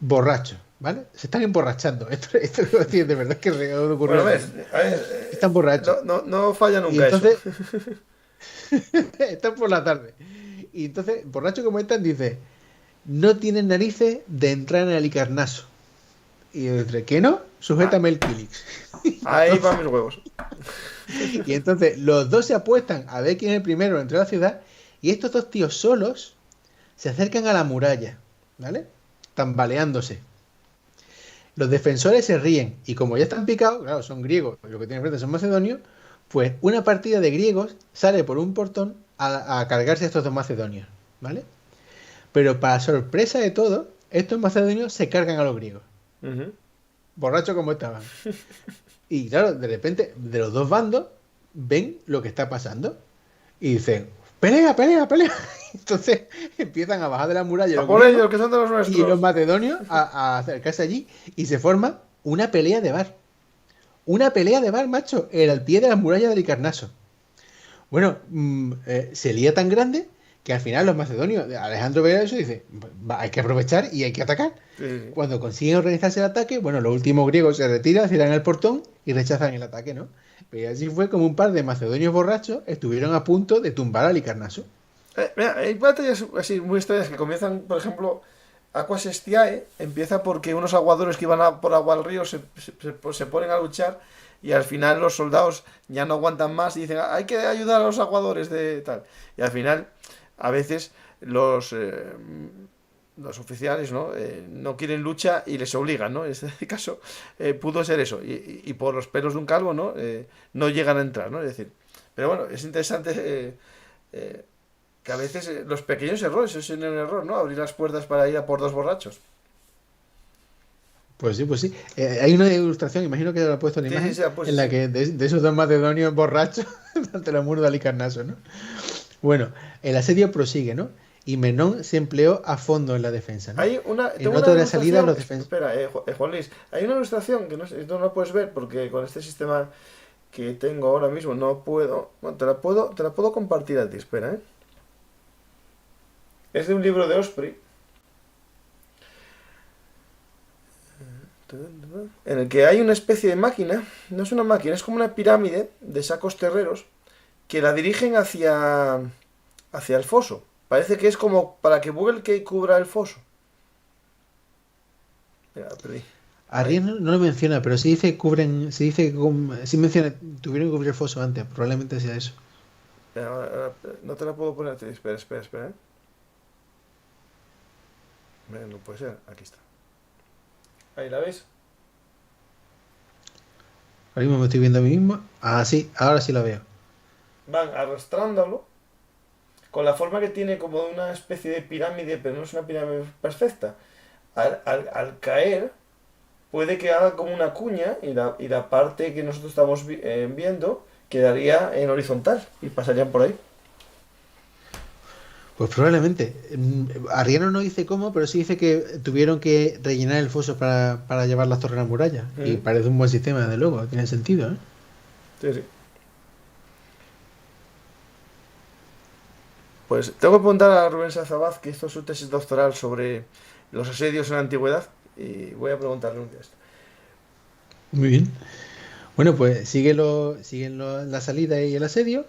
borrachos, ¿vale? Se están emborrachando. Esto lo decir, de verdad que ocurrió. Bueno, a ver, Están borrachos. no falla Y nunca eso. entonces, están por la tarde. Y entonces, borracho como están, dice, no tienen narices de entrar en el Halicarnaso. Y yo dice, ¿qué no? Ah, Sujétame el Kilix. ahí van mis huevos. Y entonces los dos se apuestan a ver quién es el primero dentro de la ciudad. Y estos dos tíos solos se acercan a la muralla, ¿vale? Tambaleándose. Los defensores se ríen. Y como ya están picados, claro, son griegos, lo que tienen frente son macedonios, pues una partida de griegos sale por un portón a cargarse a estos dos macedonios, ¿vale? Pero para sorpresa de todo, estos macedonios se cargan a los griegos, Ujú. borrachos como estaban. Y claro, de repente, de los dos bandos, ven lo que está pasando y dicen, pelea, pelea, pelea. Entonces empiezan a bajar de la muralla A los por ellos, griegos que son de los y los nuestros. macedonios a acercarse allí y se forma una pelea de bar. Una pelea de bar, macho, era al pie de la muralla de Halicarnaso. Bueno, se lía tan grande que al final los macedonios, Alejandro ve eso y dice, hay que aprovechar y hay que atacar. Sí, sí, sí. Cuando consiguen organizarse el ataque, bueno, los últimos griegos se retiran, cierran el portón y rechazan el ataque, ¿no? Pero así fue como un par de macedonios borrachos estuvieron a punto de tumbar a Halicarnaso. Mira, hay batallas así muy extrañas que comienzan, por ejemplo, Aquas Estiae empieza porque unos aguadores que iban por agua al río se ponen a luchar y al final los soldados ya no aguantan más y dicen, hay que ayudar a los aguadores de tal. Y al final, a veces los oficiales no quieren lucha y les obligan, ¿no? En este caso pudo ser eso. Y por los pelos de un calvo, ¿no? No llegan a entrar, ¿no? Es decir, pero bueno, es interesante eh, que a veces los pequeños errores es un error, ¿no? Abrir las puertas para ir a por dos borrachos. Pues sí, pues sí. Hay una ilustración, imagino que lo ha puesto en Sí, sí, imagen, sí, pues en sí, la sí. que de esos dos macedonios borrachos ante la murda de Halicarnaso, ¿no? Bueno, el asedio prosigue, ¿no? Y Menón se empleó a fondo en la defensa, ¿no? En Tengo el otro una de la salida, ilustración, los defensores... espera, Juan Luis, hay una ilustración que no la puedes ver porque con este sistema que tengo ahora mismo no puedo, bueno, te la puedo compartir a ti, espera, ¿eh? Es de un libro de Osprey, en el que hay una especie de máquina, no es una máquina, es como una pirámide de sacos terreros que la dirigen hacia el foso. Parece que es como para que vuelque y cubra el foso. Mira, la perdí. Ahí. Arrien no lo menciona, pero sí dice cubren, sí dice sí menciona, tuvieron que cubrir el foso antes, probablemente sea eso. No te la puedo poner. Espera, espera, espera. No puede ser. Aquí está. Ahí la ves. Ahora mismo me estoy viendo a mí mismo. Ah, sí, ahora sí lo veo. Van arrastrándolo con la forma que tiene como de una especie de pirámide, pero no es una pirámide perfecta. Al caer, puede que haga como una cuña y la parte que nosotros estamos viendo quedaría en horizontal y pasarían por ahí. Pues probablemente. Arriano no dice cómo, pero sí dice que tuvieron que rellenar el foso para llevar las torres a la muralla. Y Mm. parece un buen sistema, desde luego. Tiene sentido, ¿eh? Sí, sí. Pues tengo que preguntar a Rubén Sazabaz, que hizo su tesis doctoral sobre los asedios en la antigüedad, y voy a preguntarle un día esto. Muy bien. Bueno, pues la salida y el asedio.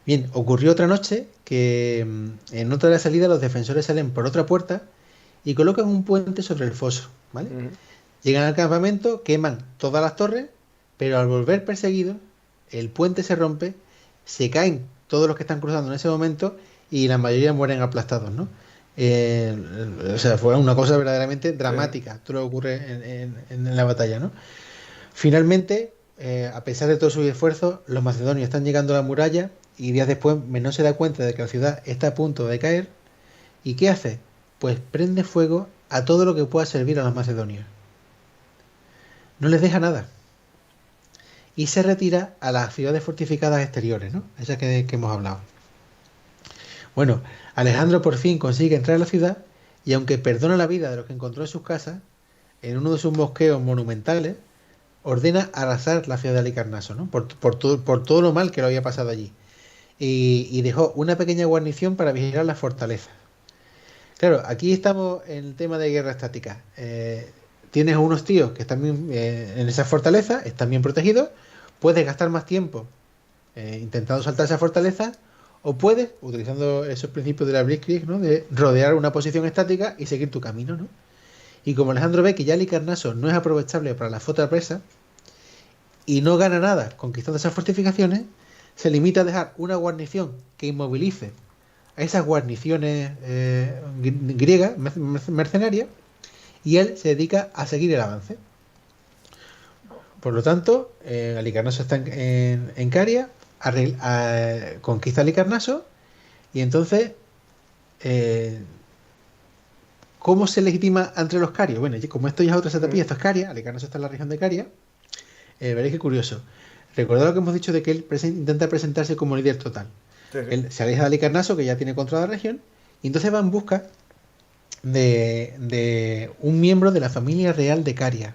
Bien, ocurrió otra noche que en otra de las salidas los defensores salen por otra puerta y colocan un puente sobre el foso, ¿vale? Ujú. Llegan al campamento, queman todas las torres, pero al volver perseguidos, el puente se rompe, se caen todos los que están cruzando en ese momento y la mayoría mueren aplastados, ¿no? Eh, o sea, fue una cosa verdaderamente Sí. dramática, todo lo que ocurre en la batalla, ¿no? Finalmente, a pesar de todos sus esfuerzos, los macedonios están llegando a la muralla y días después Menón se da cuenta de que la ciudad está a punto de caer. ¿Y qué hace? Pues prende fuego a todo lo que pueda servir a los macedonios. No les deja nada. Y se retira a las ciudades fortificadas exteriores, ¿no? Esas que hemos hablado. Bueno, Alejandro por fin consigue entrar a la ciudad y aunque perdona la vida de los que encontró en sus casas, en uno de sus mosqueos monumentales, ordena arrasar la ciudad de Halicarnaso, ¿no? Por todo lo mal que lo había pasado allí. Y dejó una pequeña guarnición para vigilar la fortaleza. Claro, aquí estamos en el tema de guerra estática. Tienes unos tíos que están en esa fortaleza, están bien protegidos, puedes gastar más tiempo intentando saltar esa fortaleza, o puedes, utilizando esos principios de la Blitzkrieg, ¿no? De rodear una posición estática y seguir tu camino, ¿no? Y como Alejandro ve que ya Halicarnaso no es aprovechable para la flota persa y no gana nada conquistando esas fortificaciones, se limita a dejar una guarnición que inmovilice a esas guarniciones griegas, mercenarias, y él se dedica a seguir el avance. Por lo tanto, Halicarnaso está en Caria, conquista Halicarnaso, y entonces, eh, ¿cómo se legitima entre los carios? Bueno, como esto ya es otra setapía, Ujú. esto es Caria, Halicarnaso está en la región de Caria, veréis qué curioso. Recordad lo que hemos dicho de que él intenta presentarse como líder total. Sí, sí. Él se aleja de Halicarnaso, que ya tiene controlada la región, y entonces va en busca de un miembro de la familia real de Caria.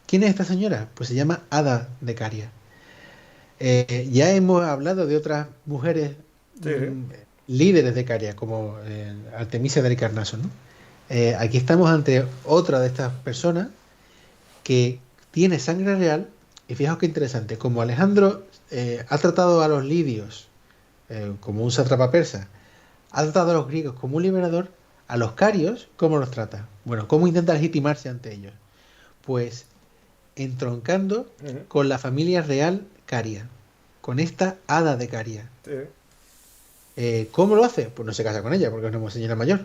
¿Quién es esta señora? Pues se llama Ada de Caria. Ya hemos hablado de otras mujeres Sí, sí. líderes de Caria, como Artemisia de Halicarnaso, ¿no? Aquí estamos ante otra de estas personas que tiene sangre real, y fijaos qué interesante, como Alejandro ha tratado a los lidios como un sátrapa persa, ha tratado a los griegos como un liberador, a los carios, ¿cómo los trata? Bueno, ¿cómo intenta legitimarse ante ellos? Pues entroncando Ujú. con la familia real caria, con esta hada de Caria. Sí, sí. ¿Cómo lo hace? Pues no se casa con ella porque es una señora mayor.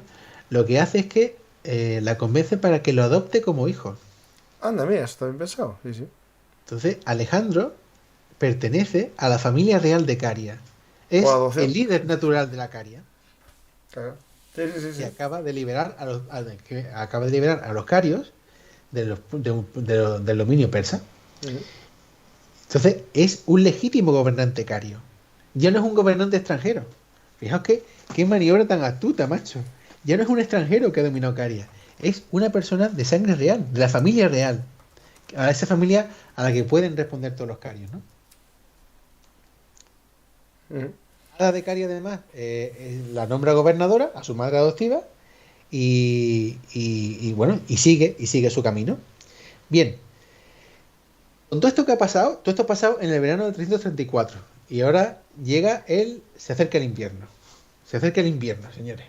Lo que hace es que la convence para que lo adopte como hijo. Anda, mira, está bien pensado. Sí, sí. Entonces, Alejandro pertenece a la familia real de Caria. Por Es el adopción. líder natural de la Caria Claro. Sí, sí, sí, que sí. acaba de liberar acaba de liberar a los carios del dominio persa. Ujú. Entonces, es un legítimo gobernante cario. Ya no es un gobernante extranjero. Fijaos qué maniobra tan astuta, macho. Ya no es un extranjero que ha dominado Caria. Es una persona de sangre real, de la familia real. A esa familia a la que pueden responder todos los carios, ¿no? Ujú. Ada de Caria, además, la nombra gobernadora a su madre adoptiva y bueno, y sigue su camino. Bien, con todo esto que ha pasado, todo esto ha pasado en el verano de 334. Y ahora se acerca el invierno. Se acerca el invierno, señores.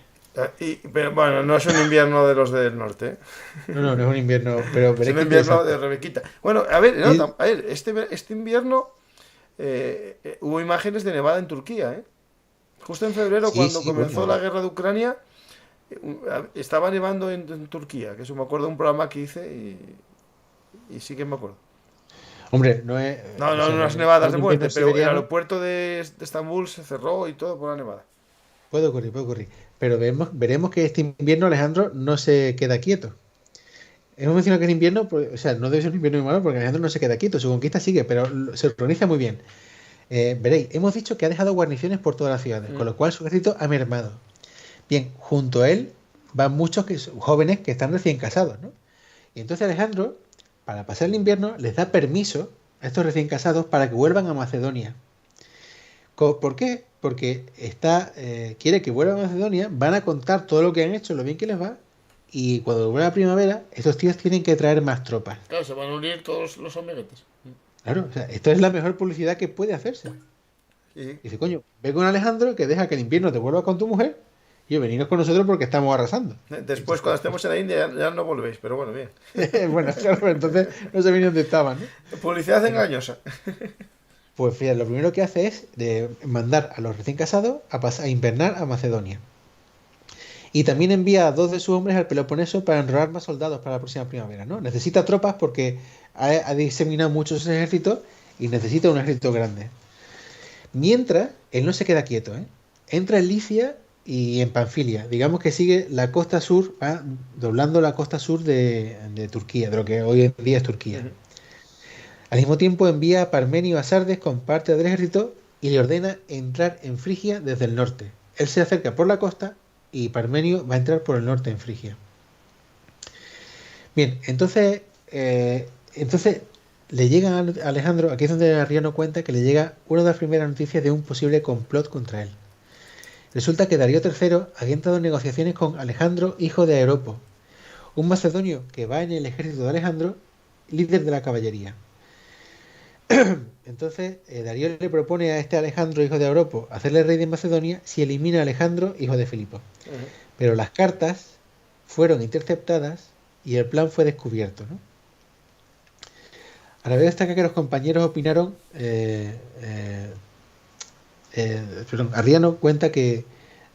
Pero bueno, no es un invierno de los del norte, ¿eh? No, no, no es un invierno, pero Es veréis un qué invierno de interesante. Rebequita. Bueno, a ver, no, Y- a ver, este invierno hubo imágenes de nevada en Turquía, ¿eh? Justo en febrero, sí, cuando sí, comenzó bueno. la guerra de Ucrania, estaba nevando en Turquía, que eso me acuerdo de un programa que hice y sí que me acuerdo. Hombre, no es... No, o sea, unas nevadas de un muerte, invierno pero el siberiano aeropuerto de Estambul se cerró y todo por la nevada. puede ocurrir, puede ocurrir. Pero veremos que este invierno Alejandro no se queda quieto. Hemos mencionado que es invierno, o sea, no debe ser un invierno muy malo porque Alejandro no se queda quieto, su conquista sigue, pero se organiza muy bien. Veréis, hemos dicho que ha dejado guarniciones por todas las ciudades, con lo cual su ejército ha mermado. Bien, junto a él van muchos jóvenes que están recién casados, ¿no? Y entonces Alejandro, para pasar el invierno, les da permiso a estos recién casados para que vuelvan a Macedonia. ¿Por qué? Porque quiere que vuelvan a Macedonia, van a contar todo lo que han hecho, lo bien que les va, y cuando vuelva la primavera, estos tíos tienen que traer más tropas. Claro, se van a unir todos los amiguetes. Claro, o sea, esto es la mejor publicidad que puede hacerse. Y Dice, coño, ve con Alejandro que deja que el invierno te vuelva con tu mujer y veniros con nosotros porque estamos arrasando. después, cuando estemos en la India, ya no volvéis, pero bueno, bien. Bueno, claro, pero entonces no sé bien dónde estaban, ¿no? Publicidad engañosa. Pues fíjate, lo primero que hace es mandar a los recién casados a invernar a Macedonia. Y también envía a 2 de sus hombres al Peloponeso para enrolar más soldados para la próxima primavera, ¿no? Necesita tropas porque ha diseminado muchos ejércitos y necesita un ejército grande. Mientras, él no se queda quieto, ¿eh? Entra en Licia y en Panfilia. Digamos que sigue la costa sur, va doblando la costa sur de Turquía, de lo que hoy en día es Turquía. Al mismo tiempo envía a Parmenio a Sardes con parte del ejército y le ordena entrar en Frigia desde el norte. Él se acerca por la costa y Parmenio va a entrar por el norte en Frigia. Bien, entonces le llega a Alejandro, aquí es donde Arriano cuenta que le llega una de las primeras noticias de un posible complot contra él. Resulta que Darío III había entrado en negociaciones con Alejandro, hijo de Aeropo, un macedonio que va en el ejército de Alejandro, líder de la caballería. Entonces, Darío le propone a este Alejandro, hijo de Aeropo, hacerle rey de Macedonia si elimina a Alejandro, hijo de Filipo. Pero las cartas fueron interceptadas y el plan fue descubierto, ¿no? A la vez destaca que los compañeros opinaron, Arriano cuenta que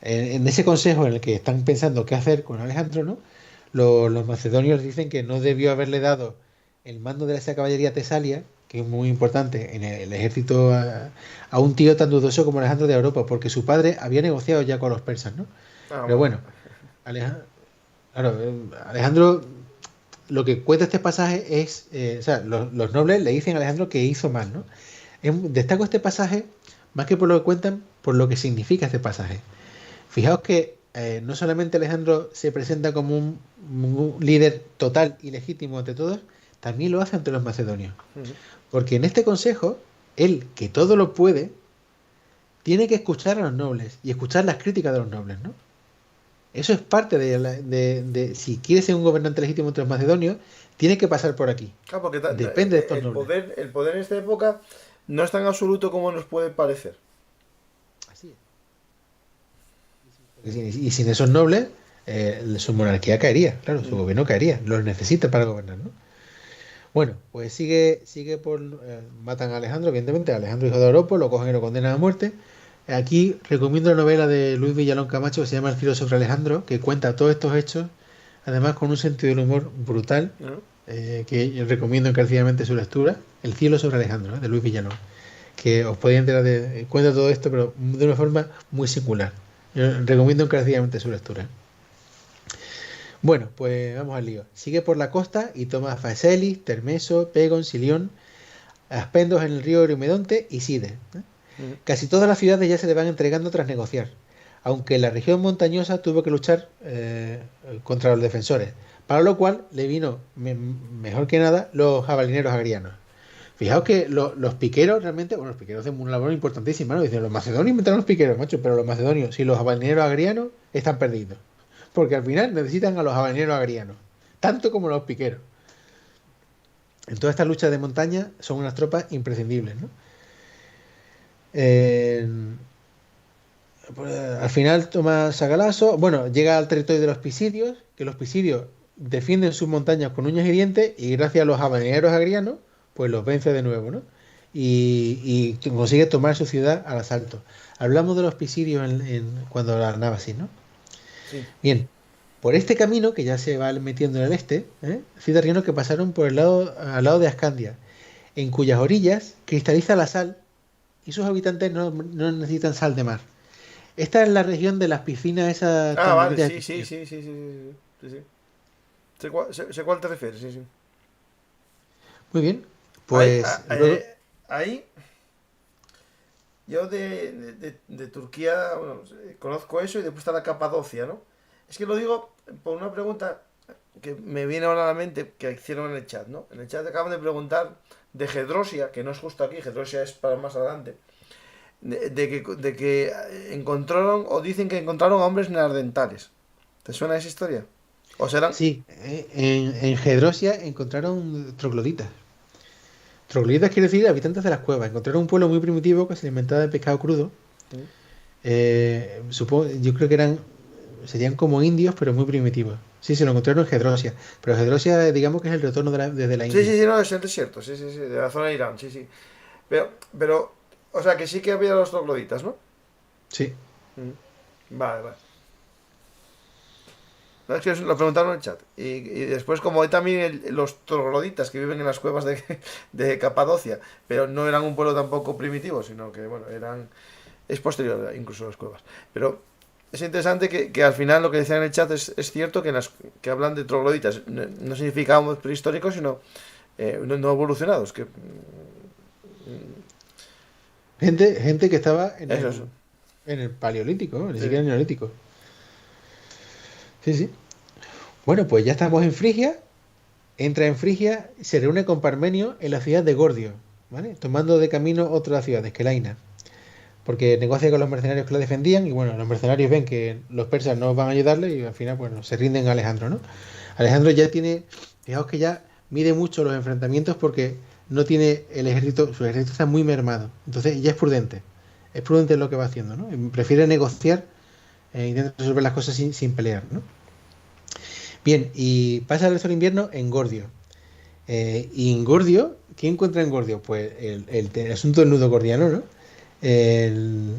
en ese consejo en el que están pensando qué hacer con Alejandro, ¿no? Los macedonios dicen que no debió haberle dado el mando de esa caballería Tesalia, que es muy importante en el ejército, a un tío tan dudoso como Alejandro de Europa, porque su padre había negociado ya con los persas, ¿no? Pero bueno, Alejandro, lo que cuenta este pasaje es, o sea, los nobles le dicen a Alejandro que hizo mal, ¿no? Destaco este pasaje, más que por lo que cuentan, por lo que significa este pasaje. Fijaos que no solamente Alejandro se presenta como un líder total y legítimo ante todos, también lo hace ante los macedonios. Porque en este consejo, él, que todo lo puede, tiene que escuchar a los nobles y escuchar las críticas de los nobles, ¿no? Eso es parte de si quiere ser un gobernante legítimo entre los macedonios, tiene que pasar por aquí. Claro, porque depende de estos nobles. El poder en esta época no es tan absoluto como nos puede parecer. Así es. Y sin esos nobles, su monarquía caería, claro, su gobierno caería. Los necesita para gobernar, ¿no? Bueno, pues sigue matan a Alejandro, evidentemente, a Alejandro, hijo de Oropo, lo cogen y lo condenan a muerte. Aquí recomiendo la novela de Luis Villalón Camacho que se llama El cielo sobre Alejandro, que cuenta todos estos hechos, además con un sentido del humor brutal, que yo recomiendo encarecidamente su lectura, El cielo sobre Alejandro, de Luis Villalón, que os podéis enterar cuenta todo esto, pero de una forma muy singular. Yo recomiendo encarecidamente su lectura. Bueno, pues vamos al lío. Sigue por la costa y toma Faeselis, Termeso, Pegon, Silión, Aspendos en el río Eurymedonte y Side. Casi todas las ciudades ya se le van entregando tras negociar, aunque la región montañosa tuvo que luchar contra los defensores, para lo cual le vino mejor que nada los jabalineros agrianos. Fijaos que los piqueros realmente, bueno, los piqueros hacen una labor importantísima, ¿no? Dicen, los macedonios inventaron los piqueros, macho, pero los macedonios, si los jabalineros agrianos están perdidos. Porque al final necesitan a los jabalineros agrianos, tanto como los piqueros. En toda esta lucha de montaña son unas tropas imprescindibles, ¿no? Al final toma Sagalaso, bueno, llega al territorio de los Pisidios, que los Pisidios defienden sus montañas con uñas y dientes y gracias a los jabalineros agrianos, pues los vence de nuevo, ¿no? Y consigue tomar su ciudad al asalto. Hablamos de los Pisidios cuando la Nábasis, ¿no? Sí. Bien, por este camino que ya se va metiendo en el este, cita Arriano que pasaron por al lado de Ascandia. en cuyas orillas cristaliza la sal y sus habitantes no necesitan sal de mar. Esta es la región de las piscinas esas Ah, tan vale, bonitas. sí, sí, sí, sí, sí, sí, sí, sí. Sé cuál te refieres, sí, sí. Muy bien, Ahí, pues luego, ahí yo de Turquía, bueno, conozco eso y después está la Capadocia, ¿no? Es que lo digo por una pregunta que me viene ahora a la mente que hicieron en el chat, ¿no? En el chat acaban de preguntar de Gedrosia, que no es justo aquí, Gedrosia es para más adelante, de que encontraron o dicen que encontraron a hombres neandertales. ¿Te suena esa historia? ¿O serán? sí, en Gedrosia encontraron trogloditas. Trogloditas quiere decir habitantes de las cuevas. Encontraron un pueblo muy primitivo que se alimentaba de pescado crudo. Yo creo que serían como indios, pero muy primitivos. Sí, se lo encontraron en Gedrosia. Pero Gedrosia, digamos que es el retorno desde la Sí, India. sí, sí, no, es el desierto, sí, sí, sí, de la zona de Irán, sí, sí. O sea, que sí que había los trogloditas, ¿no? Sí. Mm. Vale, vale. No, es que lo preguntaron en el chat. Y después, como hay también los trogloditas que viven en las cuevas de Capadocia, pero no eran un pueblo tampoco primitivo, sino que, bueno, eran. Es posterior incluso a las cuevas. Pero es interesante que al final lo que decían en el chat es cierto que, que hablan de trogloditas. No significa hombres prehistóricos, sino no evolucionados. Gente que estaba Eso es. en el Paleolítico, ¿no? Ni Sí. siquiera en el Neolítico. Sí, sí. Bueno, pues ya estamos en Frigia. Entra en Frigia, se reúne con Parmenio en la ciudad de Gordio, ¿vale? Tomando de camino otra ciudad, Esquelaina. Porque negocia con los mercenarios que la defendían y bueno, los mercenarios ven que los persas no van a ayudarle y al final, bueno, se rinden a Alejandro, ¿no? Alejandro ya tiene, fijaos que ya mide mucho los enfrentamientos porque no tiene el ejército, su ejército está muy mermado. Entonces ya es prudente en lo que va haciendo, ¿no? Prefiere negociar intenta resolver las cosas sin pelear, ¿no? Bien, y pasa el resto del invierno en Gordio. Y en Gordio, ¿qué encuentra en Gordio? Pues el asunto del nudo gordiano, ¿no? El-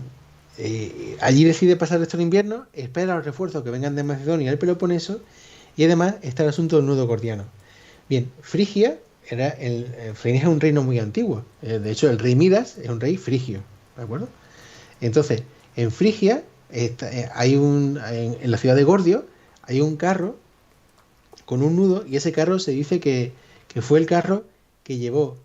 Allí decide pasar el resto del invierno, espera los refuerzos que vengan de Macedonia y el Peloponeso, y además está el asunto del nudo gordiano. Bien, Frigia es un reino muy antiguo. De hecho, el rey Midas es un rey frigio, ¿de acuerdo? Entonces, en Frigia, en la ciudad de Gordio, hay un carro con un nudo y ese carro se dice que fue el carro que llevó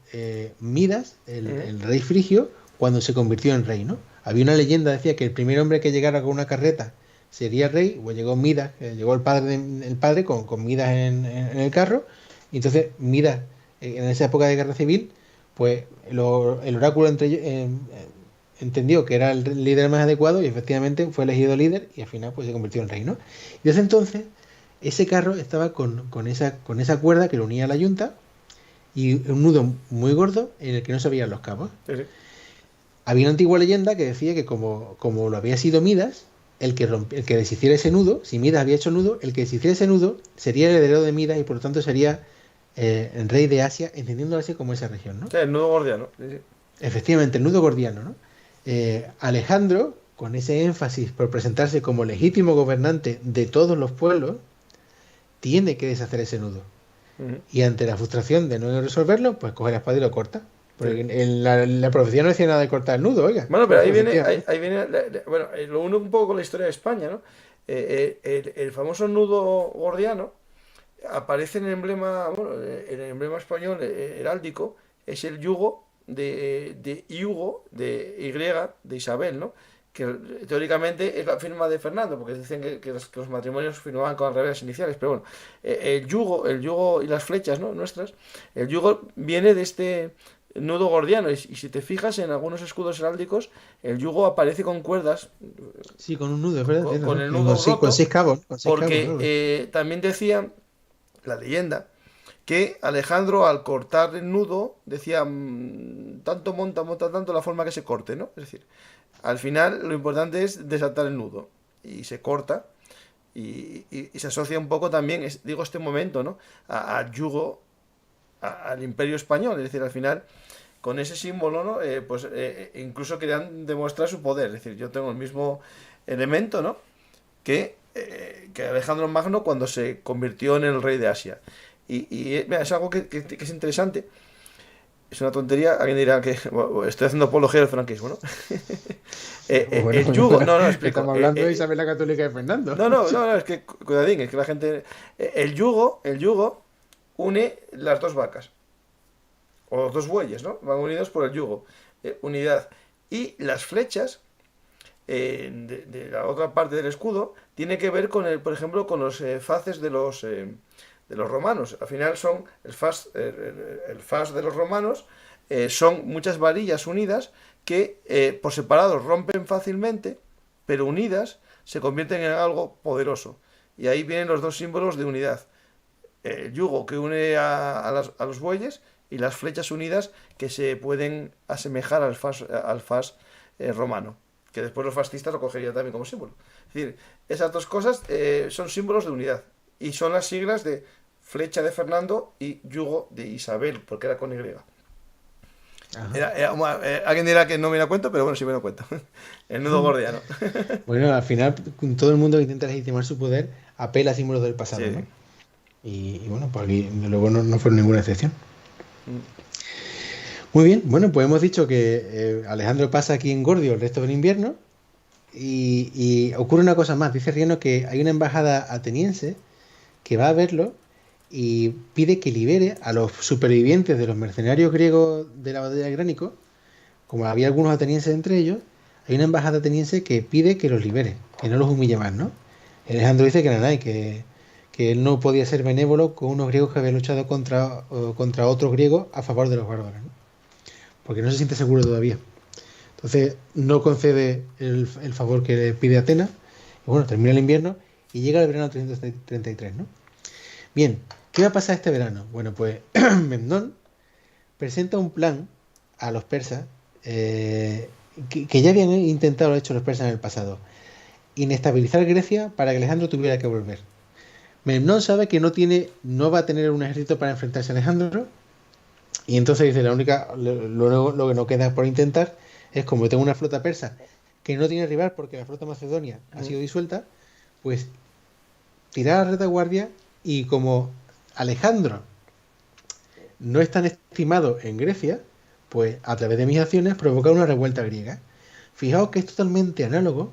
Midas, Ujú. el rey frigio, cuando se convirtió en rey, ¿no? Había una leyenda, decía que el primer hombre que llegara con una carreta sería rey, o llegó Midas, llegó el padre con Midas en el carro, y entonces Midas, en esa época de guerra civil, pues el oráculo entendió que era el líder más adecuado y efectivamente fue elegido líder y al final pues se convirtió en rey, ¿no? Y desde entonces ese carro estaba con esa cuerda que lo unía a la yunta y un nudo muy gordo en el que no se veían los cabos. Sí, sí. Había una antigua leyenda que decía que como lo había sido Midas, el que deshiciera ese nudo, si Midas había hecho nudo, el que deshiciera ese nudo sería el heredero de Midas y por lo tanto sería el rey de Asia, entendiendo Asia como esa región, ¿no? Sí, el nudo gordiano. Sí, sí. Efectivamente, el nudo gordiano, ¿no? Alejandro, con ese énfasis por presentarse como legítimo gobernante de todos los pueblos, tiene que deshacer ese nudo. Ujú. Y ante la frustración de no resolverlo, pues coge la espada y lo corta. Porque Sí. en la profecía no decía nada de cortar el nudo, oiga. Bueno, pero ahí viene, Efectivamente. ahí viene, bueno, lo uno un poco con la historia de España, ¿no? El famoso nudo gordiano aparece en el emblema, bueno, en el emblema español heráldico, es el yugo de Hugo, de Y, de Isabel, ¿no? Que teóricamente es la firma de Fernando, porque dicen que los matrimonios firmaban con al revés las iniciales, pero bueno, el yugo y las flechas, ¿no? Nuestras, el yugo viene de este nudo gordiano, y si te fijas en algunos escudos heráldicos, el yugo aparece con cuerdas, Sí, con un nudo, es verdad, con, tienes con razón. el Con nudo seis, con roto, seis cabos, con seis cabos, porque algo así. también decía la leyenda que Alejandro al cortar el nudo decía tanto monta tanto la forma que se corte, ¿no? Es decir, al final lo importante es desatar el nudo y se corta y se asocia un poco también, digo este momento, ¿no? Al yugo, al imperio español, es decir, al final con ese símbolo, ¿no? Pues incluso querían demostrar su poder, es decir, yo tengo el mismo elemento, ¿no? Que Alejandro Magno cuando se convirtió en el rey de Asia. Mira, es algo que es interesante. es una tontería. Alguien dirá que bueno, estoy haciendo apología del franquismo, ¿no? El yugo, no, explico. Estamos hablando de Isabel la Católica de Fernando. No, es que, cuidadín, es que la gente... el yugo une las dos vacas, o los dos bueyes, ¿no? Van unidos por el yugo, unidad. Y las flechas, de la otra parte del escudo, tiene que ver con, por ejemplo, con los faces de los romanos. Al final son el faz de los romanos, son muchas varillas unidas que por separado rompen fácilmente, pero unidas se convierten en algo poderoso. Y ahí vienen los dos símbolos de unidad. El yugo que une a los bueyes y las flechas unidas que se pueden asemejar al faz romano, que después los fascistas lo cogerían también como símbolo. Es decir, esas dos cosas son símbolos de unidad y son las siglas de flecha de Fernando y yugo de Isabel, porque era con Y. Alguien dirá que no me da cuenta, pero bueno, sí me da cuenta. El nudo gordiano. Bueno, al final, todo el mundo que intenta legitimar su poder apela a símbolos del pasado, Sí. ¿no? Y bueno, pues aquí luego no fue ninguna excepción. Muy bien, bueno, pues hemos dicho que Alejandro pasa aquí en Gordio el resto del invierno y ocurre una cosa más. Dice Rieno que hay una embajada ateniense que va a verlo y pide que libere a los supervivientes de los mercenarios griegos de la batalla del Gránico. Como había algunos atenienses entre ellos, hay una embajada ateniense que pide que los libere, que no los humille más, ¿no? Y Alejandro dice que nada, y que él no podía ser benévolo con unos griegos que habían luchado contra otros griegos a favor de los bárbaros, ¿no? Porque no se siente seguro todavía. Entonces no concede el favor que le pide Atenas. Y bueno, termina el invierno y llega el verano 333, ¿no? Bien, ¿qué va a pasar este verano? Bueno, pues Memnón presenta un plan a los persas que ya habían intentado hecho los persas en el pasado. Inestabilizar Grecia para que Alejandro tuviera que volver. Memnón sabe que no va a tener un ejército para enfrentarse a Alejandro. Y entonces dice, lo que no queda por intentar es, como tengo una flota persa que no tiene rival porque la flota macedonia ha sido disuelta, pues tirar a la retaguardia y como Alejandro no es tan estimado en Grecia, pues a través de mis acciones provocar una revuelta griega. Fijaos que es totalmente análogo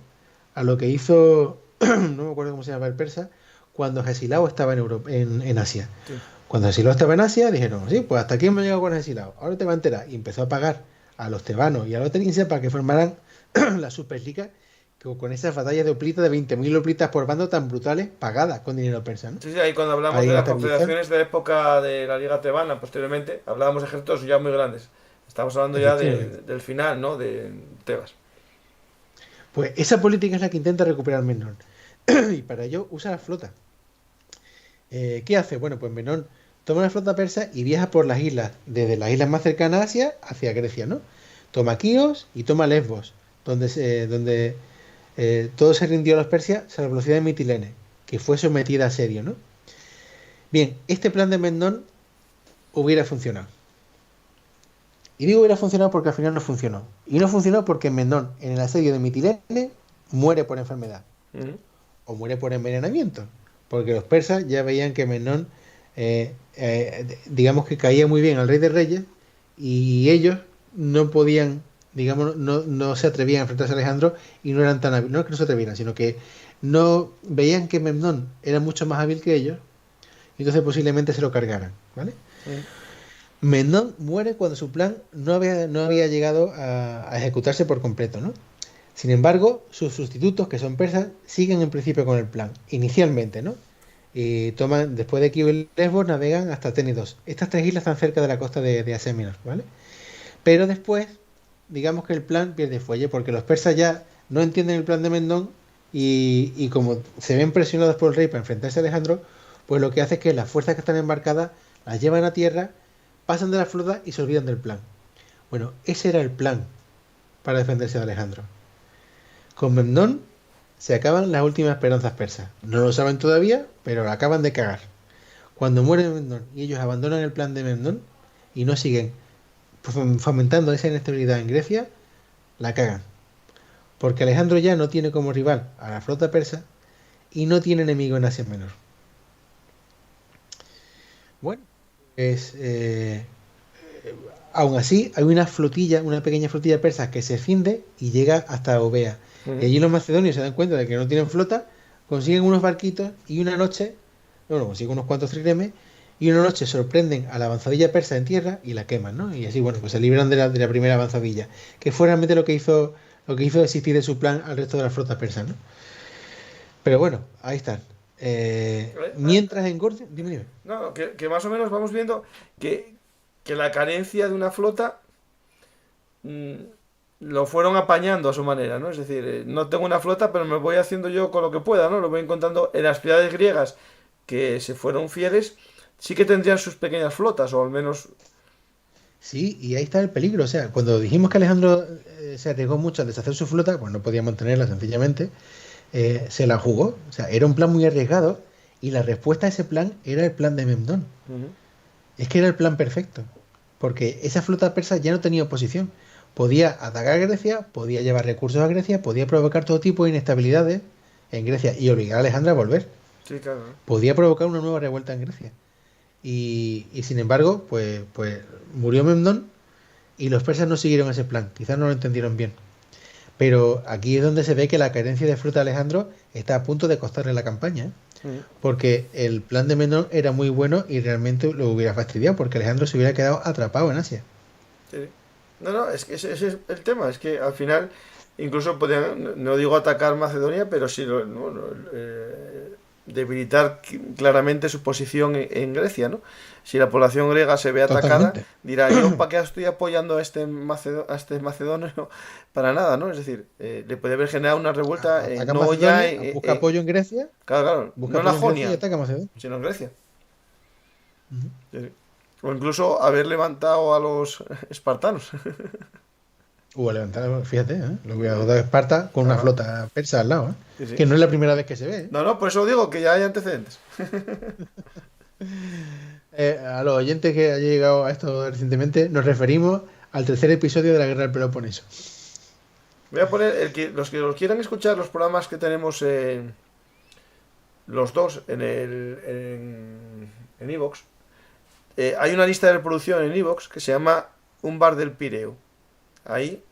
a lo que hizo, no me acuerdo cómo se llama el persa, cuando Gesilao estaba en Asia. Sí. Cuando Gesilao estaba en Asia, dijeron, sí, pues hasta aquí hemos llegado con Gesilao, ahora te va a enterar. Y empezó a pagar a los tebanos y a los atenienses para que formaran la Superliga, con esas batallas de hoplitas de 20.000 hoplitas por bando tan brutales, pagadas con dinero persa, ¿no? Sí, ahí cuando hablamos de las confederaciones de la época de la Liga Tebana, posteriormente, hablábamos de ejércitos ya muy grandes. Estamos hablando ya del final, ¿no? De Tebas. Pues esa política es la que intenta recuperar Memnón. Y para ello usa la flota. ¿Qué hace? Bueno, pues Memnón toma la flota persa y viaja por las islas, desde las islas más cercanas a Asia hacia Grecia, ¿no? Toma Quíos y toma Lesbos, donde todo se rindió a los persas, salvo la ciudad de Mitilene, que fue sometida a asedio, ¿no? Bien, este plan de Memnón hubiera funcionado. Y digo hubiera funcionado porque al final no funcionó. Y no funcionó porque Memnón, en el asedio de Mitilene, muere por enfermedad. O muere por envenenamiento. Porque los persas ya veían que Memnón, digamos que caía muy bien al rey de reyes, y ellos no podían, digamos, no se atrevían a enfrentarse a Alejandro y no eran tan hábiles. No es que no se atrevieran, sino que no veían que Memnón era mucho más hábil que ellos, y entonces posiblemente se lo cargaran, ¿vale? Memnón muere cuando su plan no había llegado a ejecutarse por completo, ¿no? Sin embargo, sus sustitutos, que son persas, siguen en principio con el plan, inicialmente, ¿no? Y después de Quíos y Lesbos, navegan hasta Ténedos. Estas tres islas están cerca de la costa de Asia Menor, ¿vale? Pero después, digamos que el plan pierde fuelle, porque los persas ya no entienden el plan de Memnón y como se ven presionados por el rey para enfrentarse a Alejandro, pues lo que hace es que las fuerzas que están embarcadas las llevan a tierra, pasan de la flota y se olvidan del plan. Bueno, ese era el plan para defenderse de Alejandro. Con Memnón se acaban las últimas esperanzas persas. No lo saben todavía, pero la acaban de cagar. Cuando muere Memnón y ellos abandonan el plan de Memnón y no siguen fomentando esa inestabilidad en Grecia, la cagan. Porque Alejandro ya no tiene como rival a la flota persa y no tiene enemigo en Asia Menor. Bueno, Aún así, hay una flotilla, una pequeña flotilla persa que se escinde y llega hasta Eubea. Y allí los macedonios se dan cuenta de que no tienen flota, consiguen unos barquitos y una noche, bueno, consiguen unos cuantos triremes y una noche sorprenden a la avanzadilla persa en tierra y la queman, ¿no? Y así, bueno, pues se libran de la primera avanzadilla, que fue realmente lo que hizo desistir de su plan al resto de las flotas persas, ¿no? Pero bueno, ahí están. Mientras en Gordia, dime. No, que más o menos vamos viendo que la carencia de una flota mm, lo fueron apañando a su manera, ¿no? Es decir, no tengo una flota, pero me voy haciendo yo con lo que pueda, ¿no? Lo voy encontrando en las ciudades griegas que se fueron fieles, sí que tendrían sus pequeñas flotas, o al menos... Sí, y ahí está el peligro. O sea, cuando dijimos que Alejandro se arriesgó mucho a deshacer su flota, pues no podía mantenerla sencillamente, se la jugó. O sea, era un plan muy arriesgado y la respuesta a ese plan era el plan de Memnón. Ujú. Es que era el plan perfecto, porque esa flota persa ya no tenía oposición. Podía atacar a Grecia, podía llevar recursos a Grecia, podía provocar todo tipo de inestabilidades en Grecia y obligar a Alejandro a volver. Sí, claro, ¿no? Podía provocar una nueva revuelta en Grecia. Y sin embargo, pues murió Memnón y los persas no siguieron ese plan. Quizás no lo entendieron bien. Pero aquí es donde se ve que la carencia de fruta de Alejandro está a punto de costarle la campaña, ¿eh? Ujú. Porque el plan de Memnón era muy bueno y realmente lo hubiera fastidiado, porque Alejandro se hubiera quedado atrapado en Asia. Sí. No, es que ese es el tema, es que al final incluso podían, no digo atacar Macedonia, pero sí debilitar claramente su posición en Grecia, ¿no? Si la población griega se ve atacada, Totalmente. dirá, yo para qué estoy apoyando a a este macedonio para nada, ¿no? Es decir, le puede haber generado una revuelta Ataca no ya Macedonia, busca apoyo en Grecia, claro, claro, busca no en la apoyo en Grecia y Jonia, ataca Macedonia. sino en Grecia. Ujú. Sí, sí. O incluso haber levantado a los espartanos. Hubo levantar, fíjate, lo hubiera dado Esparta con una Ajá. flota persa al lado, Sí, sí. que no es la primera vez que se ve, ¿eh? No, por eso digo que ya hay antecedentes. A los oyentes que hayan llegado a esto recientemente, nos referimos al tercer episodio de la Guerra del Peloponeso. Voy a poner los que los quieran escuchar los programas que tenemos los dos en iVoox. Hay una lista de reproducción en iVoox que se llama Un bar del Pireo. Ahí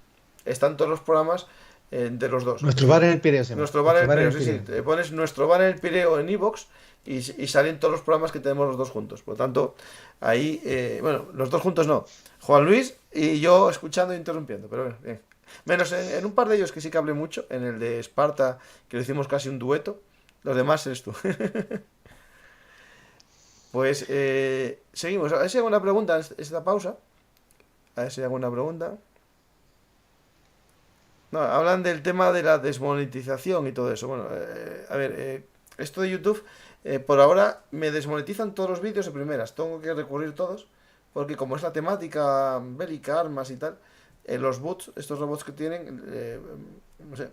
están todos los programas de los dos. Nuestro bar en el Pireo se llama. Nuestro bar en el Pireo, sí, Pireo. sí. Te pones Nuestro bar en el Pireo en iVoox y salen todos los programas que tenemos los dos juntos. Por lo tanto, ahí, bueno, los dos juntos no. Juan Luis y yo escuchando e interrumpiendo, pero bueno, bien. Menos en un par de ellos que sí que hablé mucho, en el de Esparta, que lo hicimos casi un dueto. Los demás eres tú. Pues seguimos. A ver si hay alguna pregunta en esta pausa. A ver si hay alguna pregunta. No, hablan del tema de la desmonetización y todo eso. Bueno, a ver, esto de YouTube, por ahora me desmonetizan todos los vídeos de primeras. Tengo que recurrir todos, porque como es la temática bélica, armas y tal, los bots, estos robots que tienen, no sé,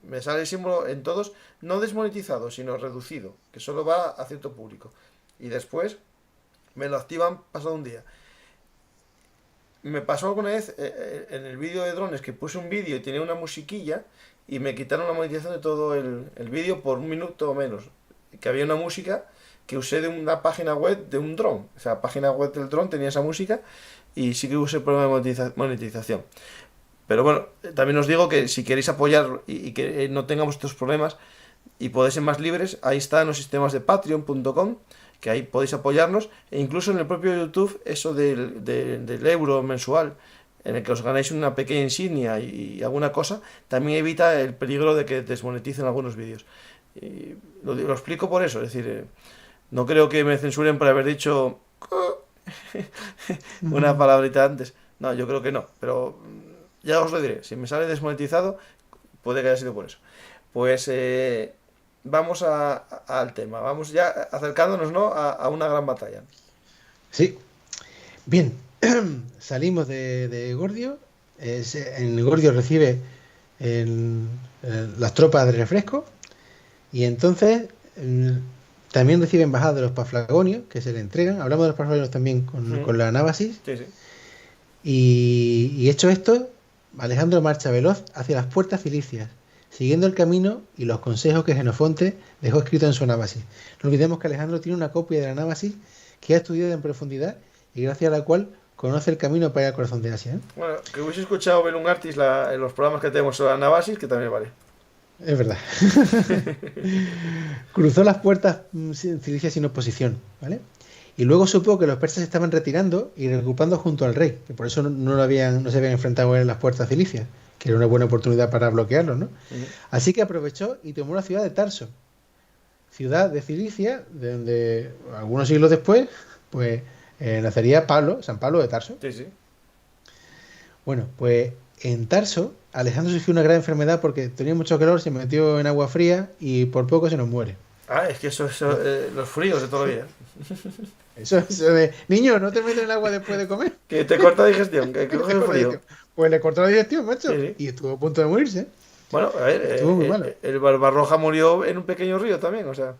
me sale el símbolo en todos, no desmonetizado, sino reducido, que solo va a cierto público. Y después me lo activan pasado un día. Me pasó alguna vez en el vídeo de drones que puse un vídeo y tenía una musiquilla y me quitaron la monetización de todo el vídeo por un minuto o menos. Que había una música que usé de una página web de un dron. O sea, la página web del dron tenía esa música y sí que usé el problema de monetización. Pero bueno, también os digo que si queréis apoyar y que no tengamos estos problemas y podéis ser más libres, ahí están los sistemas de patreon.com, que ahí podéis apoyarnos, e incluso en el propio YouTube, eso del euro mensual, en el que os ganáis una pequeña insignia y alguna cosa, también evita el peligro de que desmoneticen algunos vídeos. Y lo explico por eso, es decir, no creo que me censuren por haber dicho una palabrita antes. No, yo creo que no, pero ya os lo diré, si me sale desmonetizado, puede que haya sido por eso. Pues vamos al tema, vamos ya acercándonos, ¿no?, a una gran batalla. Sí. Bien, salimos de Gordio. En Gordio recibe las tropas de refresco y entonces también recibe embajadas de los paflagonios que se le entregan. Hablamos de los paflagonios también con la Anábasis. Sí, sí. Y hecho esto, Alejandro marcha veloz hacia las puertas cilicias, siguiendo el camino y los consejos que Jenofonte dejó escrito en su Anábasis. No olvidemos que Alejandro tiene una copia de la Anábasis que ha estudiado en profundidad y gracias a la cual conoce el camino para ir al corazón de Asia, ¿eh? Bueno, que hubiese escuchado Bellum Artis en los programas que tenemos sobre Anabasis, que también vale. Es verdad. Cruzó las puertas cilicias sin oposición, ¿vale? Y luego supo que los persas se estaban retirando y reagrupando junto al rey, que por eso no se habían enfrentado en las puertas cilicias, que era una buena oportunidad para bloquearlos, ¿no? Así que aprovechó y tomó la ciudad de Tarso, ciudad de Cilicia, de donde algunos siglos después, pues nacería San Pablo de Tarso. Sí, sí. Bueno, pues en Tarso, Alejandro sufrió una gran enfermedad porque tenía mucho calor, se metió en agua fría y por poco se nos muere. Ah, es que eso los fríos de todo el día. Eso de, niño, no te metes en el agua después de comer. Que te corta digestión, que coges el frío. Pues le cortó la digestión, macho, Sí, sí. y estuvo a punto de morirse. Bueno, a ver, Estuvo muy malo. el Barbarroja murió en un pequeño río también, o sea,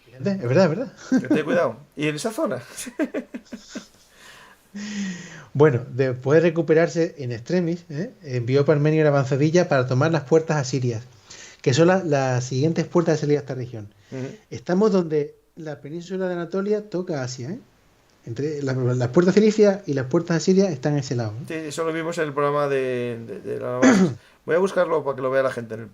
Fíjate, es verdad, es verdad. que ten cuidado. Y en esa zona. Bueno, después de recuperarse en extremis, envió a Parmenio la avanzadilla para tomar las puertas asirias, que son las siguientes puertas de salida a esta región. Estamos donde la península de Anatolia toca Asia, ¿eh? Entre las puertas cilicias y las puertas asirias están en ese lado, ¿eh? Sí, eso lo vimos en el programa de la Anabasis. Voy a buscarlo para que lo vea la gente en el...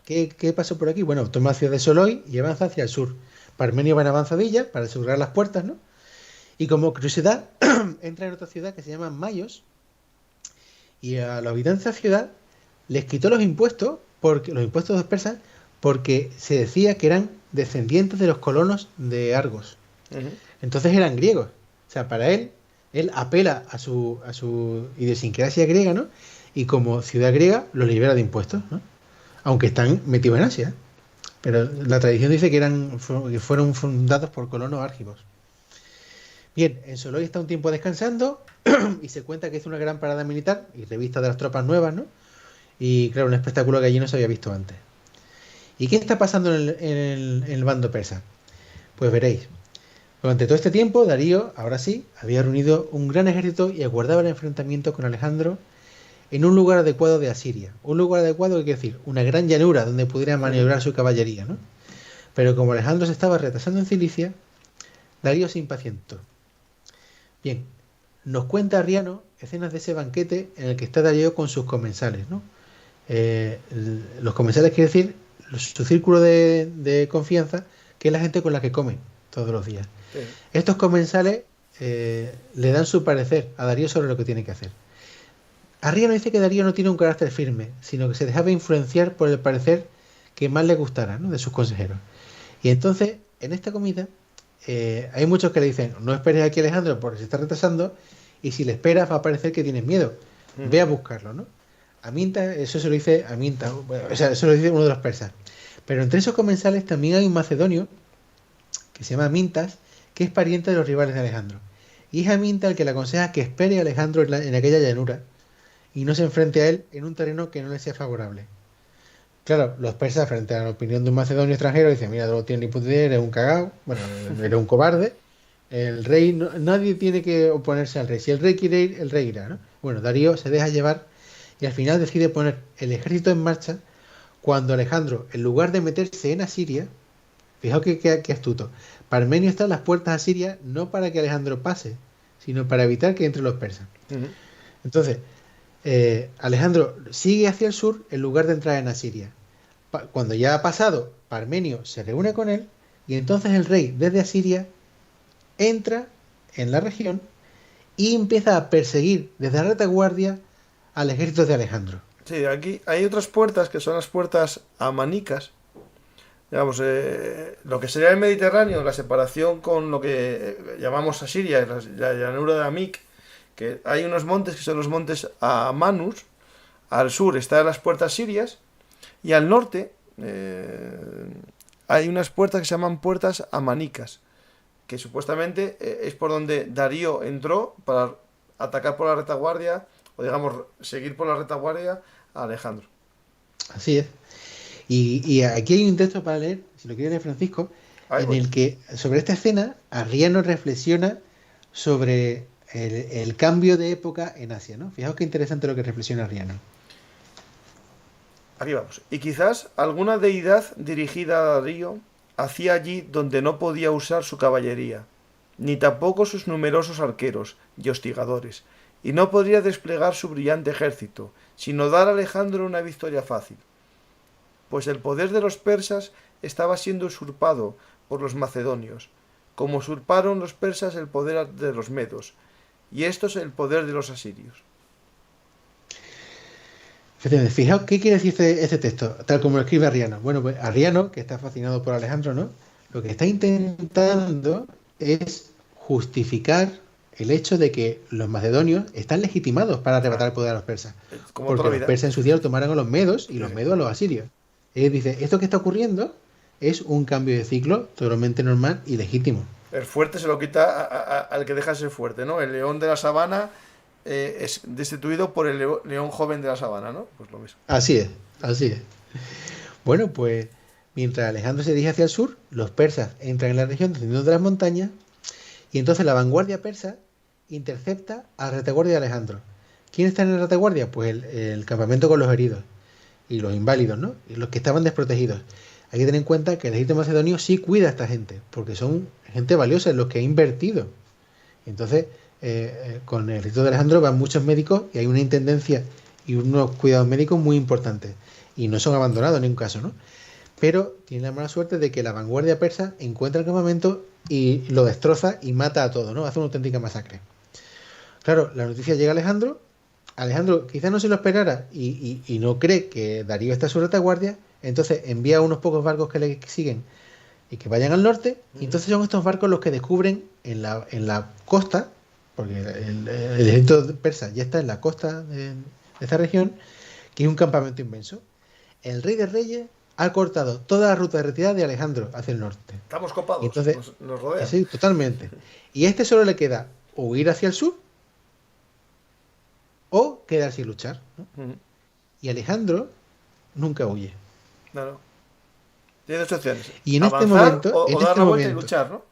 ¿Qué pasó por aquí? Bueno, toma la ciudad de Soloi y avanza hacia el sur. Parmenio va en avanzadilla para asegurar las puertas, ¿no? Y como curiosidad, entra en otra ciudad que se llama Mayos y a los habitantes de la ciudad les quitó los impuestos de los persas, porque se decía que eran descendientes de los colonos de Argos. Entonces eran griegos. O sea, para él apela a su idiosincrasia griega, ¿no? Y como ciudad griega los libera de impuestos, ¿no? Aunque están metidos en Asia. Pero la tradición dice que fueron fundados por colonos árgivos. Bien, en Soloi está un tiempo descansando y se cuenta que hizo una gran parada militar y revista de las tropas nuevas, ¿no? Y claro, un espectáculo que allí no se había visto antes. ¿Y qué está pasando en el bando persa? Pues veréis. Durante todo este tiempo, Darío, ahora sí, había reunido un gran ejército y aguardaba el enfrentamiento con Alejandro en un lugar adecuado de Asiria. Un lugar adecuado, ¿qué quiere decir? Una gran llanura donde pudiera maniobrar su caballería, ¿no? Pero como Alejandro se estaba retrasando en Cilicia, Darío se impacientó. Bien, nos cuenta Arriano escenas de ese banquete en el que está Darío con sus comensales, ¿no? Los comensales quiere decir su círculo de confianza, que es la gente con la que come todos los días. Sí. Estos comensales le dan su parecer a Darío sobre lo que tiene que hacer. Arriano dice que Darío no tiene un carácter firme, sino que se dejaba influenciar por el parecer que más le gustara, ¿no? De sus consejeros. Y entonces, en esta comida, hay muchos que le dicen: no esperes aquí a Alejandro porque se está retrasando, y si le esperas va a parecer que tienes miedo. Ve a buscarlo, ¿no? Aminta, eso se lo dice Aminta, o sea, eso lo dice uno de los persas. Pero entre esos comensales también hay un macedonio que se llama Amintas, que es pariente de los rivales de Alejandro. Y es Aminta el que le aconseja que espere a Alejandro en aquella llanura y no se enfrente a él en un terreno que no le sea favorable. Claro, los persas, frente a la opinión de un macedonio extranjero, dicen: mira, no tienes ni puta idea, eres un cagao, bueno, eres un cobarde. El rey, nadie tiene que oponerse al rey. Si el rey quiere ir, el rey irá, ¿no? Bueno, Darío se deja llevar y al final decide poner el ejército en marcha cuando Alejandro, en lugar de meterse en Asiria, fijaos que astuto, Parmenio está en las puertas a Asiria no para que Alejandro pase, sino para evitar que entre los persas. Entonces, Alejandro sigue hacia el sur en lugar de entrar en Asiria. Cuando ya ha pasado, Parmenio se reúne con él y entonces el rey desde Asiria entra en la región y empieza a perseguir desde la retaguardia al ejército de Alejandro. Sí, aquí hay otras puertas que son las puertas amanicas. Digamos, lo que sería el Mediterráneo, la separación con lo que llamamos Asiria, la llanura de Amik, que hay unos montes que son los montes Amanus. Al sur están las puertas sirias y al norte hay unas puertas que se llaman puertas amanicas, que supuestamente es por donde Darío entró para atacar por la retaguardia, o digamos, seguir por la retaguardia a Alejandro. Así es. Y aquí hay un texto para leer, si lo quiere leer Francisco, el que sobre esta escena Arriano reflexiona sobre el cambio de época en Asia, ¿no? Fijaos qué interesante lo que reflexiona Arriano. Aquí vamos. Y quizás alguna deidad dirigida a Darío hacía allí donde no podía usar su caballería. ni tampoco sus numerosos arqueros y hostigadores, y no podría desplegar su brillante ejército, sino dar a Alejandro una victoria fácil, pues el poder de los persas estaba siendo usurpado por los macedonios, como usurparon los persas el poder de los medos, y estos el poder de los asirios. Fijaos, ¿qué quiere decir este texto? Tal como lo escribe Arriano. Bueno, pues Arriano, que está fascinado por Alejandro, ¿no? Lo que está intentando es justificar el hecho de que los macedonios están legitimados para arrebatar el poder a los persas. Porque los persas en su día lo tomaron a los medos y los medos a los asirios. Él dice, esto que está ocurriendo es un cambio de ciclo totalmente normal y legítimo. El fuerte se lo quita al que deja ser fuerte, ¿no? El león de la sabana es destituido por el león joven de la sabana, ¿no? Pues lo mismo. Así es, así es. Bueno, pues mientras Alejandro se dirige hacia el sur, los persas entran en la región descendiendo de las montañas y entonces la vanguardia persa intercepta a la retaguardia de Alejandro. ¿Quién está en la retaguardia? Pues el campamento con los heridos y los inválidos, ¿no? Y los que estaban desprotegidos. Hay que tener en cuenta que el ejército macedonio sí cuida a esta gente, porque son gente valiosa, en los que ha invertido. Entonces, con el ejército de Alejandro van muchos médicos y hay una intendencia y unos cuidados médicos muy importantes. Y no son abandonados en ningún caso, ¿no? Pero tiene la mala suerte de que la vanguardia persa encuentra el campamento y lo destroza y mata a todos, ¿no? Hace una auténtica masacre. Claro, la noticia llega a Alejandro. Alejandro quizás no se lo esperara y no cree que Darío está a su retaguardia. Entonces envía unos pocos barcos que le siguen y que vayan al norte. Y entonces son estos barcos los que descubren en la costa, porque el ejército persa ya está en la costa de esta región, que hay un campamento inmenso. El rey de reyes ha cortado toda la ruta de retirada de Alejandro hacia el norte. Estamos copados, entonces, nos rodean. Sí, totalmente. Y a este solo le queda o huir hacia el sur o quedarse y luchar, ¿no? Y Alejandro nunca huye. No. Tiene dos opciones. Y en avanzar este momento, o dar la vuelta y luchar, ¿no?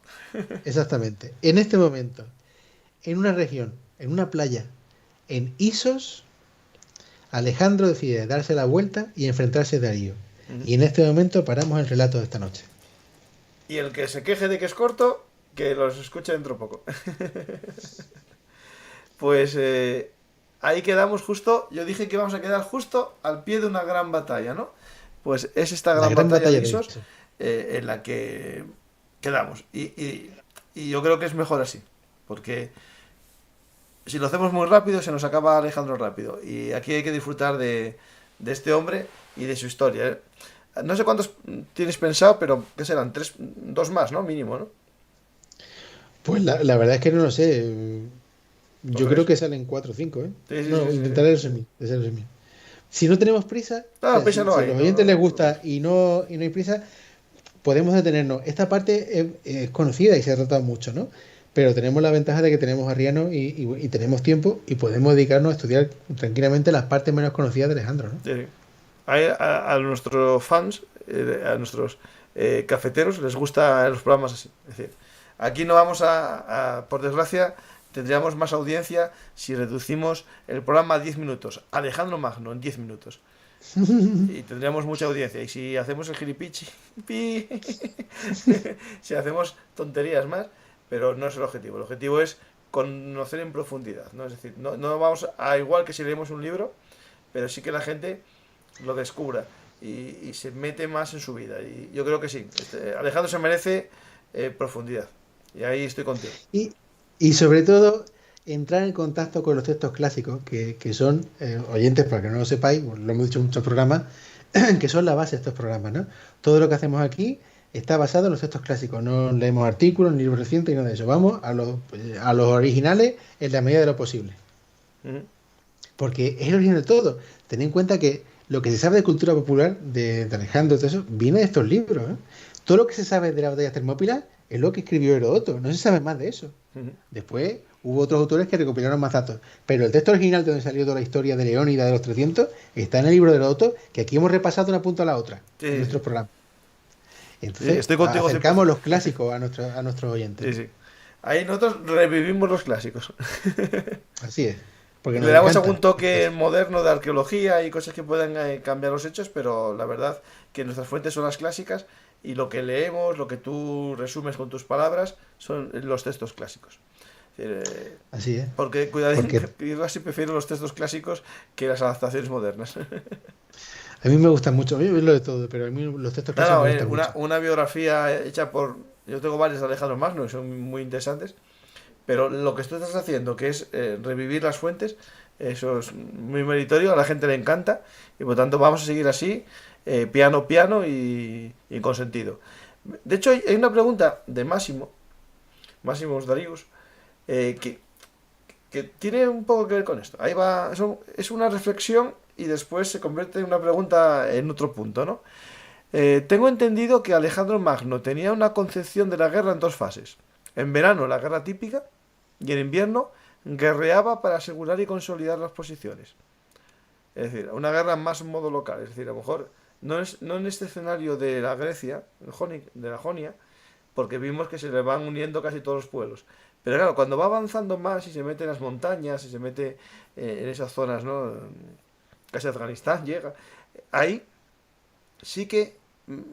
Exactamente. En este momento, en una región, en una playa, en Isos, Alejandro decide darse la vuelta y enfrentarse a Darío. Y en este momento paramos el relato de esta noche. Y el que se queje de que es corto, que los escuche dentro poco. Pues ahí quedamos justo. Yo dije que íbamos a quedar justo al pie de una gran batalla, ¿no? Pues es esta gran batalla de Isos en la que quedamos. Y yo creo que es mejor así. Porque si lo hacemos muy rápido, se nos acaba Alejandro rápido. Y aquí hay que disfrutar de este hombre y de su historia, ¿eh? No sé cuántos tienes pensado, pero ¿qué serán? 2 más, ¿no? Mínimo, ¿no? Pues la verdad es que no lo sé. Yo creo que salen 4 o 5, ¿eh? Sí, no, intentaré resumir. Si no tenemos prisa, prisa no si hay, a los no, oyentes les gusta y no hay prisa, podemos detenernos. Esta parte es conocida y se ha tratado mucho, ¿no? Pero tenemos la ventaja de que tenemos a Arriano y tenemos tiempo y podemos dedicarnos a estudiar tranquilamente las partes menos conocidas de Alejandro, ¿no? Sí. A nuestros fans, a nuestros cafeteros, les gustan los programas así. Es decir, aquí no vamos por desgracia, tendríamos más audiencia si reducimos el programa a 10 minutos. Alejandro Magno en 10 minutos. Y tendríamos mucha audiencia. Y si hacemos el gilipichi, si hacemos tonterías más, pero no es el objetivo. El objetivo es conocer en profundidad, ¿no? Es decir, no vamos a igual que si leemos un libro, pero sí que la gente lo descubra y se mete más en su vida. Y yo creo que sí. Alejandro se merece profundidad. Y ahí estoy contigo. Y sobre todo, entrar en contacto con los textos clásicos, que son, oyentes, para que no lo sepáis, lo hemos dicho en muchos programas, que son la base de estos programas, ¿no? Todo lo que hacemos aquí está basado en los textos clásicos. No leemos artículos, ni libros recientes, ni nada de eso. Vamos a los originales en la medida de lo posible. Porque es el origen de todo. Tened en cuenta que lo que se sabe de cultura popular de Alejandro y todo eso viene de estos libros, ¿eh? Todo lo que se sabe de las batallas Termópilas es lo que escribió Heródoto. No se sabe más de eso. Después hubo otros autores que recopilaron más datos. Pero el texto original de donde salió toda la historia de Leónida de los 300 está en el libro de Heródoto, que aquí hemos repasado una punta a la otra en nuestros programas. Entonces, acercamos los clásicos a nuestros oyentes. Sí. Ahí nosotros revivimos los clásicos. Así es. Le damos algún toque moderno de arqueología y cosas que puedan cambiar los hechos, pero la verdad que nuestras fuentes son las clásicas y lo que leemos, lo que tú resumes con tus palabras, son los textos clásicos. Así es. Porque, cuidadín, Porque yo casi prefiero los textos clásicos que las adaptaciones modernas. a mí me gustan mucho, a mí lo de todo, pero a mí los textos clásicos No, me gustan mucho. una biografía hecha por... Yo tengo varias de Alejandro Magno, que son muy interesantes, pero lo que tú estás haciendo, que es revivir las fuentes, eso es muy meritorio, a la gente le encanta, y por tanto vamos a seguir así, piano, piano y con sentido. De hecho, hay una pregunta de Máximo Darius, que tiene un poco que ver con esto. Ahí va, es una reflexión y después se convierte en una pregunta en otro punto, ¿no? Tengo entendido que Alejandro Magno tenía una concepción de la guerra en dos fases. En verano, la guerra típica, y en invierno, guerreaba para asegurar y consolidar las posiciones. Es decir, una guerra más en modo local. Es decir, a lo mejor no en este escenario de la Grecia, de la Jonia, porque vimos que se le van uniendo casi todos los pueblos. Pero claro, cuando va avanzando más y se mete en las montañas y se mete en esas zonas, ¿no? Casi Afganistán llega. Ahí sí que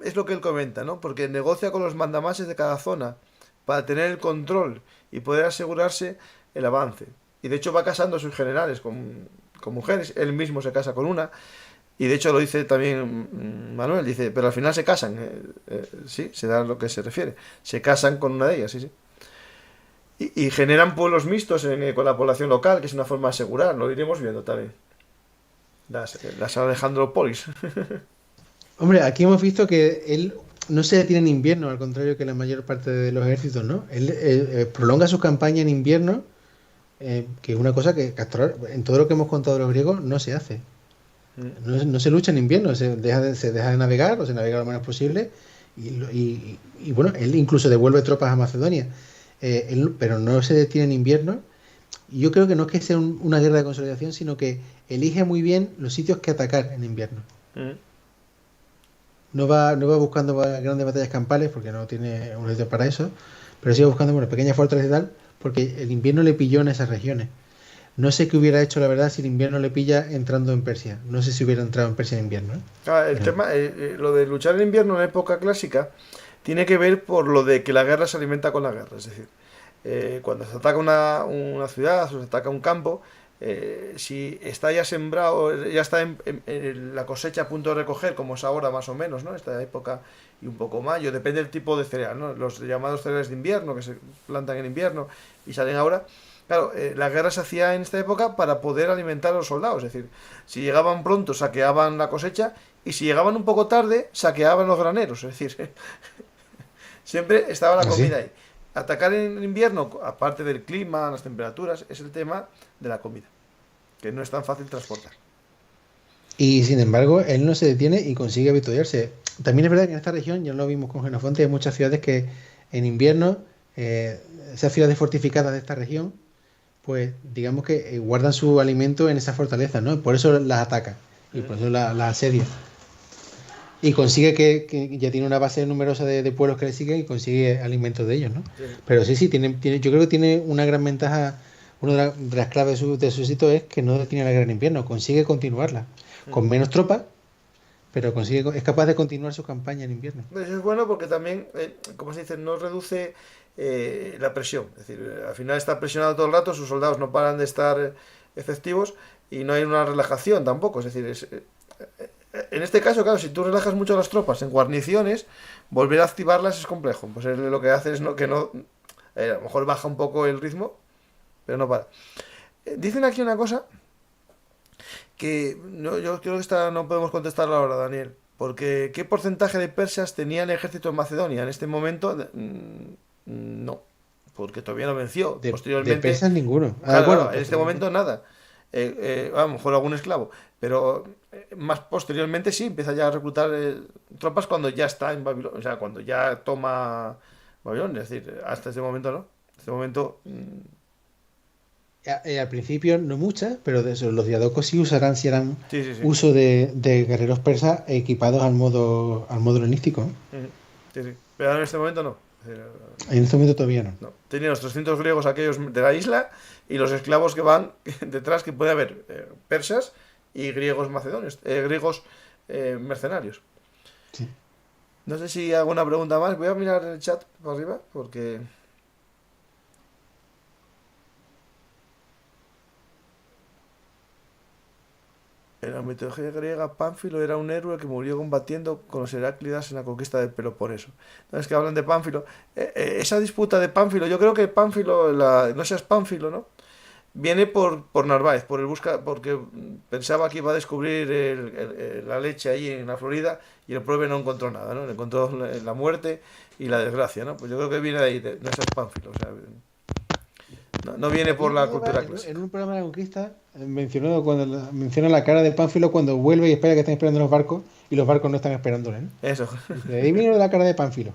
es lo que él comenta, ¿no? Porque negocia con los mandamases de cada zona para tener el control y poder asegurarse el avance. Y de hecho va casando a sus generales con mujeres. Él mismo se casa con una. Y de hecho lo dice también Manuel, dice, pero al final se casan. Sí, se da a lo que se refiere. Se casan con una de ellas, sí, sí. Y generan pueblos mixtos con la población local, que es una forma de asegurar, lo iremos viendo también. Las Alejandropolis. Hombre, aquí hemos visto que él no se detiene en invierno, al contrario que la mayor parte de los ejércitos, ¿no? Él prolonga su campaña en invierno, que es una cosa que en todo lo que hemos contado de los griegos no se hace. No se lucha en invierno, se deja de navegar, o se navega lo menos posible, y bueno, él incluso devuelve tropas a Macedonia, pero no se detiene en invierno. Y yo creo que no es que sea una guerra de consolidación, sino que elige muy bien los sitios que atacar en invierno. No va buscando grandes batallas campales, porque no tiene un sitio para eso, pero sigue buscando pequeñas fortalezas y tal, porque el invierno le pilló en esas regiones. No sé qué hubiera hecho, la verdad, si el invierno le pilla entrando en Persia. No sé si hubiera entrado en Persia en invierno. El tema, lo de luchar en invierno en la época clásica tiene que ver por lo de que la guerra se alimenta con la guerra. Es decir, cuando se ataca una ciudad o se ataca un campo, si está ya sembrado, ya está en la cosecha a punto de recoger, como es ahora más o menos, ¿no? Esta época y un poco mayo, depende del tipo de cereal, ¿no? Los llamados cereales de invierno, que se plantan en invierno y salen ahora. Claro, la guerra se hacía en esta época para poder alimentar a los soldados. Es decir, si llegaban pronto, saqueaban la cosecha, y si llegaban un poco tarde, saqueaban los graneros. Es decir, siempre estaba la comida ahí. Atacar en invierno, aparte del clima, las temperaturas, es el tema de la comida, que no es tan fácil transportar. Y sin embargo, él no se detiene y consigue victoriarse. También es verdad que en esta región, ya lo vimos con Genofonte, hay muchas ciudades que en invierno, esas ciudades fortificadas de esta región, pues digamos que guardan su alimento en esas fortalezas, ¿no? Por eso las ataca y por eso las asedia. Y consigue que ya tiene una base numerosa de pueblos que le siguen y consigue alimentos de ellos, ¿no? Sí. Pero sí, yo creo que tiene una gran ventaja. Una de las claves de su éxito es que no detiene la guerra en invierno, consigue continuarla con menos tropas, pero es capaz de continuar su campaña en invierno. Eso es bueno porque también, como se dice, no reduce la presión. Es decir, al final está presionado todo el rato, sus soldados no paran de estar efectivos y no hay una relajación tampoco. Es decir, en este caso, claro, si tú relajas mucho a las tropas en guarniciones, volver a activarlas es complejo. Pues lo que hace es que no, a lo mejor baja un poco el ritmo, pero no para. Dicen aquí una cosa que yo creo que esta no podemos contestarla ahora, Daniel, porque ¿qué porcentaje de persas tenía el ejército en Macedonia? En este momento, no, porque todavía no venció. Posteriormente, de persas ninguno. Claro, bueno, en este momento nada. A lo mejor algún esclavo, pero más posteriormente sí, empieza ya a reclutar tropas cuando ya está en Babilonia, o sea, cuando ya toma Babilonia, es decir, hasta este momento no. En este momento... Al principio no muchas, pero de eso, los diadocos sí harán uso de guerreros persas equipados al modo helenístico. Sí, pero en este momento no. En este momento todavía no. Tenían los 300 griegos aquellos de la isla y los esclavos que van detrás, que puede haber persas y griegos macedonios, griegos mercenarios. Sí. No sé si hay alguna pregunta más. Voy a mirar el chat para arriba porque... En la mitología griega, Pánfilo era un héroe que murió combatiendo con los Heráclidas en la conquista del Peloponeso. No es que hablan de Pánfilo. Esa disputa de Pánfilo, yo creo que Pánfilo, no seas Pánfilo, ¿no? Viene por Narváez, porque pensaba que iba a descubrir la leche ahí en la Florida y el pueblo no encontró nada, ¿no? Le encontró la muerte y la desgracia, ¿no? Pues yo creo que viene de ahí, no seas Pánfilo, o sea, no viene por la cultura En clásica. un programa de la conquista menciona la cara de Pánfilo cuando vuelve y espera que estén esperando los barcos y los barcos no están esperándole, ¿no? Eso. Dice, ahí vino la cara de Pánfilo.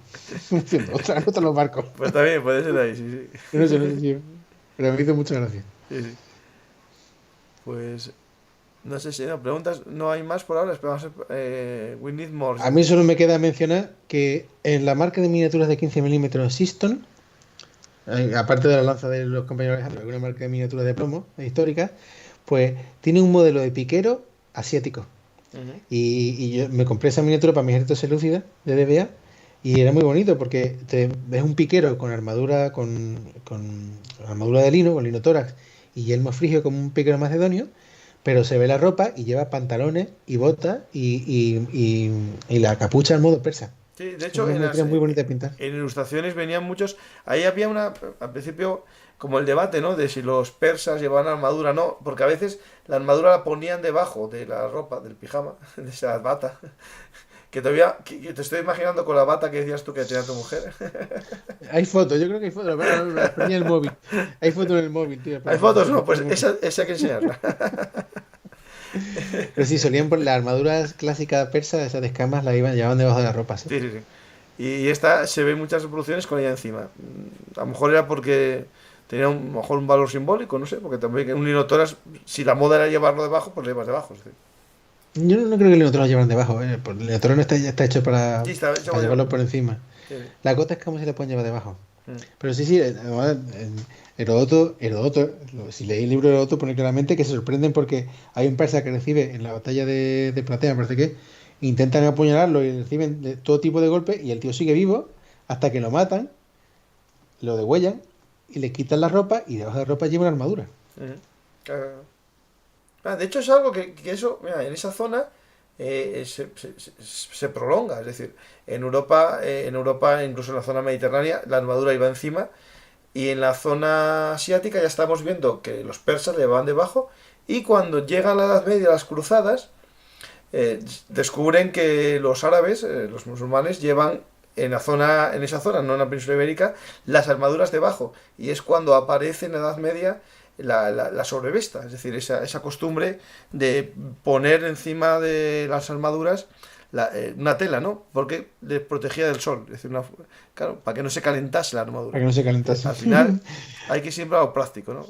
Diciendo, otra los barcos. Pues también puede ser ahí, sí, sí. No sé, sí, pero me hizo mucha gracia. Sí, sí. Pues no sé si no, preguntas, no hay más por ahora. Esperamos, we need more. A mí solo me queda mencionar que en la marca de miniaturas de 15 milímetros Siston, aparte de la lanza de los compañeros Alejandro, una marca de miniaturas de plomo histórica, pues tiene un modelo de piquero asiático. Ujú. Y yo me compré esa miniatura para mi ejército selúcida de DBA y era muy bonito porque ves un piquero con armadura con armadura de lino, con lino tórax y yelmo frigio como un piquero macedonio, pero se ve la ropa y lleva pantalones y botas y la capucha al modo persa. Sí, de Es hecho, una miniatura muy bonita de pintar. en ilustraciones venían muchos. Ahí había al principio, como el debate, ¿no? De si los persas llevaban armadura, no, porque a veces la armadura la ponían debajo de la ropa, del pijama, de esa bata. Que todavía, que te estoy imaginando con la bata que decías tú que tenía tu mujer. Hay fotos, yo creo que hay fotos, la ponía en el móvil. Hay fotos en el móvil, tío. ¿Hay fotos? No, pues esa hay que enseñarla. Pero sí, solían por las armaduras clásicas persas, esas de escamas, la llevaban debajo de las ropas, ¿eh? Sí, sí, sí. Y esta se ve muchas reproducciones con ella encima. A lo mejor era porque tenía a lo mejor un valor simbólico, no sé, porque también un linotoras, si la moda era llevarlo debajo, pues lo llevas debajo. Es decir. Yo no creo que el Linotron lo llevan debajo, ¿eh? El Linotron está hecho Sí, está hecho para para llevarlo llevarlo. por encima. Sí, sí. La cota es como si le pueden llevar debajo. Mm. Pero sí, además, Heródoto, si leí el libro de Heródoto, pone claramente que se sorprenden porque hay un persa que recibe en la batalla de Platea, me parece que intentan apuñalarlo y reciben todo tipo de golpes y el tío sigue vivo hasta que lo matan, lo degüellan y le quitan la ropa y debajo de la ropa lleva una armadura. Ujú. Claro. De hecho, es algo que eso, mira, en esa zona se prolonga. Es decir, en Europa, incluso en la zona mediterránea, la armadura iba encima. Y en la zona asiática ya estamos viendo que los persas le van debajo. Y cuando llega la Edad Media, las cruzadas, descubren que los árabes, los musulmanes, llevan en esa zona, no en la península ibérica, las armaduras debajo. Y es cuando aparece en la Edad Media la sobrevesta, es decir, esa costumbre de poner encima de las armaduras una tela, ¿no? Porque les protegía del sol, es decir, claro, para que no se calentase la Para armadura. que no se calentase. Al final hay que siempre algo práctico, ¿no?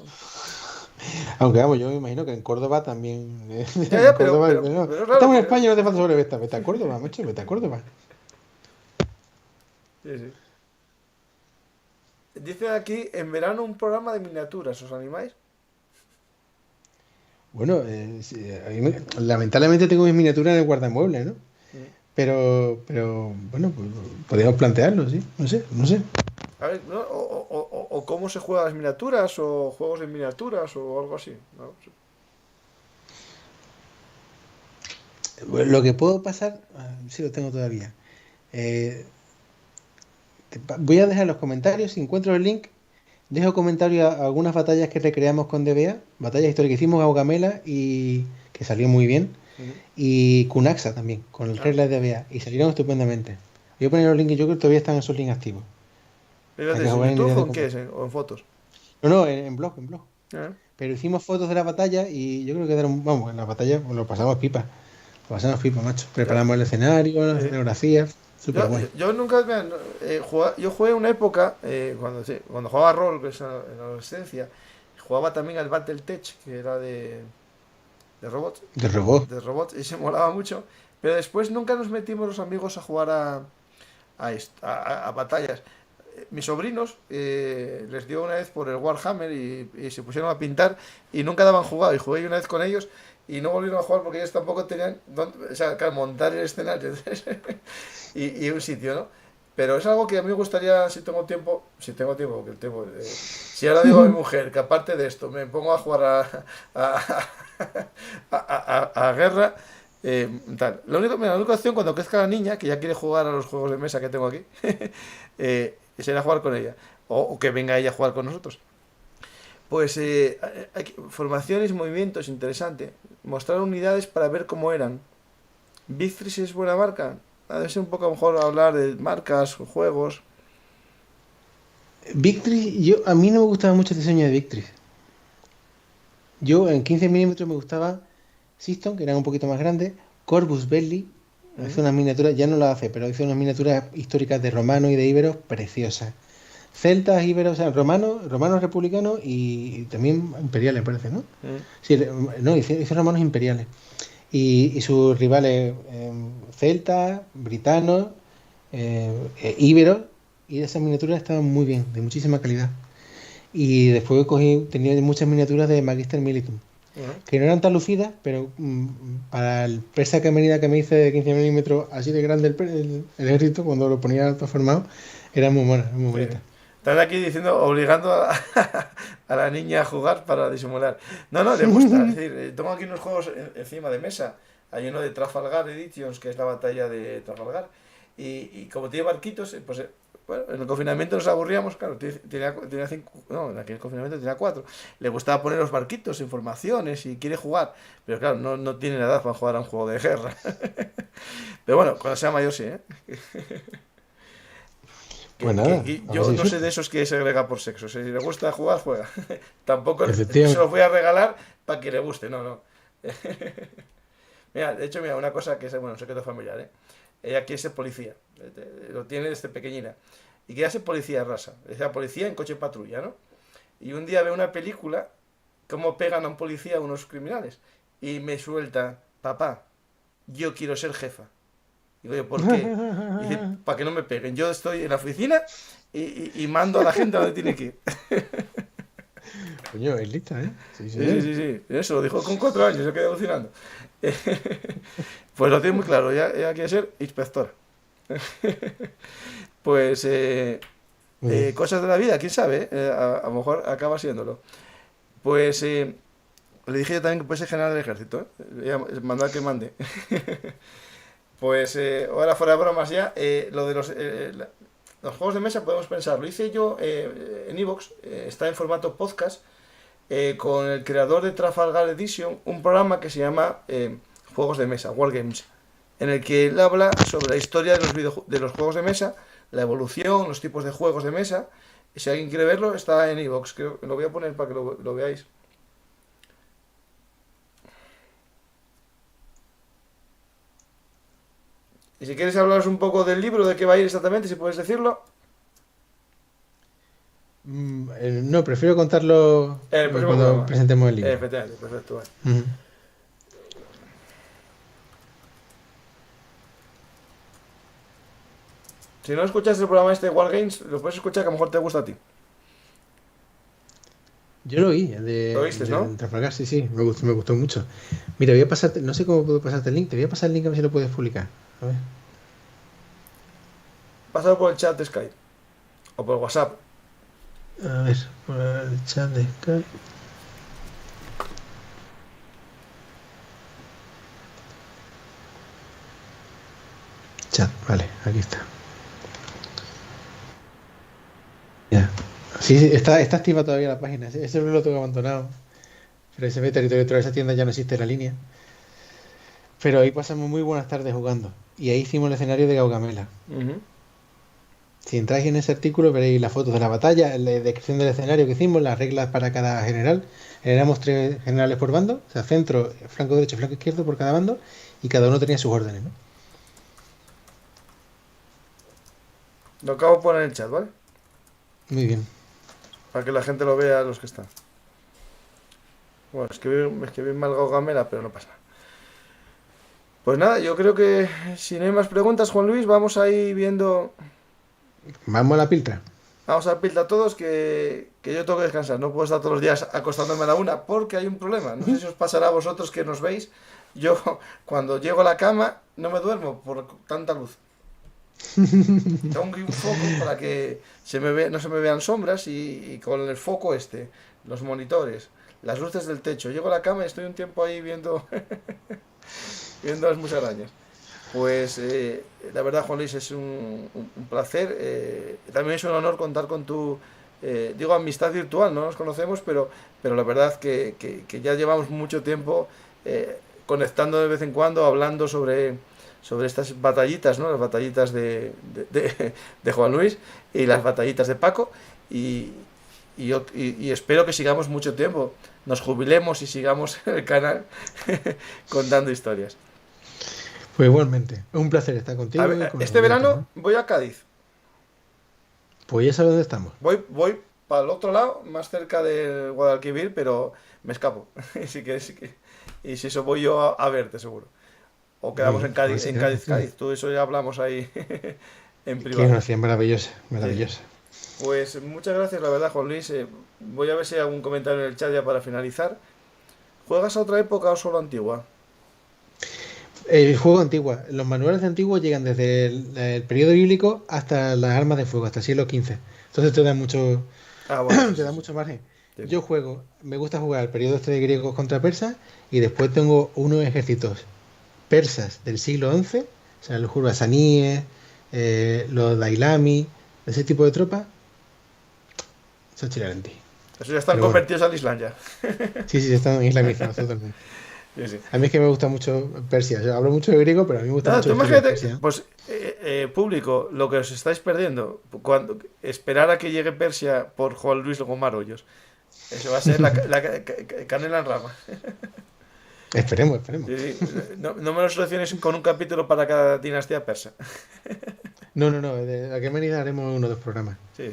Aunque vamos, yo me imagino que en Córdoba también. Ya, En ya, pero, Córdoba, pero, no, pero es raro estamos en porque... España y no te falta sobrevesta. Vete a Córdoba, macho, vete a Córdoba. Sí, sí. Dice aquí, en verano un programa de miniaturas, ¿os animáis? Bueno, sí, lamentablemente tengo mis miniaturas en el guardamuebles, ¿no? Mm. Pero bueno, pues, podríamos plantearlo, sí. No sé. A ver, ¿no? O cómo se juegan las miniaturas, o juegos de miniaturas, o algo así, ¿no? Bueno, lo que puedo pasar, sí lo tengo todavía. Eh, Voy a dejar en los comentarios, si encuentro el link, dejo comentarios a algunas batallas que recreamos con DBA, batallas históricas que hicimos a Gaugamela y que salió muy bien, Ujú. y Cunaxa también, con el Ah, regla de DBA, y salieron estupendamente. Voy a poner los links, yo creo que todavía están esos links activos, ¿pero para es que os en hagáis una YouTube idea o de en cómo. qué es? ¿O en fotos? No, en blog. Ah, Pero hicimos fotos de la batalla y yo creo que vamos, en la batalla pues, lo pasamos pipa, macho. ya. Preparamos el escenario, la Sí. escenografía, súper Yo, guay. yo, yo nunca, mira, yo jugué una época, cuando jugaba rol, que es en la adolescencia, jugaba también al Battletech, que era de robots, De robot. y se molaba mucho, pero después nunca nos metimos los amigos a jugar a batallas. mis sobrinos les dio una vez por el Warhammer y se pusieron a pintar y nunca daban jugado. Y jugué una vez con ellos y no volvieron a jugar porque ellos tampoco tenían, o sea, claro, montar el escenario y un sitio, ¿no? Pero es algo que a mí me gustaría, si tengo tiempo, porque el tiempo, si ahora digo a mi mujer que aparte de esto me pongo a jugar a, a guerra, tal. La única opción cuando crezca la niña, que ya quiere jugar a los juegos de mesa que tengo aquí, será jugar con ella, o que venga ella a jugar con nosotros. Pues formaciones, movimientos, interesante. Mostrar unidades para ver cómo eran. Victris es buena marca. Debe ser un poco a lo mejor hablar de marcas, juegos. Victris, a mí no me gustaba mucho el diseño de Victris. Yo en 15 milímetros me gustaba Siston, que eran un poquito más grandes. Corvus Belli, hizo unas miniaturas, ya no las hace, pero hizo unas miniaturas históricas de romanos y de íberos preciosas. Celtas, íberos, o sea, romanos republicanos y también imperiales, parece, ¿no? Sí, no, hizo romanos imperiales. Y sus rivales celtas, britanos, íberos, y esas miniaturas estaban muy bien, de muchísima calidad. Y después tenía muchas miniaturas de Magister Militum, que no eran tan lucidas, pero para el presa que me hice de 15 milímetros, así de grande el ejército, cuando lo ponía todo formado, era muy buena, muy bonita. Están aquí diciendo, obligando a la niña a jugar para disimular. No, le gusta. Es decir, tengo aquí unos juegos encima de mesa. Hay uno de Trafalgar Editions, que es la batalla de Trafalgar. Y como tiene barquitos, pues bueno, en el confinamiento nos aburríamos, claro, tenía 5, no, en aquel confinamiento tenía 4. Le gustaba poner los barquitos, informaciones y quiere jugar. Pero claro, no tiene la edad para jugar a un juego de guerra. Pero bueno, cuando sea mayor sí, ¿eh? Pues nada, yo no sé de esos que se agrega por sexo. Si le gusta jugar, juega. Tampoco se los voy a regalar para que le guste, no. Mira, de hecho, una cosa que es, bueno, un secreto familiar, ¿eh? Ella quiere ser policía. Lo tiene desde pequeñina. Y quiere ser policía rasa. Es la policía en coche patrulla, ¿no? Y un día ve una película, cómo pegan a un policía a unos criminales. Y me suelta, papá, yo quiero ser jefa. Digo yo, ¿por qué? Y dice, para que no me peguen. Yo estoy en la oficina y mando a la gente a donde tiene que ir. Coño, es lista, ¿eh? Sí. Eso lo dijo con 4 años, yo quedé alucinando. Pues lo tiene muy claro, ella quiere ser inspectora. Pues cosas de la vida, quién sabe, a lo mejor acaba siéndolo. Pues le dije yo también que puede ser general del ejército, mandar que mande. Pues ahora fuera de bromas ya, lo de los juegos de mesa podemos pensar, lo hice yo en iVoox, está en formato podcast, con el creador de Trafalgar Edition, un programa que se llama Juegos de Mesa, Wargames, en el que él habla sobre la historia de los juegos de mesa, la evolución, los tipos de juegos de mesa. Si alguien quiere verlo, está en iVoox, creo que lo voy a poner para que lo veáis. Y si quieres hablaros un poco del libro, de qué va a ir exactamente, si puedes decirlo. No, prefiero contarlo cuando presentemos el libro. Efectivamente, perfecto. Vale. Si no escuchas el programa este de Wargames, lo puedes escuchar que a lo mejor te gusta a ti. Yo lo oí, ¿Lo oíste, no? Trafalgar, sí, me gustó mucho. Mira, voy a pasarte, no sé cómo puedo pasarte el link, te voy a pasar el link a ver si lo puedes publicar. A ver. Pásalo por el chat de Skype. O por WhatsApp. A ver, por el chat de Skype. Chat, vale, aquí está. Ya. Sí, está activa todavía la página. Ese lo tengo abandonado. Pero ese ve territorio de esa tienda ya no existe la línea. Pero ahí pasamos muy buenas tardes jugando. Y ahí hicimos el escenario de Gaugamela. Si entráis en ese artículo veréis las fotos de la batalla, la descripción del escenario que hicimos, las reglas para cada general. Éramos 3 generales por bando, o sea, centro, flanco derecho, flanco izquierdo por cada bando, y cada uno tenía sus órdenes, ¿no? Lo acabo de poner en el chat, ¿vale? Muy bien. Para que la gente lo vea, los que están. Bueno, escribí mal Gaugamela, pero no pasa nada. Pues nada, yo creo que si no hay más preguntas, Juan Luis, vamos ahí viendo... Vamos a la piltra. Vamos a pillar a todos que yo tengo que descansar. No puedo estar todos los días acostándome a la una porque hay un problema. No sé si os pasará a vosotros que nos veis. Yo cuando llego a la cama no me duermo por tanta luz. Tengo un foco para que no se me vean sombras y con el foco los monitores, las luces del techo. Llego a la cama y estoy un tiempo ahí viendo, viendo las musarañas. Pues la verdad, Juan Luis, es un placer. También es un honor contar con tu, digo, amistad virtual. No nos conocemos, pero la verdad que ya llevamos mucho tiempo conectando de vez en cuando, hablando sobre estas batallitas, ¿no? Las batallitas de Juan Luis y las batallitas de Paco. Y, y espero que sigamos mucho tiempo. Nos jubilemos y sigamos en el canal contando historias. Pues igualmente, es un placer estar contigo. A ver, este verano voy a Cádiz. Pues ya sabes dónde estamos. Voy para el otro lado, más cerca del Guadalquivir, pero me escapo. Y si eso voy yo a verte, seguro. O quedamos en Cádiz, Cádiz. Todo eso ya hablamos ahí en privado. Qué gracia, maravillosa, maravillosa. Sí. Pues muchas gracias, la verdad, Juan Luis. Voy a ver si hay algún comentario en el chat ya para finalizar. ¿Juegas a otra época o solo antigua? El juego antiguo, los manuales de antiguo llegan desde el periodo bíblico hasta las armas de fuego, hasta el siglo XV. Entonces te da mucho, Bueno, te da mucho margen. sí. Yo me gusta jugar el periodo de griegos contra persas y después tengo unos ejércitos persas del siglo XI, o sea, los jurbasaníes, los dailami, ese tipo de tropas, son chilerantes. Eso ya están Pero convertidos al Islam ya. Sí, están islamizados totalmente. Sí. A mí es que me gusta mucho Persia. Yo hablo mucho de griego, pero a mí me gusta mucho Tú la historia de imagínate, Persia. pues público, lo que os estáis perdiendo, cuando esperar a que llegue Persia por Juan Luis Gomar Hoyos. Eso va a ser la canela en rama. Esperemos. Sí. No me lo soluciones con un capítulo para cada dinastía persa. No. De aquí a venir haremos uno de los programas. Sí.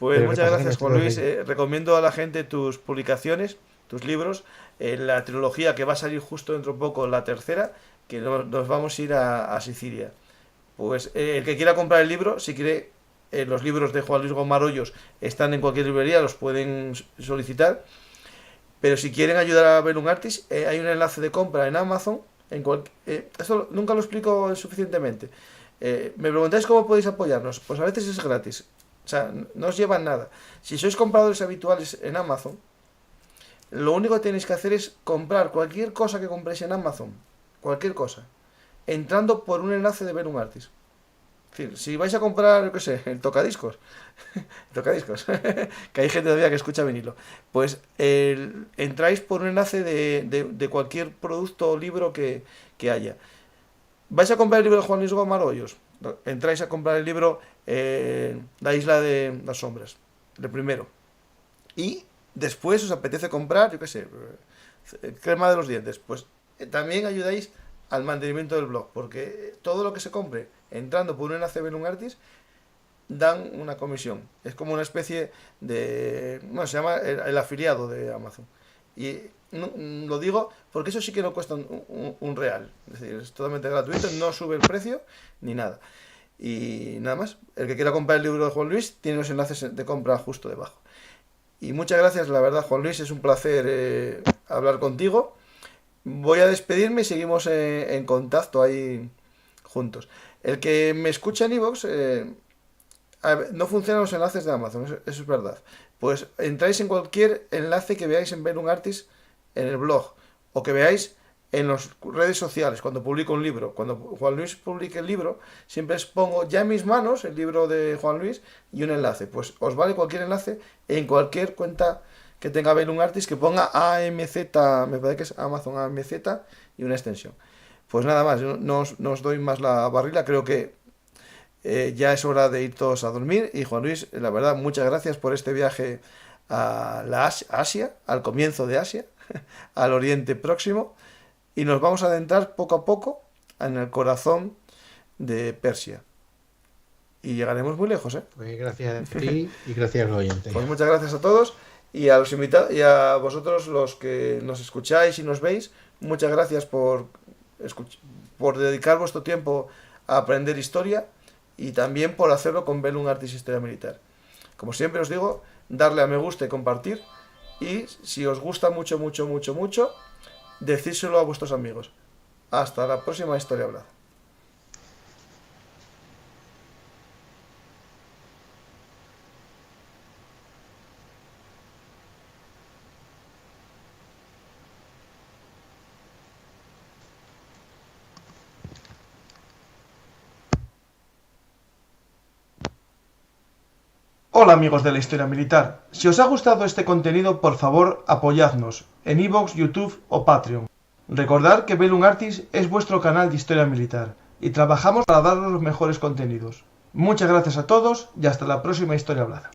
Pues Pero muchas repasaremos gracias, Juan todos Luis. ellos. Recomiendo a la gente tus publicaciones, tus libros, la trilogía que va a salir justo dentro de poco, la tercera, que nos vamos a ir a Sicilia. Pues el que quiera comprar el libro, si quiere, los libros de Juan Luis Gomar Hoyos están en cualquier librería, los pueden solicitar. Pero si quieren ayudar a Bellum Artis, hay un enlace de compra en Amazon. Esto nunca lo explico suficientemente. Me preguntáis cómo podéis apoyarnos. Pues a veces es gratis. O sea, no os llevan nada. Si sois compradores habituales en Amazon, lo único que tenéis que hacer es comprar cualquier cosa que compréis en Amazon. Cualquier cosa. Entrando por un enlace de Bellum Artis. Es decir, si vais a comprar, yo qué sé, el tocadiscos, que hay gente todavía que escucha vinilo, pues entráis por un enlace de cualquier producto o libro que haya. ¿Vais a comprar el libro de Juan Luis Gomar Hoyos? Entráis a comprar el libro La Isla de las Sombras, el primero. Y después os apetece comprar, yo qué sé, crema de los dientes. Pues también ayudáis al mantenimiento del blog, porque todo lo que se compre entrando por un enlace de Bellum Artis dan una comisión. Es como una especie de... Bueno, se llama el afiliado de Amazon. Y lo digo porque eso sí que no cuesta un real. Es decir, es totalmente gratuito, no sube el precio ni nada. Y nada más. El que quiera comprar el libro de Juan Luis tiene los enlaces de compra justo debajo. Y muchas gracias, la verdad, Juan Luis. Es un placer hablar contigo. Voy a despedirme y seguimos en contacto ahí juntos. El que me escucha en iVoox, no funcionan los enlaces de Amazon, eso es verdad. Pues entráis en cualquier enlace que veáis en Bellum Artis en el blog, o que veáis en las redes sociales, cuando publico un libro. Cuando Juan Luis publique el libro, siempre os pongo ya en mis manos el libro de Juan Luis y un enlace. Pues os vale cualquier enlace en cualquier cuenta que tenga Bellum Artis que ponga AMZ, me parece que es Amazon AMZ y una extensión. Pues nada más, no os doy más la barrila, creo que ya es hora de ir todos a dormir. Y Juan Luis, la verdad, muchas gracias por este viaje a Asia, al comienzo de Asia, al Oriente Próximo, y nos vamos a adentrar poco a poco en el corazón de Persia. Y llegaremos muy lejos, ¿eh? Pues gracias a ti y gracias a los oyentes. Pues muchas gracias a todos y a los invitados y a vosotros los que nos escucháis y nos veis. Muchas gracias por dedicar vuestro tiempo a aprender historia y también por hacerlo con Bellum Artis Historia Militar. Como siempre os digo, darle a me gusta y compartir. Y si os gusta mucho, decídselo a vuestros amigos. Hasta la próxima historia hablada. Hola amigos de la historia militar, si os ha gustado este contenido por favor apoyadnos en iVoox, YouTube o Patreon. Recordad que Bellum Artis es vuestro canal de historia militar y trabajamos para daros los mejores contenidos. Muchas gracias a todos y hasta la próxima historia hablada.